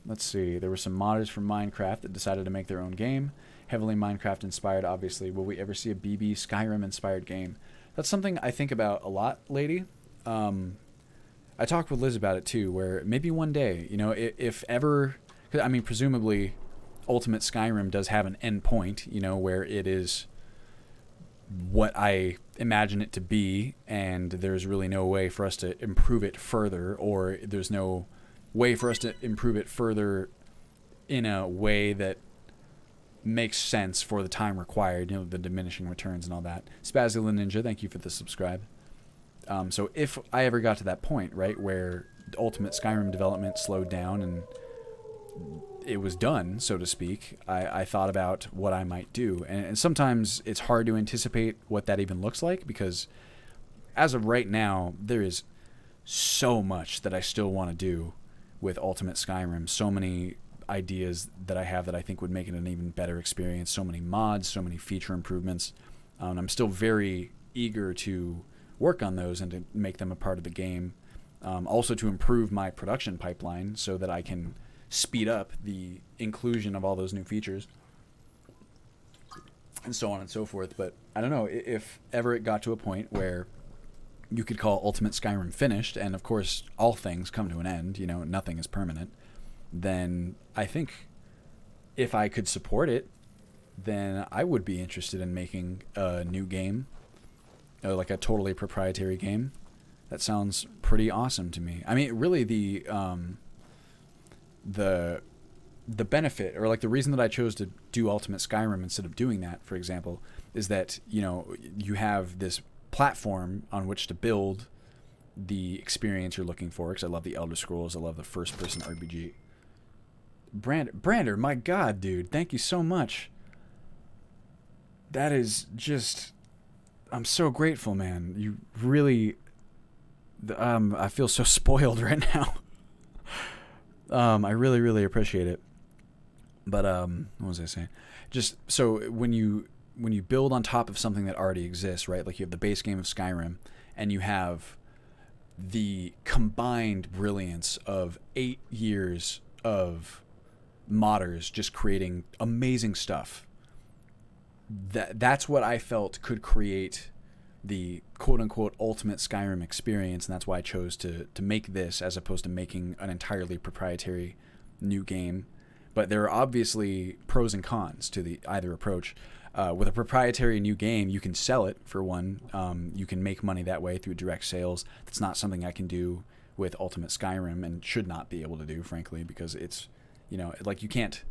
Let's see. There were some modders from Minecraft that decided to make their own game. Heavily Minecraft inspired, obviously. Will we ever see a BB Skyrim inspired game? That's something I think about a lot, lady. I talked with Liz about it too, where maybe one day, you know, if ever, I mean, presumably Ultimate Skyrim does have an end point, you know, where it is what I imagine it to be, and there's really no way for us to improve it further, or there's no way for us to improve it further in a way that makes sense for the time required, you know, the diminishing returns and all that. Spazula Ninja, thank you for the subscribe. So if I ever got to that point, right, where Ultimate Skyrim development slowed down and it was done, so to speak, I thought about what I might do. And sometimes it's hard to anticipate what that even looks like, because as of right now, there is so much that I still want to do with Ultimate Skyrim. So many ideas that I have that I think would make it an even better experience. So many mods, so many feature improvements. I'm still very eager to work on those and to make them a part of the game. Also to improve my production pipeline so that I can speed up the inclusion of all those new features and so on and so forth. But I don't know, if ever it got to a point where you could call Ultimate Skyrim finished, and of course all things come to an end, you know, nothing is permanent, then I think if I could support it, then I would be interested in making a new game, like a totally proprietary game. That sounds pretty awesome to me. I mean, really the benefit, or like the reason that I chose to do Ultimate Skyrim instead of doing that, for example, is that, you know, you have this platform on which to build the experience you're looking for, because I love the Elder Scrolls, I love the first-person RPG. Brander, my god, dude, thank you so much. That is just, I'm so grateful, man. You really, I feel so spoiled right now. I really, really appreciate it. But what was I saying? Just so when you build on top of something that already exists, right? Like you have the base game of Skyrim, and you have the combined brilliance of 8 years of modders just creating amazing stuff. That's what I felt could create the quote-unquote ultimate Skyrim experience, and that's why I chose to make this as opposed to making an entirely proprietary new game. But there are obviously pros and cons to either approach. With a proprietary new game, you can sell it, for one. You can make money that way through direct sales. That's not something I can do with Ultimate Skyrim, and should not be able to do, frankly, because it's, you know, like you can't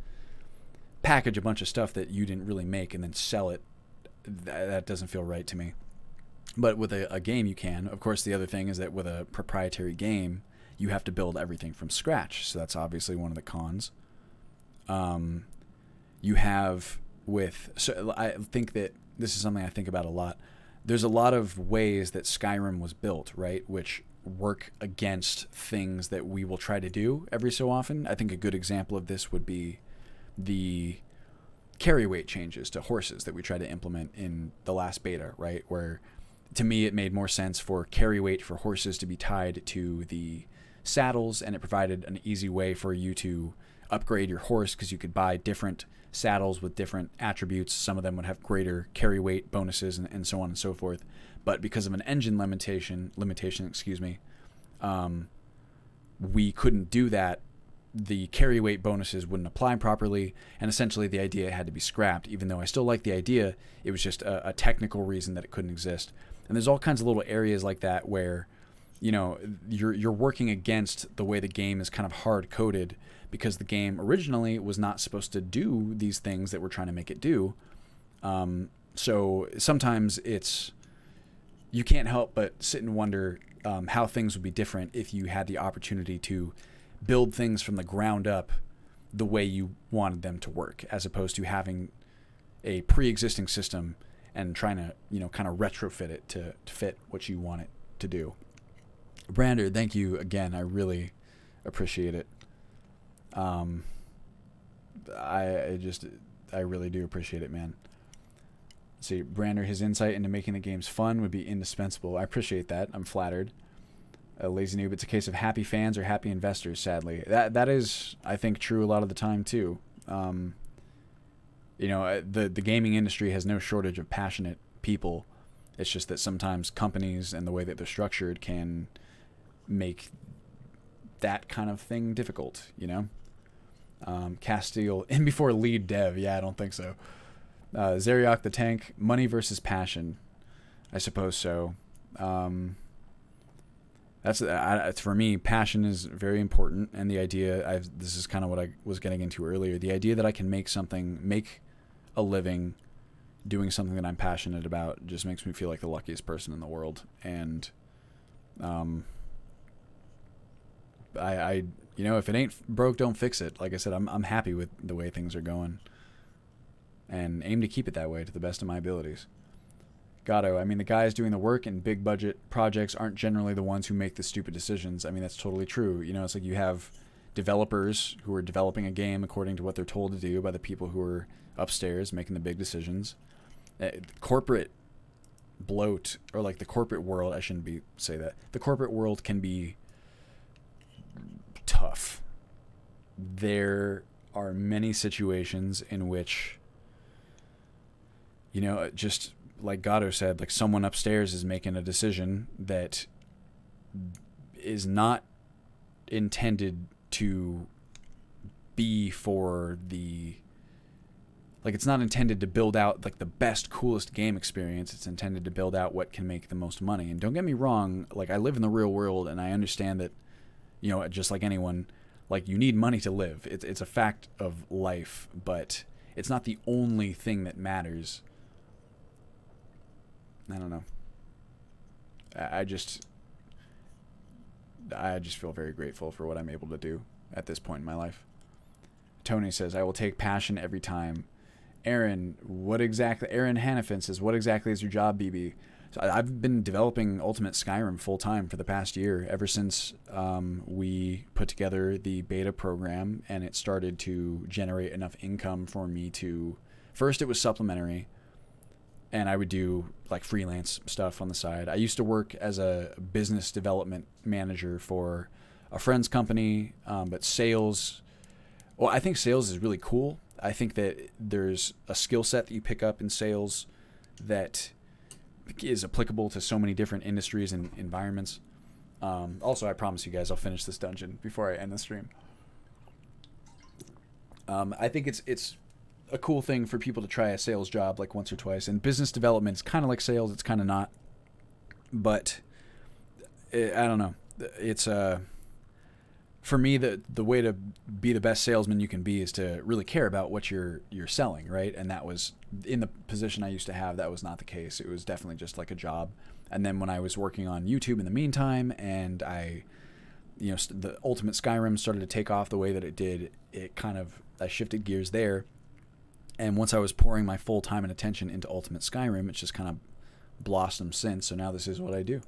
package a bunch of stuff that you didn't really make and then sell it. That doesn't feel right to me. But with a game you can. Of course, the other thing is that with a proprietary game, you have to build everything from scratch. So that's obviously one of the cons. You have so I think that this is something I think about a lot. There's a lot of ways that Skyrim was built, right, which work against things that we will try to do every so often. I think a good example of this would be the carry weight changes to horses that we tried to implement in the last beta, right, where to me it made more sense for carry weight for horses to be tied to the saddles, and it provided an easy way for you to upgrade your horse, because you could buy different saddles with different attributes. Some of them would have greater carry weight bonuses and so on and so forth. But because of an engine limitation, we couldn't do that the carry weight bonuses wouldn't apply properly, and essentially the idea had to be scrapped. Even though I still like the idea, it was just a technical reason that it couldn't exist. And there's all kinds of little areas like that where, you know, you're working against the way the game is kind of hard coded, because the game originally was not supposed to do these things that we're trying to make it do. So sometimes you can't help but sit and wonder how things would be different if you had the opportunity to build things from the ground up the way you wanted them to work, as opposed to having a pre-existing system and trying to, you know, kind of retrofit it to fit what you want it to do. Brander, thank you again. I really appreciate it. I really do appreciate it, man. Let's see, Brander, his insight into making the games fun would be indispensable. I appreciate that. I'm flattered. Lazy Noob, it's a case of happy fans or happy investors, sadly. That is, I think, true a lot of the time, too. You know, the gaming industry has no shortage of passionate people. It's just that sometimes companies and the way that they're structured can make that kind of thing difficult, you know? Castile, in before lead dev. Yeah, I don't think so. Zeriok the Tank, money versus passion. I suppose so. That's for me, passion is very important, and the idea, this is kind of what I was getting into earlier, the idea that I can make a living doing something that I'm passionate about just makes me feel like the luckiest person in the world. And you know, if it ain't broke, don't fix it. Like I said, I'm happy with the way things are going, and aim to keep it that way to the best of my abilities. Gatto, I mean, the guys doing the work in big budget projects aren't generally the ones who make the stupid decisions. I mean, that's totally true. You know, it's like you have developers who are developing a game according to what they're told to do by the people who are upstairs making the big decisions. Corporate bloat, or like the corporate world, I shouldn't say that. The corporate world can be tough. There are many situations in which, you know, just like Gatto said, like someone upstairs is making a decision that is not intended to be for the, like, it's not intended to build out like the best, coolest game experience. It's intended to build out what can make the most money. And don't get me wrong, like, I live in the real world, and I understand that, you know, just like anyone, like, you need money to live. It's a fact of life, but it's not the only thing that matters. I don't know. I just feel very grateful for what I'm able to do at this point in my life. Tony says, I will take passion every time. Aaron Hannafin says, what exactly is your job, BB? So I've been developing Ultimate Skyrim full time for the past year, ever since we put together the beta program and it started to generate enough income for me to, first it was supplementary, and I would do like freelance stuff on the side. I used to work as a business development manager for a friend's company, but sales, well, I think sales is really cool. I think that there's a skill set that you pick up in sales that is applicable to so many different industries and environments. Also, I promise you guys I'll finish this dungeon before I end the stream. I think it's a cool thing for people to try a sales job like once or twice, and business development is kind of like sales, it's kind of not, but I don't know, it's for me the way to be the best salesman you can be is to really care about what you're selling, right? And that was, in the position I used to have, that was not the case. It was definitely just like a job. And then when I was working on YouTube in the meantime, and I, you know, the Ultimate Skyrim started to take off the way that it did, it kind of, I shifted gears there. And once I was pouring my full time and attention into Ultimate Skyrim, it's just kind of blossomed since. So now this is what I do.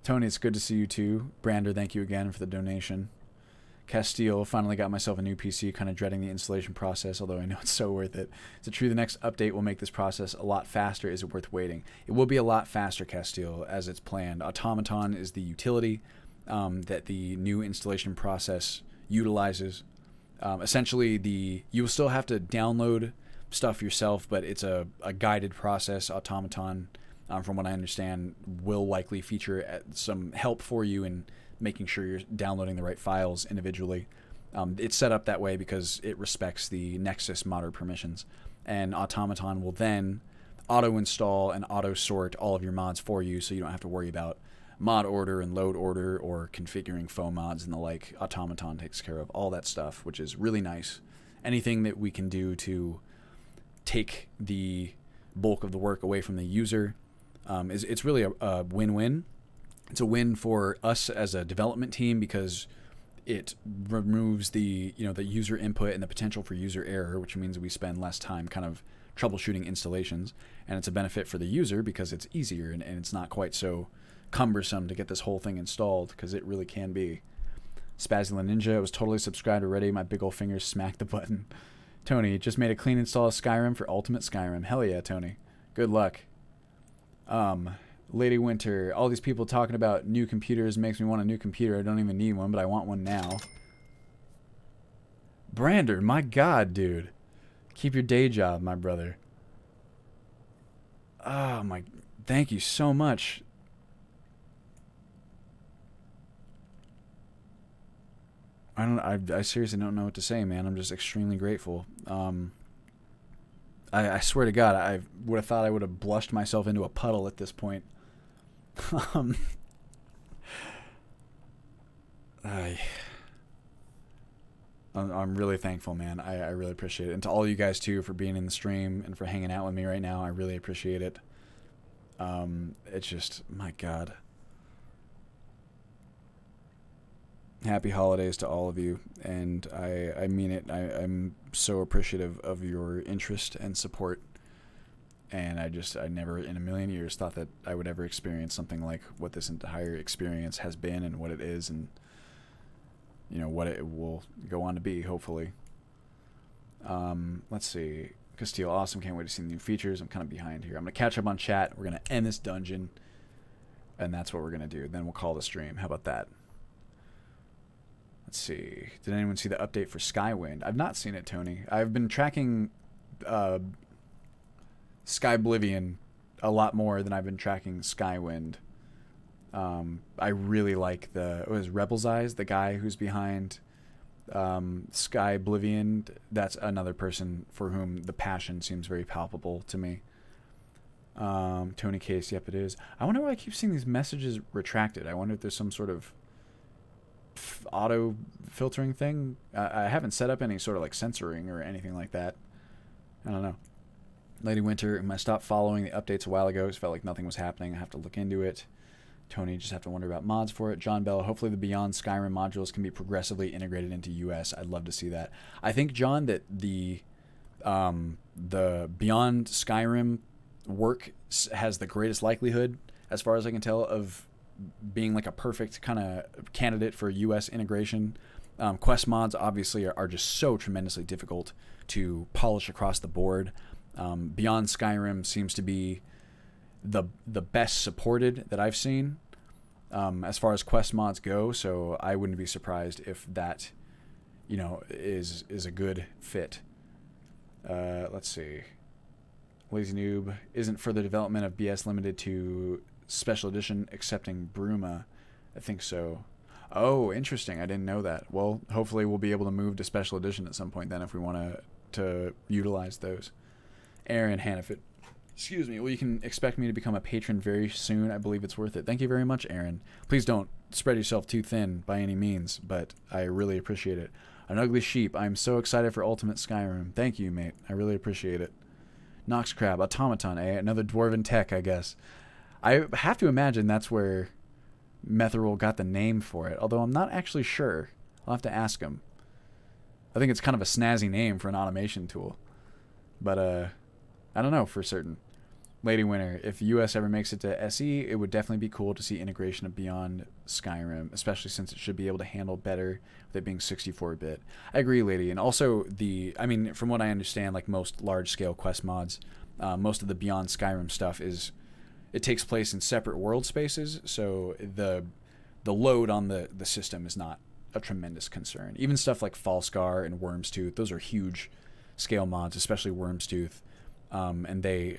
Tony, it's good to see you too. Brander, thank you again for the donation. Castile, finally got myself a new PC, kind of dreading the installation process, although I know it's so worth it. Is it true the next update will make this process a lot faster? Is it worth waiting? It will be a lot faster, Castile, as it's planned. Automaton is the utility that the new installation process utilizes. Essentially, you will still have to download stuff yourself, but it's a guided process. Automaton, from what I understand, will likely feature some help for you in making sure you're downloading the right files individually. It's set up that way because it respects the Nexus modder permissions, and Automaton will then auto-install and auto-sort all of your mods for you, so you don't have to worry about mod order and load order or configuring foam mods and the like. Automaton takes care of all that stuff, which is really nice. Anything that we can do to take the bulk of the work away from the user, it's really a win-win. It's a win for us as a development team because it removes the the user input and the potential for user error, which means we spend less time kind of troubleshooting installations, and it's a benefit for the user because it's easier and it's not quite so cumbersome to get this whole thing installed, because it really can be. Spazula Ninja, I was totally subscribed already. My big old fingers smacked the button. Tony, just made a clean install of Skyrim for Ultimate Skyrim. Hell yeah, Tony. Good luck. Lady Winter, all these people talking about new computers makes me want a new computer. I don't even need one, but I want one now. Brander, my god, dude. Keep your day job, my brother. Oh my, thank you so much. I seriously don't know what to say, man. I'm just extremely grateful. I swear to God, I would have thought I would have blushed myself into a puddle at this point. I'm really thankful, man. I really appreciate it. And to all you guys, too, for being in the stream and for hanging out with me right now. I really appreciate it. It's just, my God. Happy holidays to all of you, and I mean it. I'm so appreciative of your interest and support, and I never in a million years thought that I would ever experience something like what this entire experience has been and what it is, and what it will go on to be, hopefully. Let's see. Castile, awesome. Can't wait to see the new features. I'm kind of behind here. I'm going to catch up on chat. We're going to end this dungeon, and that's what we're going to do. Then we'll call the stream. How about that? Let's see. Did anyone see the update for Skywind? I've not seen it, Tony. I've been tracking Skyblivion a lot more than I've been tracking Skywind. I really like Rebel's Eyes, the guy who's behind Skyblivion. That's another person for whom the passion seems very palpable to me. Tony Case, yep, it is. I wonder why I keep seeing these messages retracted. I wonder if there's some sort of auto filtering thing. I haven't set up any sort of like censoring or anything like that. I don't know. Lady Winter, I stopped following the updates a while ago. It felt like nothing was happening. I have to look into it. Tony, just have to wonder about mods for it. John Bell, hopefully the Beyond Skyrim modules can be progressively integrated into US. I'd love to see that. I think, John, that the Beyond Skyrim work has the greatest likelihood, as far as I can tell, of being like a perfect kind of candidate for US integration. Quest mods obviously are just so tremendously difficult to polish across the board. Beyond Skyrim seems to be the best supported that I've seen as far as quest mods go, so I wouldn't be surprised if that is a good fit. Let's see. Lazy Noob, isn't further development of BS limited to Special Edition accepting Bruma? I think so. Oh, interesting. I didn't know that. Well, hopefully we'll be able to move to Special Edition at some point then if we want to utilize those. Aaron Hannaford, excuse me. Well, you can expect me to become a patron very soon. I believe it's worth it. Thank you very much, Aaron. Please don't spread yourself too thin by any means, but I really appreciate it. An Ugly Sheep, I'm so excited for Ultimate Skyrim. Thank you, mate. I really appreciate it. Nox Crab, Automaton, another Dwarven tech, I guess. I have to imagine that's where Metheril got the name for it, although I'm not actually sure. I'll have to ask him. I think it's kind of a snazzy name for an automation tool. But, I don't know for certain. Lady Winter, if the US ever makes it to SE, it would definitely be cool to see integration of Beyond Skyrim, especially since it should be able to handle better with it being 64-bit. I agree, Lady. And also, from what I understand, like most large-scale quest mods, most of the Beyond Skyrim stuff it takes place in separate world spaces, so the load on the system is not a tremendous concern. Even stuff like Falscar and Wormstooth, those are huge scale mods, especially Wormstooth, and they,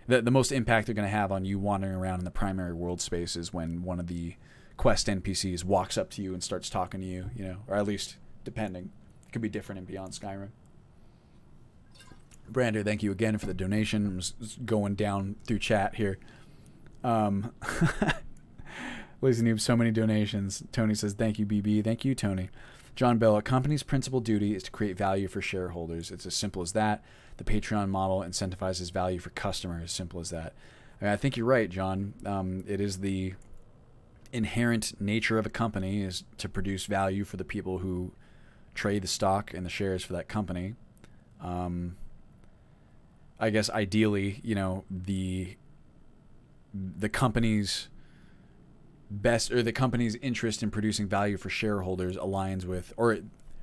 the most impact they're going to have on you wandering around in the primary world space is when one of the quest NPCs walks up to you and starts talking to you, you know, or at least depending. It could be different in Beyond Skyrim. Brander, thank you again for the donation. I'm just going down through chat here. Lazy Noob, so many donations. Tony says, thank you, BB. Thank you, Tony. John Bell, a company's principal duty is to create value for shareholders. It's as simple as that. The Patreon model incentivizes value for customers. Simple as that. I mean, I think you're right, John. It is the inherent nature of a company is to produce value for the people who trade the stock and the shares for that company. I guess ideally, you know, the company's best, or the company's interest in producing value for shareholders aligns with, or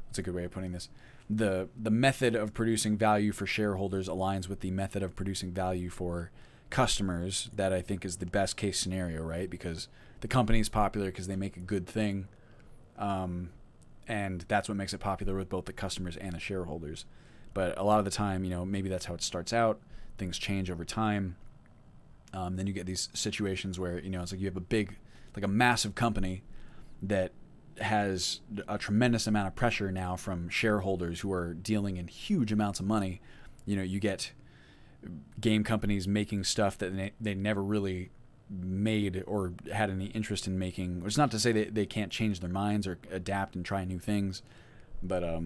what's a good way of putting this? The method of producing value for shareholders aligns with the method of producing value for customers. That I think is the best case scenario, right? Because the company is popular because they make a good thing, and that's what makes it popular with both the customers and the shareholders. But a lot of the time, you know, maybe that's how it starts out. Things change over time. Then you get these situations where, you know, it's like you have a big, like a massive company that has a tremendous amount of pressure now from shareholders who are dealing in huge amounts of money. You know, you get game companies making stuff that they never really made or had any interest in making. Which is not to say that they can't change their minds or adapt and try new things, but I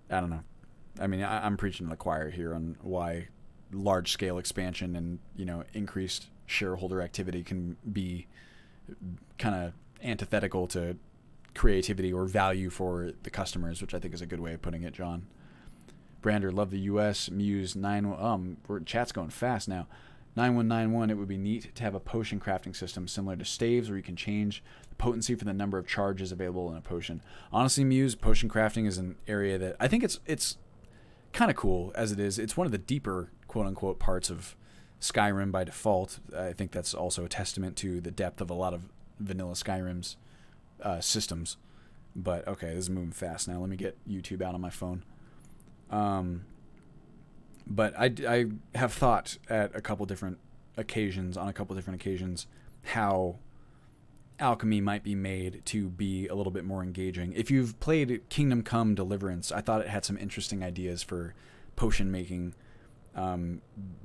don't know. I mean, I'm preaching to the choir here on why large-scale expansion and, you know, increased shareholder activity can be kind of antithetical to creativity or value for the customers, which I think is a good way of putting it, John. Brander, love the U.S. Muse 9. Chat's going fast now. 9191. It would be neat to have a potion crafting system similar to staves, where you can change the potency for the number of charges available in a potion. Honestly, Muse, potion crafting is an area that I think it's kind of cool as it is. It's one of the deeper, quote-unquote, parts of Skyrim by default. I think that's also a testament to the depth of a lot of vanilla Skyrim's systems. But, okay, this is moving fast now. Let me get YouTube out on my phone. But I have thought at a couple different occasions, how alchemy might be made to be a little bit more engaging. If you've played Kingdom Come Deliverance, I thought it had some interesting ideas for potion making.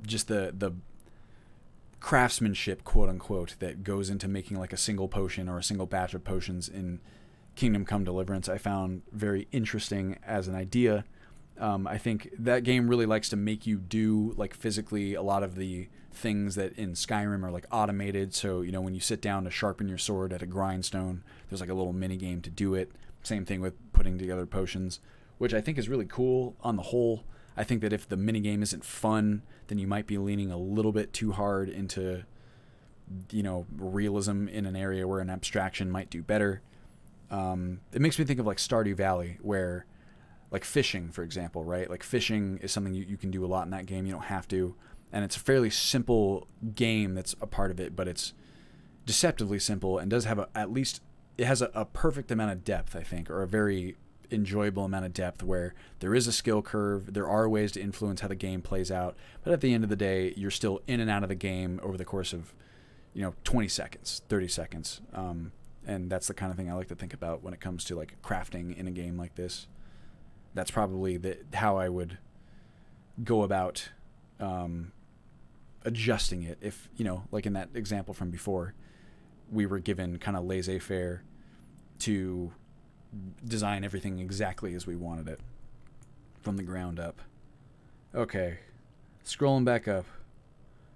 Just the craftsmanship, quote unquote, that goes into making like a single potion or a single batch of potions in Kingdom Come Deliverance, I found very interesting as an idea. I think that game really likes to make you do, like, physically a lot of the things that in Skyrim are, like, automated. So, you know, when you sit down to sharpen your sword at a grindstone, there's, like, a little mini game to do it. Same thing with putting together potions, which I think is really cool on the whole. I think that if the mini game isn't fun, then you might be leaning a little bit too hard into, you know, realism in an area where an abstraction might do better. It makes me think of, like, Stardew Valley, where, like, fishing, for example, right? Like, fishing is something you can do a lot in that game. You don't have to. And it's a fairly simple game that's a part of it, but it's deceptively simple and does have it has a perfect amount of depth, I think, or a very enjoyable amount of depth where there is a skill curve. There are ways to influence how the game plays out. But at the end of the day, you're still in and out of the game over the course of, you know, 20 seconds, 30 seconds. And that's the kind of thing I like to think about when it comes to, like, crafting in a game like this. That's probably how I would go about adjusting it. If, you know, like in that example from before, we were given kind of laissez-faire to design everything exactly as we wanted it from the ground up. Okay, scrolling back up.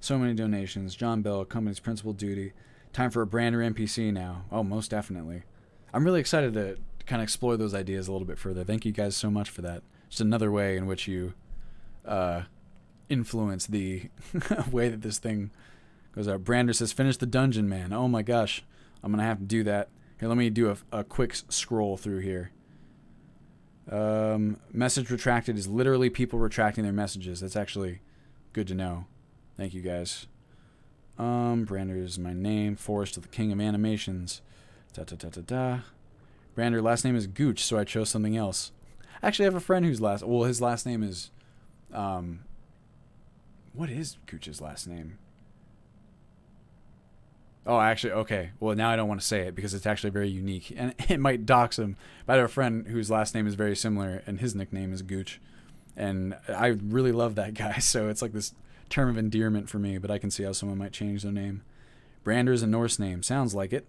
So many donations. John Bell, company's principal duty. Time for a Brander NPC now. Oh, most definitely. I'm really excited to kind of explore those ideas a little bit further. Thank you guys so much for that. Just another way in which you influence the way that this thing goes out. Brander says, finish the dungeon, man. Oh my gosh. I'm going to have to do that. Here, let me do a quick scroll through here. Message retracted is literally people retracting their messages. That's actually good to know. Thank you guys. Brander is my name. Forrest of the King of Animations. Brander, last name is Gooch, so I chose something else. Actually, I have a friend whose his last name is, what is Gooch's last name? Oh, actually, okay. Well, now I don't want to say it because it's actually very unique. And it might dox him. But I have a friend whose last name is very similar, and his nickname is Gooch. And I really love that guy, so it's like this term of endearment for me, but I can see how someone might change their name. Brander's a Norse name. Sounds like it.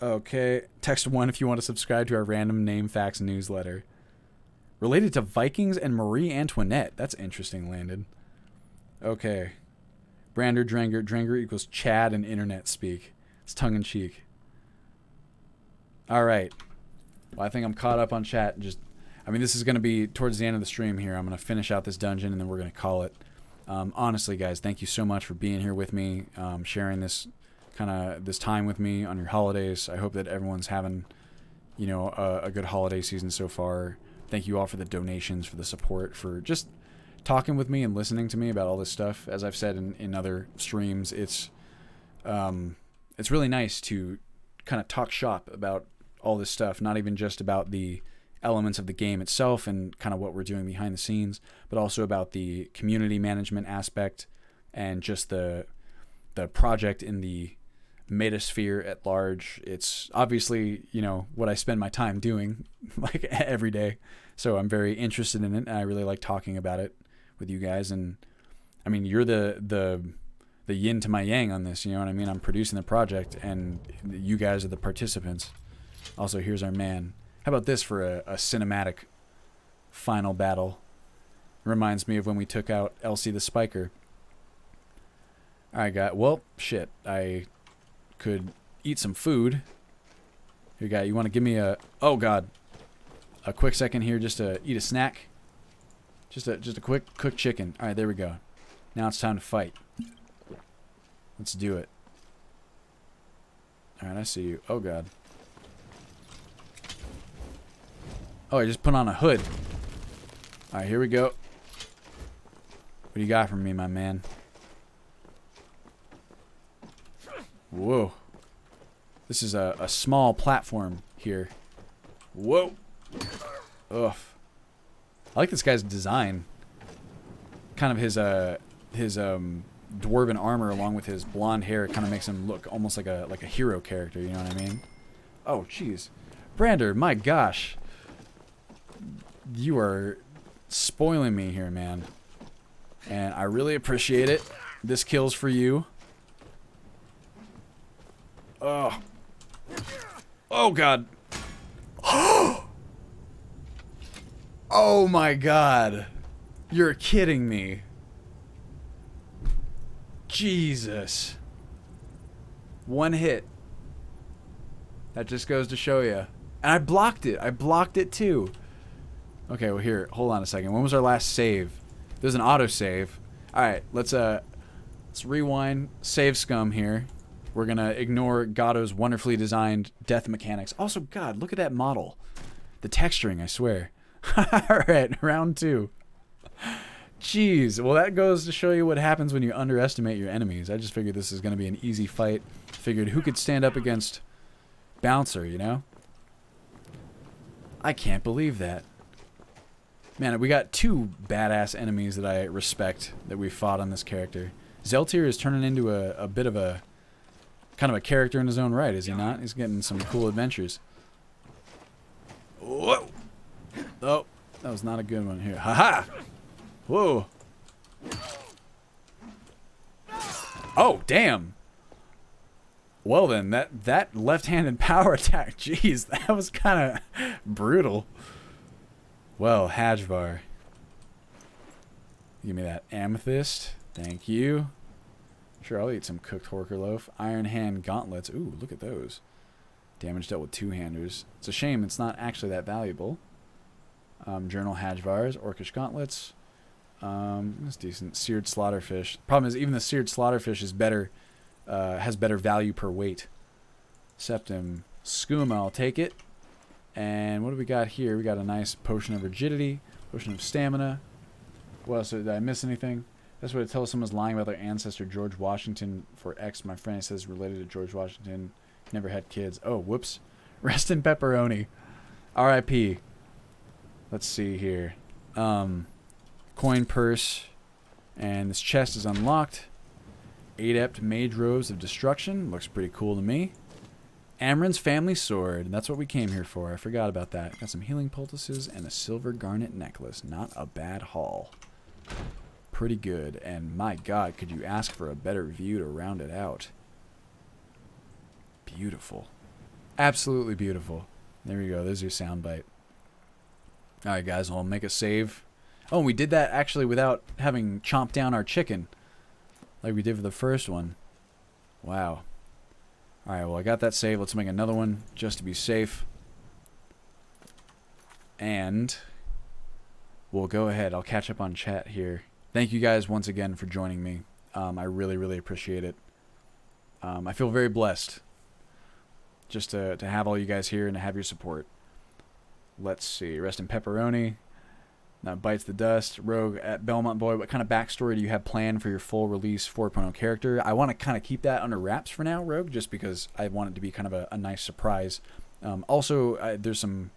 Okay. Text 1 if you want to subscribe to our random name facts newsletter. Related to Vikings and Marie Antoinette. That's interesting, Landon. Okay. Brander, Dranger equals Chad and internet speak. It's tongue-in-cheek. Alright. Well, I think I'm caught up on chat. I mean, this is going to be towards the end of the stream here. I'm going to finish out this dungeon, and then we're going to call it. Honestly, guys, thank you so much for being here with me, sharing this time with me on your holidays. I hope that everyone's having, you know, a good holiday season so far. Thank you all for the donations, for the support, for just talking with me and listening to me about all this stuff. As I've said in other streams, it's really nice to kind of talk shop about all this stuff, not even just about the elements of the game itself and kind of what we're doing behind the scenes, but also about the community management aspect and just the project in the metasphere at large. It's obviously, you know, what I spend my time doing like every day. So I'm very interested in it, and I really like talking about it with you guys. And I mean, you're the yin to my yang on this, you know what I mean? I'm producing the project, and you guys are the participants. Also, here's our man. How about this for a cinematic final battle? Reminds me of when we took out Elsie the Spiker. Alright, guys. Well, shit. I could eat some food. Here, guy. You want to give me a... Oh, God. A quick second here just to eat a snack? Just a quick cooked chicken. Alright, there we go. Now it's time to fight. Let's do it. Alright, I see you. Oh, God. Oh, I just put on a hood. Alright, here we go. What do you got for me, my man? Whoa. This is a small platform here. Whoa. Ugh. I like this guy's design. Kind of his dwarven armor along with his blonde hair kind of makes him look almost like a hero character, you know what I mean? Oh, jeez. Brander, my gosh. You are spoiling me here, man. And I really appreciate it. This kill's for you. Oh. Oh, God. Oh, my God. You're kidding me. Jesus. One hit. That just goes to show you. And I blocked it. I blocked it, too. Okay, well, here. Hold on a second. When was our last save? There's an autosave. Alright, let's rewind. Save scum here. We're gonna ignore Gatto's wonderfully designed death mechanics. Also, God, look at that model. The texturing, I swear. Alright, round 2. Jeez, well, that goes to show you what happens when you underestimate your enemies. I just figured this is gonna be an easy fight. Figured who could stand up against Bouncer, you know? I can't believe that. Man, we got 2 badass enemies that I respect that we fought on this character. Zeltir is turning into a bit of a... kind of a character in his own right, is he not? He's getting some cool adventures. Whoa! Oh, that was not a good one here. Haha! Whoa! Oh, damn! Well then, that left-handed power attack, jeez, that was kind of brutal. Well, Hajvar. Give me that amethyst. Thank you. Sure, I'll eat some cooked Horker loaf. Iron hand gauntlets. Ooh, look at those. Damage dealt with 2-handers. It's a shame it's not actually that valuable. Journal Hajvars. Orcish gauntlets. That's decent. Seared slaughterfish. Problem is, even the seared slaughterfish is better, has better value per weight. Septum skooma, I'll take it. And what do we got here? We got a nice potion of rigidity, potion of stamina. What else? Did I miss anything? That's what it tells someone's lying about their ancestor, George Washington. For X, my friend says related to George Washington. Never had kids. Oh, whoops. Rest in pepperoni. R.I.P. Let's see here. Coin purse. And this chest is unlocked. Adept Mage Robes of Destruction. Looks pretty cool to me. Amren's Family Sword. That's what we came here for. I forgot about that. Got some healing poultices and a silver garnet necklace. Not a bad haul. Pretty good. And my god, could you ask for a better view to round it out? Beautiful. Absolutely beautiful. There we go. There's your soundbite. Alright guys, we'll make a save. Oh, and we did that actually without having chomped down our chicken. Like we did for the first one. Wow. Alright, well I got that save. Let's make another one just to be safe. And we'll go ahead. I'll catch up on chat here. Thank you guys once again for joining me. I really, really appreciate it. I feel very blessed just to have all you guys here and to have your support. Let's see. Rest in pepperoni. Now bites the dust. Rogue at Belmont Boy. What kind of backstory do you have planned for your full release 4.0 character? I want to kind of keep that under wraps for now, Rogue, just because I want it to be kind of a nice surprise. Also, there's some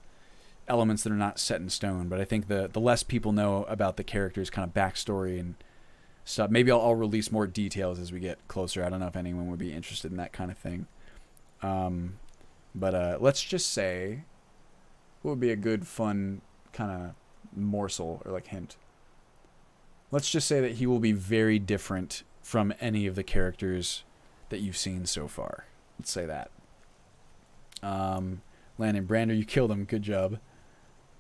elements that are not set in stone, but I think the less people know about the character's kind of backstory and stuff, maybe I'll release more details as we get closer. I don't know if anyone would be interested in that kind of thing. But let's just say, what would be a good, fun kind of morsel or like hint? Let's just say that he will be very different from any of the characters that you've seen so far. Let's say that. Landon Brander, you killed him. Good job.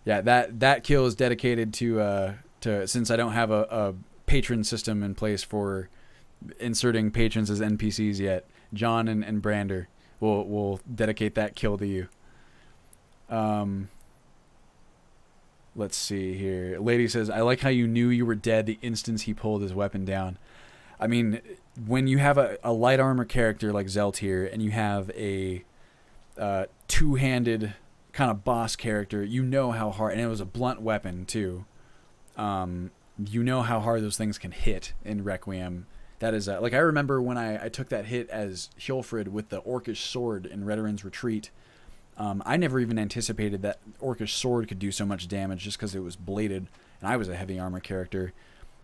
Yeah, that kill is dedicated to since I don't have a patron system in place for inserting patrons as NPCs yet. John and Brander will dedicate that kill to you. Let's see here. Lady says, I like how you knew you were dead the instant he pulled his weapon down. I mean, when you have a light armor character like Zeltir and you have a two-handed kind of boss character, you know how hard, and it was a blunt weapon too. You know how hard those things can hit in Requiem. That is, like, I remember when I took that hit as Hjolfrid with the Orcish sword in Redoran's Retreat. I never even anticipated that Orcish sword could do so much damage just because it was bladed, and I was a heavy armor character.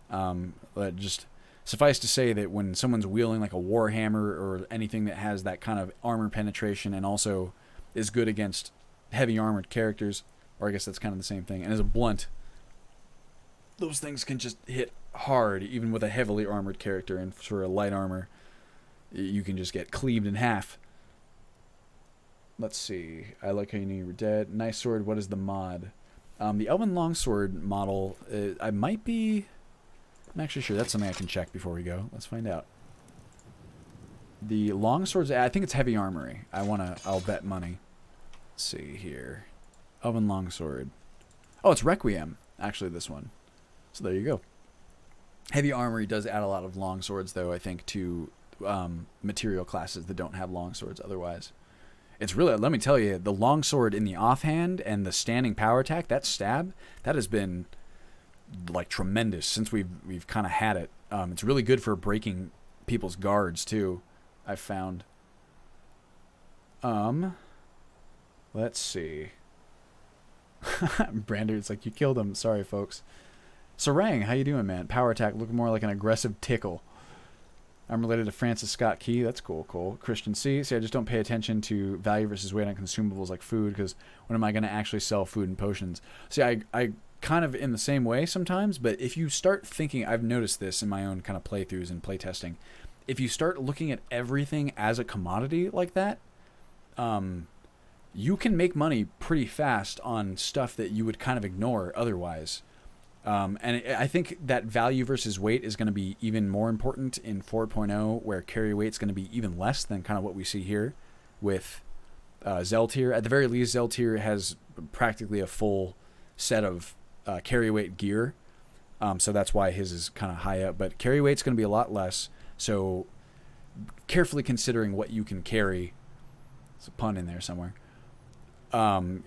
But just suffice to say that when someone's wielding like a warhammer or anything that has that kind of armor penetration and also is good against heavy armored characters, or I guess that's kind of the same thing, and as a blunt, those things can just hit hard even with a heavily armored character, and for a light armor you can just get cleaved in half. Let's see. I like how you knew you were dead. Nice sword. What is the mod? The Elven Longsword model, I might be... I'm actually sure. That's something I can check before we go. Let's find out. The Longswords, I think it's heavy armory. I'll bet money. Let's see here. Elven Longsword. Oh, it's Requiem, actually, this one. So there you go. Heavy armory does add a lot of longswords, though, I think, to material classes that don't have longswords otherwise. It's really, let me tell you, the longsword in the offhand and the standing power attack, that stab, that has been like tremendous since we've kind of had it. It's really good for breaking people's guards too, I've found. Let's see. Brander, it's like, you killed him. Sorry, folks. Sarang, how you doing, man? Power attack looking more like an aggressive tickle. I'm related to Francis Scott Key. That's cool, cool. Christian C. See, I just don't pay attention to value versus weight on consumables like food, because when am I going to actually sell food and potions? See, I kind of in the same way sometimes, but if you start thinking, I've noticed this in my own kind of playthroughs and playtesting, if you start looking at everything as a commodity like that, you can make money pretty fast on stuff that you would kind of ignore otherwise. And I think that value versus weight is going to be even more important in 4.0, where carry weight's going to be even less than kind of what we see here with Zeltir. At the very least, Zeltir has practically a full set of carry weight gear, so that's why his is kind of high up. But carry weight's going to be a lot less, so carefully considering what you can carry, there's a pun in there somewhere,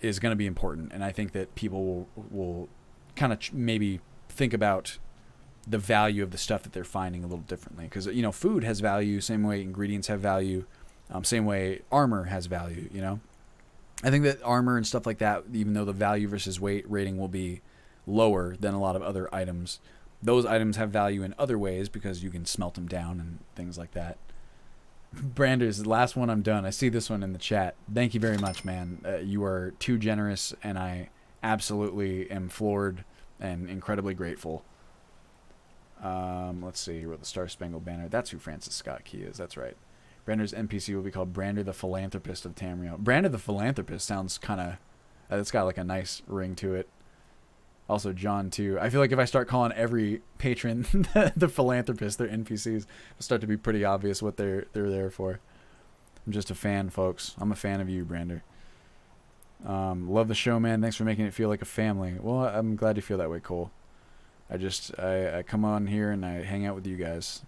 is going to be important. And I think that people will kind of maybe think about the value of the stuff that they're finding a little differently, because, you know, food has value same way ingredients have value, same way armor has value. You know, I think that armor and stuff like that, even though the value versus weight rating will be lower than a lot of other items, those items have value in other ways because you can smelt them down and things like that. Brander's the last one. I'm done. I see this one in the chat. Thank you very much, man. You are too generous, and I absolutely am floored and incredibly grateful. Let's see. He wrote the Star Spangled Banner. That's who Francis Scott Key is. That's right. Brander's NPC will be called Brander the Philanthropist of Tamriel. Brander the Philanthropist sounds kind of... it's got like a nice ring to it. Also, John, too. I feel like if I start calling every patron the Philanthropist, their NPCs, it'll start to be pretty obvious what they're there for. I'm just a fan, folks. I'm a fan of you, Brander. Love the show, man. Thanks for making it feel like a family. Well, I'm glad you feel that way, Cole. I come on here and I hang out with you guys.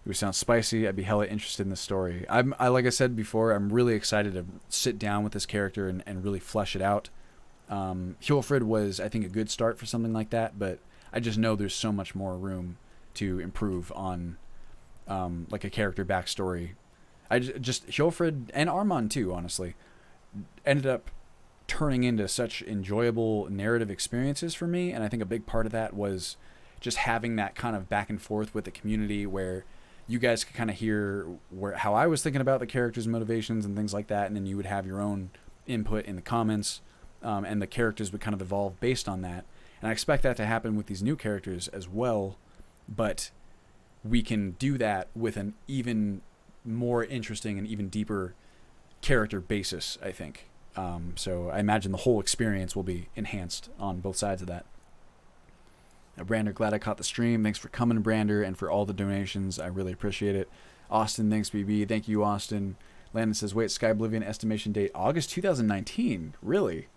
It sounds spicy. I'd be hella interested in the story. Like I said before, I'm really excited to sit down with this character and really flesh it out. Hjulfrid was, I think, a good start for something like that, but I just know there's so much more room to improve on, like a character backstory. Hjulfrid and Armand too, honestly, ended up turning into such enjoyable narrative experiences for me, and I think a big part of that was just having that kind of back and forth with the community where you guys could kind of hear how I was thinking about the characters' motivations and things like that, and then you would have your own input in the comments, and the characters would kind of evolve based on that. And I expect that to happen with these new characters as well, but we can do that with an even more interesting and even deeper character basis, I think. So I imagine the whole experience will be enhanced on both sides of that. Brander, glad I caught the stream. Thanks for coming, Brander, and for all the donations. I really appreciate it. Austin, thanks, BB. Thank you, Austin. Landon says, wait, Sky Oblivion estimation date, August 2019. Really?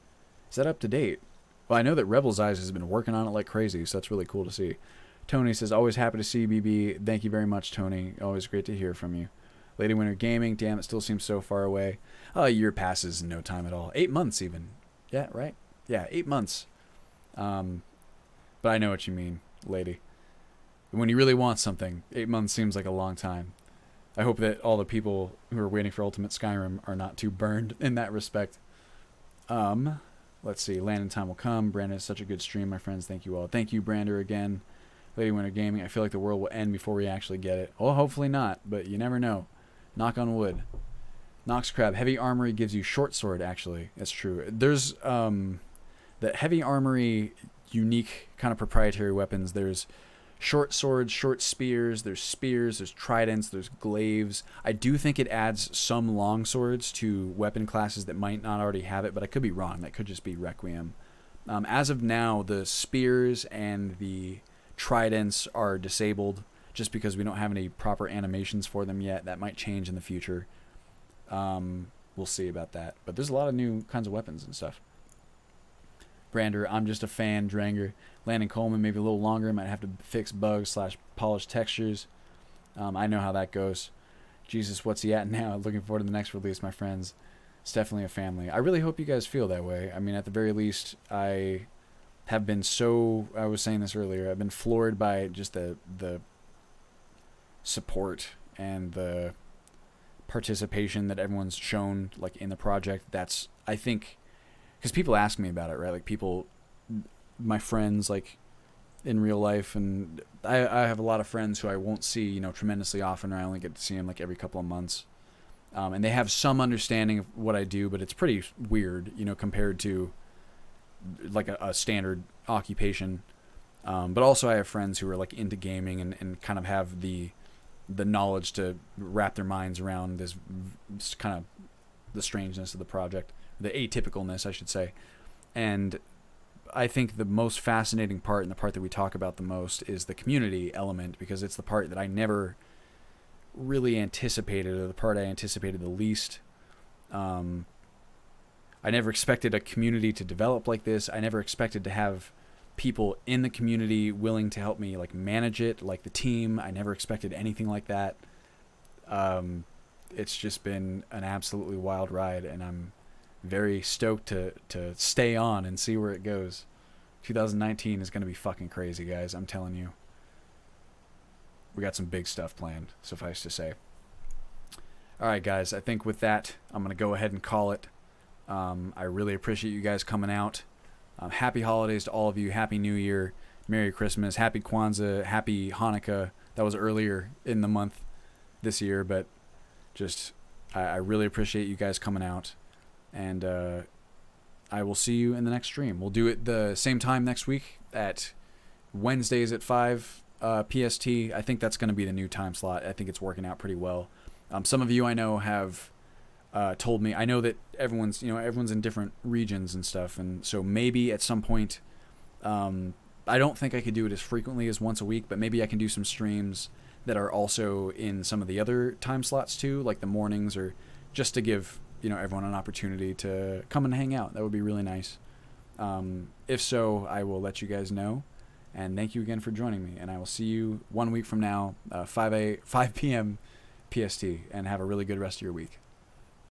Is that up to date? Well, I know that Rebel's Eyes has been working on it like crazy, so that's really cool to see. Tony says, always happy to see you, BB. Thank you very much, Tony. Always great to hear from you. Lady Winter Gaming, damn, it still seems so far away. Oh, a year passes in no time at all. 8 months even. Yeah, right? Yeah, 8 months. But I know what you mean, lady. When you really want something, 8 months seems like a long time. I hope that all the people who are waiting for Ultimate Skyrim are not too burned in that respect. Let's see. Land and Time will come. Brandon, is such a good stream, my friends. Thank you all. Thank you, Brander, again. Lady Winter Gaming, I feel like the world will end before we actually get it. Well, hopefully not, but you never know. Knock on wood. Nox Crab, Heavy Armory gives you short sword, actually. That's true. There's that Heavy Armory unique kind of proprietary weapons. There's short swords, short spears, there's tridents, there's glaives. I do think it adds some long swords to weapon classes that might not already have it, but I could be wrong. That could just be Requiem. As of now, the spears and the tridents are disabled just because we don't have any proper animations for them yet. That might change in the future. We'll see about that. But there's a lot of new kinds of weapons and stuff. Brander, I'm just a fan. Dranger, Landon Coleman, maybe a little longer. Might have to fix bugs / polish textures. I know how that goes. Jesus, what's he at now? Looking forward to the next release, my friends. It's definitely a family. I really hope you guys feel that way. I mean, at the very least, I have been so... I was saying this earlier. I've been floored by just the support and the participation that everyone's shown, like, in the project. That's, I think... Because people ask me about it, right? Like, people, my friends, like, in real life, and I have a lot of friends who I won't see, you know, tremendously often, or I only get to see them, like, every couple of months. And they have some understanding of what I do, but it's pretty weird, you know, compared to, like, a standard occupation. But also I have friends who are, like, into gaming and kind of have the knowledge to wrap their minds around this kind of the strangeness of the project. The atypicalness, I should say. And I think the most fascinating part, and the part that we talk about the most, is the community element, because it's the part that I never really anticipated, or the part I anticipated the least. I never expected a community to develop like this. I never expected to have people in the community willing to help me, like, manage it, like the team. I never expected anything like that. It's just been an absolutely wild ride, and I'm very stoked to stay on and see where it goes. 2019 is going to be fucking crazy, guys. I'm telling you. We got some big stuff planned, suffice to say. Alright, guys. I think with that, I'm going to go ahead and call it. I really appreciate you guys coming out. Happy holidays to all of you. Happy New Year. Merry Christmas, Happy Kwanzaa, Happy Hanukkah. That was earlier in the month this year, but just I really appreciate you guys coming out, and I will see you in the next stream. We'll do it the same time next week at Wednesdays at 5 PST. I think that's going to be the new time slot. I think it's working out pretty well. Some of you I know have told me. I know that everyone's in different regions and stuff, and so maybe at some point, I don't think I could do it as frequently as once a week, but maybe I can do some streams that are also in some of the other time slots too, like the mornings, or just to give everyone an opportunity to come and hang out. That would be really nice. If so, I will let you guys know. And thank you again for joining me. And I will see you 1 week from now, 5 p.m. PST. And have a really good rest of your week.